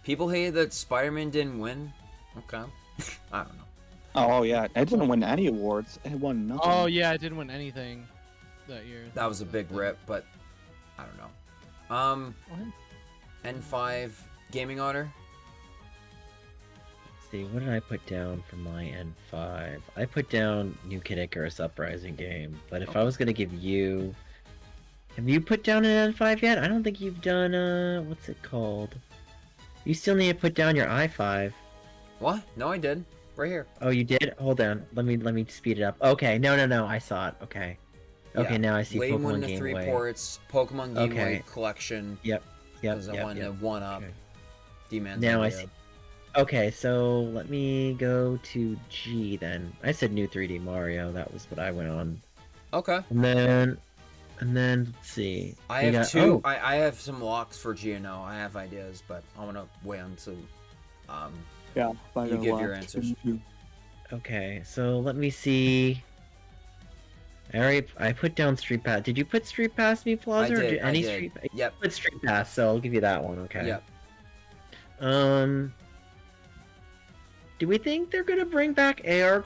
People hate that Spider-Man didn't win. Okay. I don't know. Oh yeah, it didn't win any awards. It won nothing. Oh yeah, I didn't win anything that year. That was a big rip, but I don't know. N5 DManGaming. Let's see, what did I put down for my N5? I put down New Kid Icarus Uprising game, but if I was gonna give you, have you put down an N5 yet? I don't think you've done what's it called? You still need to put down your i5. What? No, I did. Right here. Oh, you did? Hold on. Let me speed it up. Okay, no, I saw it. Okay. Okay, Yeah. now I see Lane 1 Pokemon to 3 Game Boy. ports, Pokemon Game Okay. Boy collection. Yep. Because I wanted to one up Okay. D-Man's Now I idea. see. Okay, so let me go to G then. I said New 3D Mario. That was what I went on. Okay. And then let's see. I We have got- two. oh, I have some locks for GNO. I have ideas, but I want to wait until Yeah. you give your answers. Okay, so let me see. I put down Street Pass. Did you put Street Pass me, Plaza? I or did. any I did. Street You Yep. put Street Pass, so I'll give you that one. Okay. Yep. Do do we think they're gonna bring back AR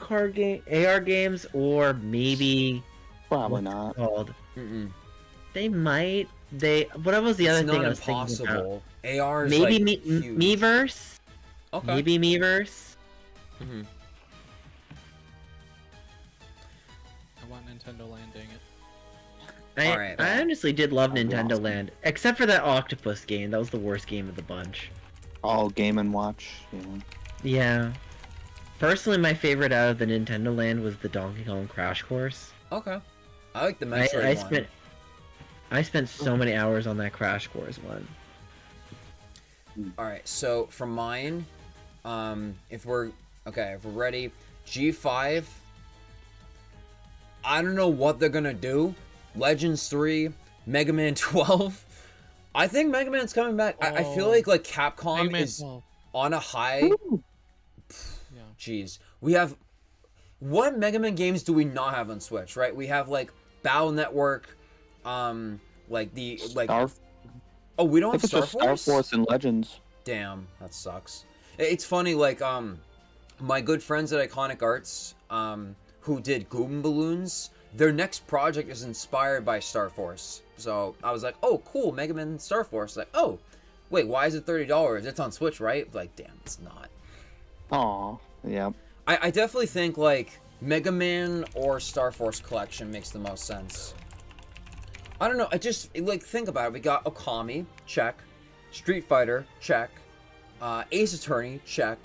games, or maybe Probably what's it not. called? Mm-mm. They might. What was the It's other not thing I was thinking about? impossible. AR is Maybe like huge. Miiverse. Okay. Maybe Miiverse. Mm-hmm. I want Nintendo Land, dang it. Alright. I honestly did love That'd be Nintendo awesome. Land, except for that Octopus game. That was the worst game of the bunch. Oh, Game and Watch. Yeah. Yeah. Personally, my favorite out of the Nintendo Land was the Donkey Kong Crash Course. Okay. I like the Metroid one. I spent so many hours on that Crash Course one. Alright, so for mine, if we're ready, G5. I don't know what they're gonna do. Legends 3, Mega Man 12. I think Mega Man's coming back. I feel like Capcom Mega Man is 12. on a high. Yeah. Jeez. We have what Mega Man games do we not have on Switch, right? We have like Battle Network, like the like Star, oh, we I don't think have it's Star just Force? Star Force and Legends. Damn, that sucks. It's funny, like, my good friends at Iconic Arts, who did Goombin Balloons, their next project is inspired by Star Force. So I was like, oh, cool, Mega Man Star Force. Like, oh, wait, why is it $30? It's on Switch, right? Like, damn, it's not. Aw, yeah. I definitely think, like, Mega Man or Star Force Collection makes the most sense. I don't know, like, think about it. We got Okami, check. Street Fighter, check. Ace Attorney, check.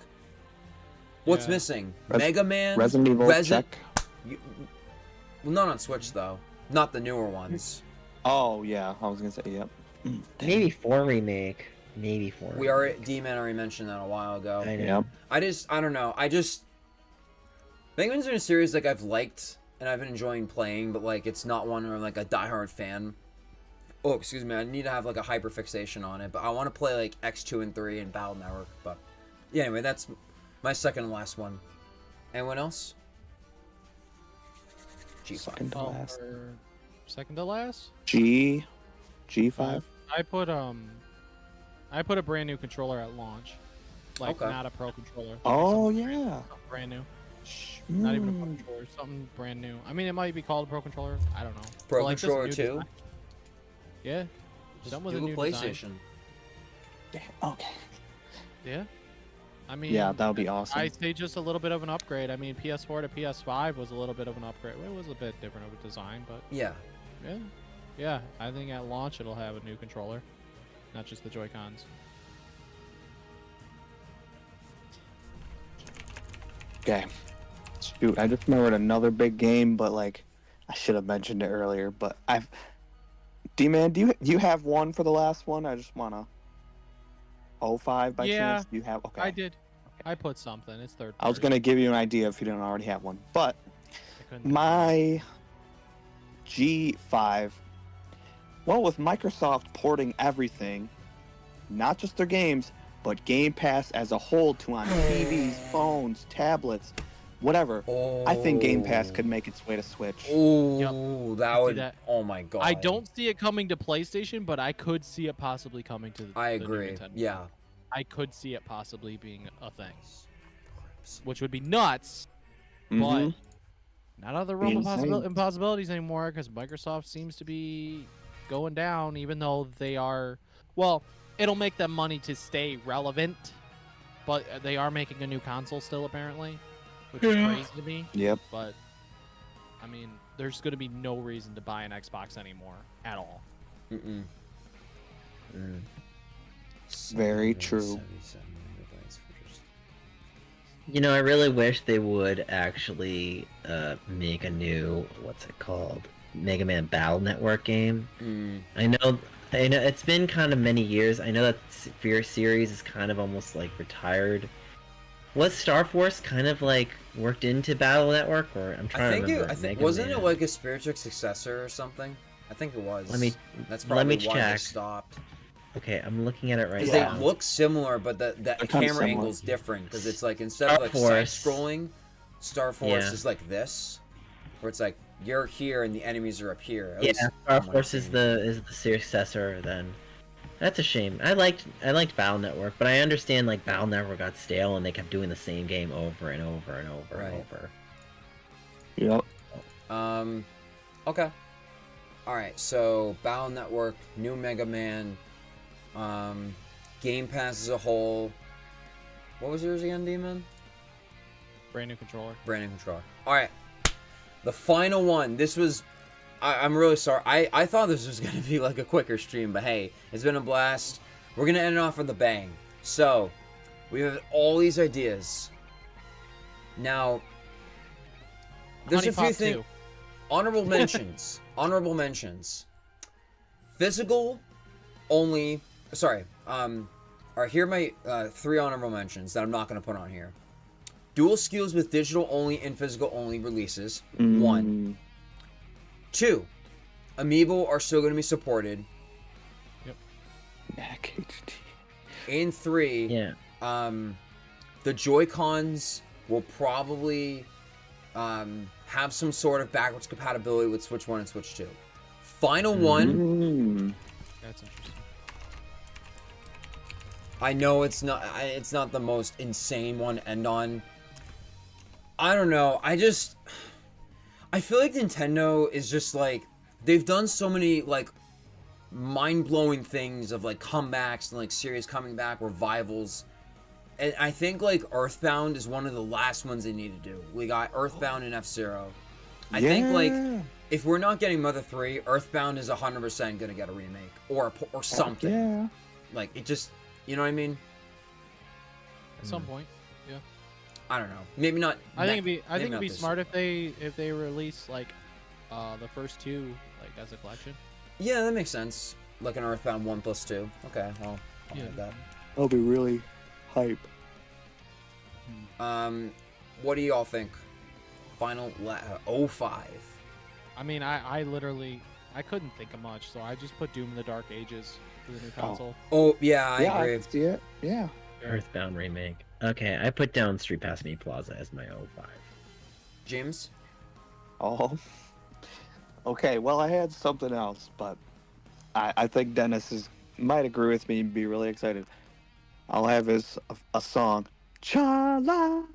What's Yeah. missing? Mega Man, Resident Evil, check. Well, not on Switch though. Not the newer ones. Oh, yeah, I was gonna say, yep. Maybe 4 remake. Maybe 4. D-Man already mentioned that a while ago. I know. Yep. I don't know. Mega Man's been a series like I've liked and I've been enjoying playing, but like it's not one where I'm like a diehard fan. Oh, excuse me. I need to have like a hyper fixation on it, but I want to play like X2 and 3 and Battle Network. But yeah, anyway, that's my second and last one. Anyone else? G5. Second to last. Second to last? G5. I put a brand new controller at launch. Like Okay. not a pro controller. Oh, Something yeah. brand new. Not even a pro Mm. controller, something brand new. I mean, it might be called a pro controller. I don't know. Pro But, like, just a controller new 2. design. Yeah. Just Something with do a a new design. PlayStation. Okay. Yeah. I mean, Yeah, that would be awesome. I'd say just a little bit of an upgrade. I mean, PS4 to PS5 was a little bit of an upgrade. It was a bit different of a design, but Yeah. yeah. Yeah, I think at launch it'll have a new controller, not just the Joy-Cons. Okay. Shoot, I just remembered another big game, but like, I should have mentioned it earlier. But D-Man, do you have one for the last one? I just wanna. 05 by Yeah, chance? Do you have? Okay. I did. I put something. It's third I was party. gonna give you an idea if you didn't already have one, but I couldn't- my G5. Well, with Microsoft porting everything, not just their games, but Game Pass as a whole to on TVs, phones, tablets, whatever. I think Game Pass could make its way to Switch. Oh, that see would. that. Oh my god. I don't see it coming to PlayStation, but I could see it possibly coming to. I the new agree. Nintendo. Yeah. I could see it possibly being a thing, which would be nuts. Mhm. But not out of the realm of Insane. impossibilities anymore, because Microsoft seems to be going down, even though they are. Well, it'll make them money to stay relevant, but they are making a new console still apparently, which is crazy to me. Yep. But I mean, there's going to be no reason to buy an Xbox anymore at all. Mm-mm. Very true. 77 megabytes for just- You know, I really wish they would actually make a new, what's it called, Mega Man Battle Network game. Mm. I know it's been kind of many years. I know that Fear series is kind of almost like retired. Was Star Force kind of like worked into Battle Network, or I'm I trying think to remember? I think Mega wasn't Man. it like a spiritual successor or something? I think it was. That's let me probably why they check. stopped. Okay, I'm looking at it right Because now. they look similar, but the kinda camera similar. angle's different. Because it's like instead Star of like Force. side scrolling, Star Force Yeah. is like this, where it's like you're here and the enemies are up here. At Yeah, least Star from my Force is opinion. the successor then. That's a shame. I liked Battle Network, but I understand like Battle Network got stale and they kept doing the same game over and over and over and over. Yep. Okay. All right. So Battle Network, new Mega Man, Game Pass as a whole. What was yours again, Demon? Brand new controller. Brand new controller. All right. The final one. This was. I'm really sorry. I thought this was going to be like a quicker stream, but hey, it's been a blast. We're going to end it off with a bang. So, we have all these ideas. Now, there's a few things. Honorable mentions. Honorable mentions. Physical only. Sorry. Alright, here are my 3 honorable mentions that I'm not going to put on here. Dual skills with digital only and physical only releases. 1. 2, Amiibo are still going to be supported. Yep. And 3, Yeah. The Joy-Cons will probably have some sort of backwards compatibility with Switch 1 and Switch 2. Final one. That's interesting. I know it's not the most insane one to end on. I don't know. I feel like Nintendo is just like, they've done so many like mind-blowing things of like comebacks and like series coming back, revivals. And I think like Earthbound is one of the last ones they need to do. We got Earthbound and F-Zero. I think like if we're not getting Mother 3, Earthbound is 100% going to get a remake or something. Yeah. Like it just, you know what I mean? At some point, yeah. I don't know. Maybe not. I think it'd be this smart if they release like the first 2 like as a collection. Yeah, that makes sense. Like an Earthbound 1 plus 2. Okay, well, I'll have that. That'll be really hype. What do y'all think? Final 05. I mean, I literally couldn't think of much, so I just put Doom in the Dark Ages for the new console. Oh yeah, I agree. I see it. Yeah. Earthbound remake. Okay, I put down Street Pass Me Plaza as my 05. James? Oh. Okay, well, I had something else, but I think Dennis might agree with me and be really excited. I'll have a song. Chala,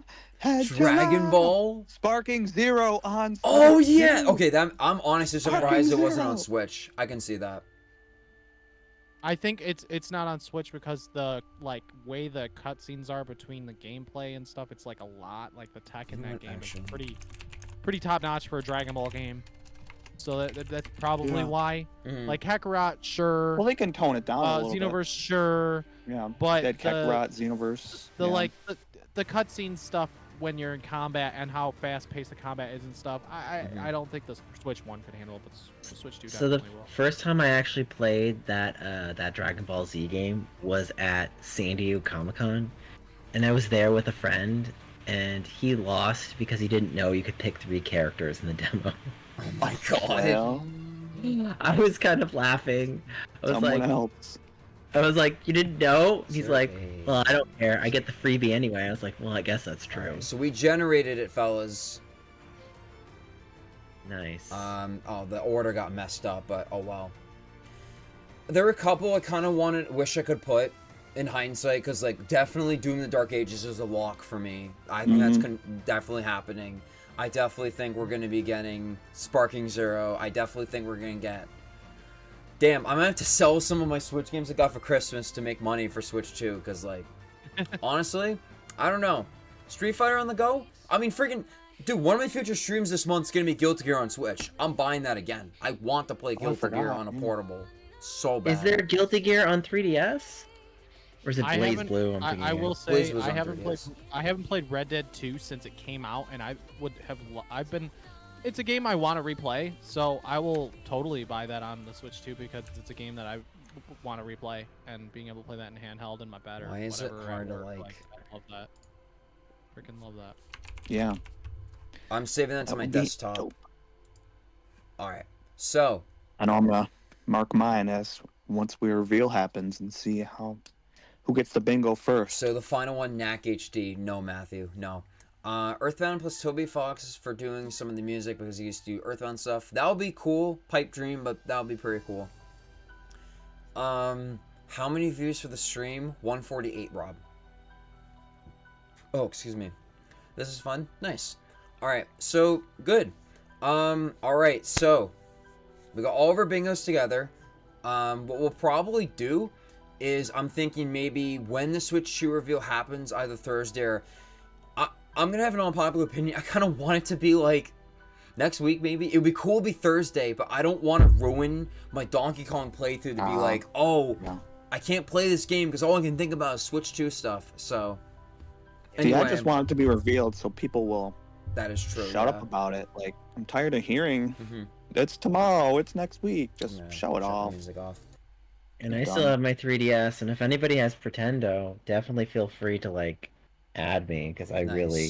Dragon Ball? Sparking Zero on Switch. Oh yeah! Okay, I'm honestly Sparking surprised it wasn't on Zero. Switch. I can see that. I think it's not on Switch because the like way the cutscenes are between the gameplay and stuff, it's like a lot. Like the tech in that game is pretty top notch for a Dragon Ball game. So that's probably why. Like Kakarot, sure. Well, they can tone it down a little Xenoverse, sure. Yeah, but that Kakarot, Xenoverse. Like the cutscene stuff when you're in combat and how fast paced the combat is and stuff. I don't think the Switch 1 could handle it, but the Switch 2 So definitely the will. first time I actually played that Dragon Ball Z game was at San Diego Comic-Con, and I was there with a friend, and he lost because he didn't know you could pick 3 characters in the demo. Oh my god. Well, I was kind of laughing. I was like, you didn't know? He's like, well, I don't care. I get the freebie anyway. I was like, well, I guess that's true. Right, so we generated it, fellas. Nice. Oh, the order got messed up, but oh well. There were a couple I kind of wish I could put in hindsight, because like definitely Doom the Dark Ages is a lock for me. I think that's definitely happening. I definitely think we're going to be getting Sparking Zero. I definitely think we're going to get... Damn, I'm going to have to sell some of my Switch games I got for Christmas to make money for Switch 2, because, like, honestly, I don't know. Street Fighter on the go? I mean, freaking... Dude, one of my future streams this month is going to be Guilty Gear on Switch. I'm buying that again. I want to play Guilty Gear on a portable so bad. Is there Guilty Gear on 3DS? Or is it Blaze Blue? I will say Blaze was I on haven't played Red Dead 2 since it came out, and it's a game I want to replay, so I will totally buy that on the Switch 2 because it's a game that I want to replay, and being able to play that in handheld in my bed or Why is it whatever. hard to like? I love that. Freaking love that. Yeah. I'm saving that to my would be desktop. dope. Alright, so... I know I'm going to mark mine as once we reveal happens and see who gets the bingo first. So the final one, Knack HD. No, Matthew. No. Earthbound plus Toby Fox for doing some of the music because he used to do Earthbound stuff. That would be cool. Pipe dream, but that would be pretty cool. How many views for the stream? 148, Rob. Oh, excuse me. This is fun. Nice. All right. So good. All right. So we got all of our bingos together. What we'll probably do is I'm thinking maybe when the Switch 2 reveal happens, either Thursday or I'm gonna have an unpopular opinion. I kind of want it to be like next week, maybe. It would be cool to be Thursday, but I don't want to ruin my Donkey Kong playthrough to be like, oh, no. I can't play this game because all I can think about is Switch 2 stuff. So, See, anyway, I just want it to be revealed so people will that is true. shut up about it. Like, I'm tired of hearing Mm-hmm. it's tomorrow, it's next week. Just Yeah, show it shut the off. music off. And I Done. still have my 3DS, and if anybody has Pretendo, definitely feel free to like add me because I Nice. really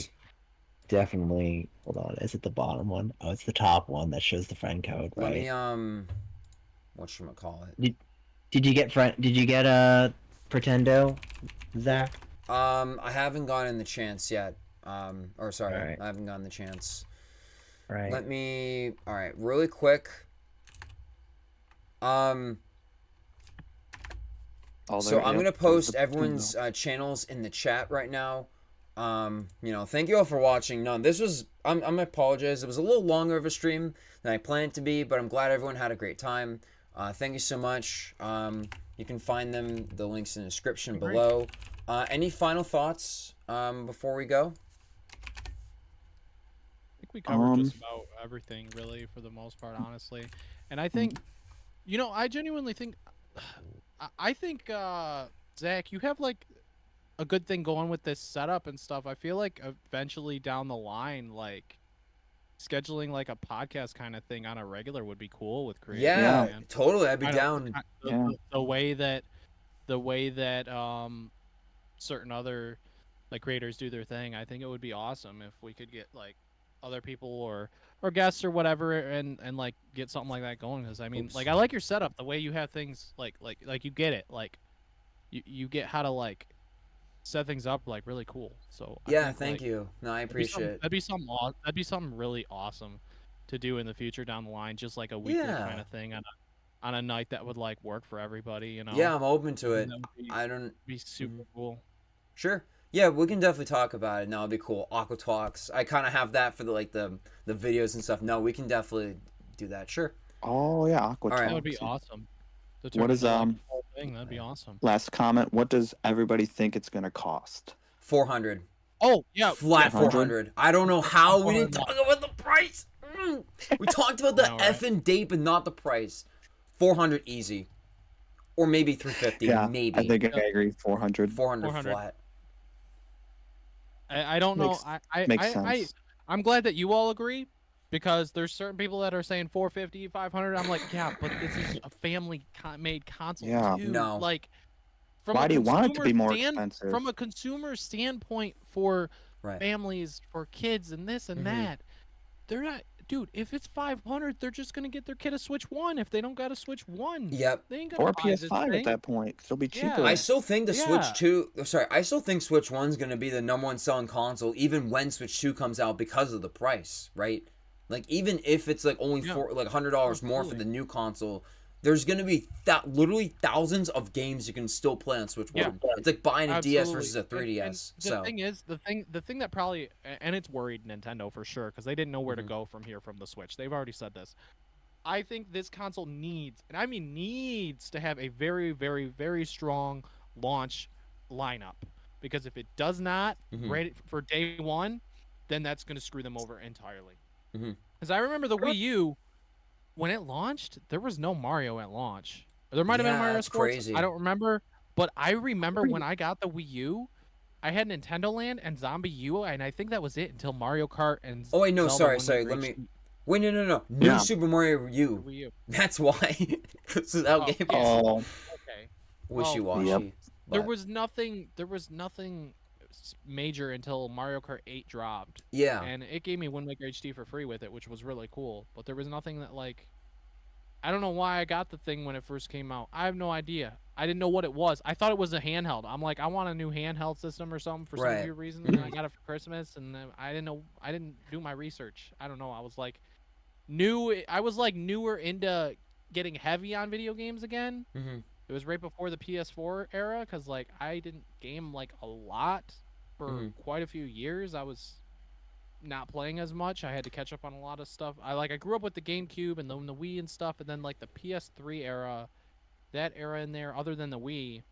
definitely. Hold on, is it the bottom one? Oh, it's the top one that shows the friend code, Let right? me whatchamacallit? Did you get Pretendo, Zach? I haven't gotten the chance yet. Or sorry, Alright. I haven't gotten the chance. Right. Let me. All right, really quick. Oh, So there- I'm yep, gonna there's post the everyone's Pretendo. channels in the chat right now. Thank you all for watching. No, this was. I'm apologize. It was a little longer of a stream than I planned it to be, but I'm glad everyone had a great time. Thank you so much. You can find them. The links in the description Great. below. Any final thoughts before we go? I think we covered just Um, about everything, really, for the most part, honestly. And I think, I genuinely think, I think, Zach, you have like a good thing going with this setup and stuff. I feel like eventually down the line, like scheduling like a podcast kind of thing on a regular would be cool with creators. Yeah, man. totally. I'd be Kind of down. the way that certain other like creators do their thing. I think it would be awesome if we could get like other people or guests or whatever and like get something like that going. Because I mean, Oops. like I like your setup, the way you have things like you get it, like you get how to like set things up like really cool. So I Yeah, think, thank like, you. No, I appreciate it. that'd be something really awesome to do in the future down the line, just like a weekly kind Yeah. of thing on a night that would like work for everybody, Yeah, I'm open to And it. that would be, I don't. be super cool. Sure. Yeah, we can definitely talk about it. No, it'd be cool. Aqua Talks. I kind of have that for the videos and stuff. No, we can definitely do that. Sure. Oh yeah, Aqua. Alright. That would be Talks. awesome. To What turn is, into, like, a whole thing? That'd be awesome. Last comment. What does everybody think it's gonna cost? 400. Oh yeah, Flat 400? 400. I don't know how we didn't 400. talk about the price. We talked about the I know, right? effing date, but not the price. 400 easy. Or maybe 350. Yeah, Maybe. I think I agree. 400. 400 400. flat. I don't know. Makes sense. I'm glad that you all agree, because there's certain people that are saying 450, 500. I'm like, yeah, but this is a family made console Yeah. too. No. Like, from Why a do you want it to consumer be more expensive? From a consumer standpoint for Right. families, for kids, and this and Mhm. that, they're not. Dude, if it's 500, they're just gonna get their kid a Switch 1 if they don't got a Switch 1. Yep. They ain't gonna Or buy this PS5 thing. at that point. It'll be Yeah. cheaper. I still think the Yeah. Switch 2, sorry, I still think Switch 1's going to be the number one selling console even when Switch 2 comes out because of the price, right? Like even if it's like only Yeah. for like $100 more for Absolutely. the new console, there's going to be literally thousands of games you can still play on Switch 1. Yeah. It's like buying a DS Absolutely. versus a 3DS. And So, the thing is, the thing that probably, and it's worried Nintendo for sure, because they didn't know where Mhm. to go from here from the Switch. They've already said this. I think this console needs, and I mean needs, to have a very, very, very strong launch lineup. Because if it does not, Mhm. ready for day one, then that's going to screw them over entirely. Mhm. Because I remember the Wii U, when it launched, there was no Mario at launch. There might have been Yeah, Mario that's Sports. crazy. I don't remember. But I remember when I got the Wii U, I had Nintendo Land and Zombie U, and I think that was it until Mario Kart and oh wait, no, Zelda sorry, Wind let Waker me, wait, no. New Yeah. Super Mario HD U. Wii U. That's why. This is how Oh, game yeah. Oh, Okay. wishy-washy. Yep. There but- was nothing major until Mario Kart 8 dropped. Yeah. And it gave me Wind Waker HD for free with it, which was really cool. But there was nothing that, like, I don't know why I got the thing when it first came out. I have no idea. I didn't know what it was. I thought it was a handheld. I'm like, I want a new handheld system or something for some Right. weird reason. And I got it for Christmas, and then I didn't know. I didn't do my research. I don't know. I was like, newer into getting heavy on video games again. Mhm. It was right before the PS4 era, because like I didn't game like a lot for quite a few years. I was not playing as much. I had to catch up on a lot of stuff. I grew up with the GameCube and then the Wii and stuff, and then like the PS3 era, that era in there. Other than the Wii,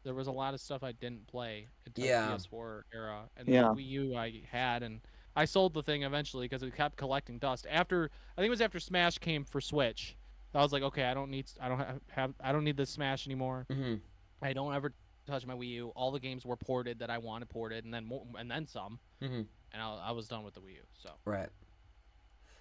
there was a lot of stuff I didn't play until the PS4 era, and the Wii U I had, and I sold the thing eventually because it kept collecting dust. After I think it was after Smash came for Switch, I was like, okay, I don't need this Smash anymore. I don't ever touch my Wii U. All the games were ported that I wanted ported, and then more, and then some. And I was done with the Wii U. So right.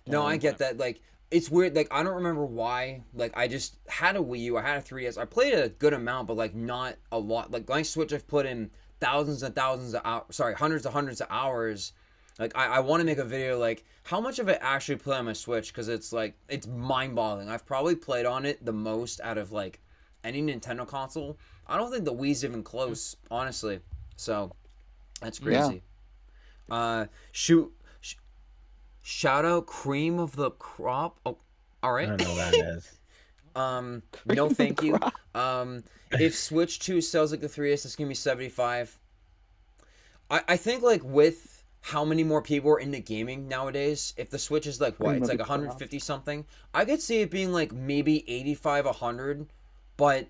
No, I get that. Like, it's weird. Like, I don't remember why. Like, I just had a Wii U. I had a 3DS. I played a good amount, but like not a lot. Like my Switch, I've put in thousands and thousands of hours. Sorry, hundreds of hours. Like, I want to make a video like how much of it actually play on my Switch, because it's like it's mind-boggling. I've probably played on it the most out of like any Nintendo console. I don't think the Wii's even close, honestly. So that's crazy. Shout out Cream of the Crop. Oh, all right. I don't know what that is. No, thank you. If Switch 2 sells like the 3DS, it's gonna be 75. I think like with how many more people are into gaming nowadays, if the Switch is like what, it's like 150 something, I could see it being like maybe 85, 100, but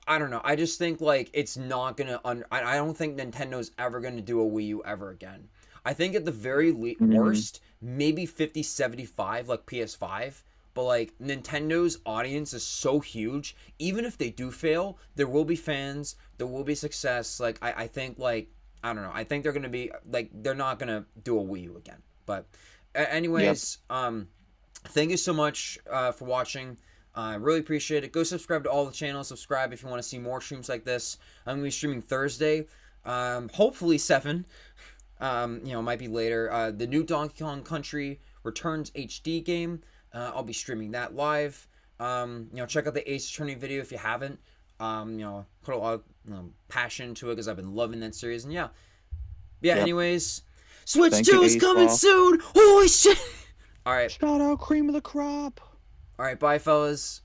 I don't know. I just think like it's not gonna. I don't think Nintendo's ever gonna do a Wii U ever again. I think at the very worst, maybe 50, 75 like PS5. But like Nintendo's audience is so huge. Even if they do fail, there will be fans. There will be success. Like I think like I don't know. I think they're gonna be like they're not gonna do a Wii U again. But anyways, thank you so much for watching. I really appreciate it. Go subscribe to all the channels. Subscribe if you want to see more streams like this. I'm gonna be streaming Thursday, hopefully 7. It might be later. The new Donkey Kong Country Returns HD game. I'll be streaming that live. Check out the Ace Attorney video if you haven't. Put a lot of passion into it because I've been loving that series. And anyways, Switch 2 is coming soon. Holy shit! All right. Shout out Cream of the Crop. All right, bye, fellas.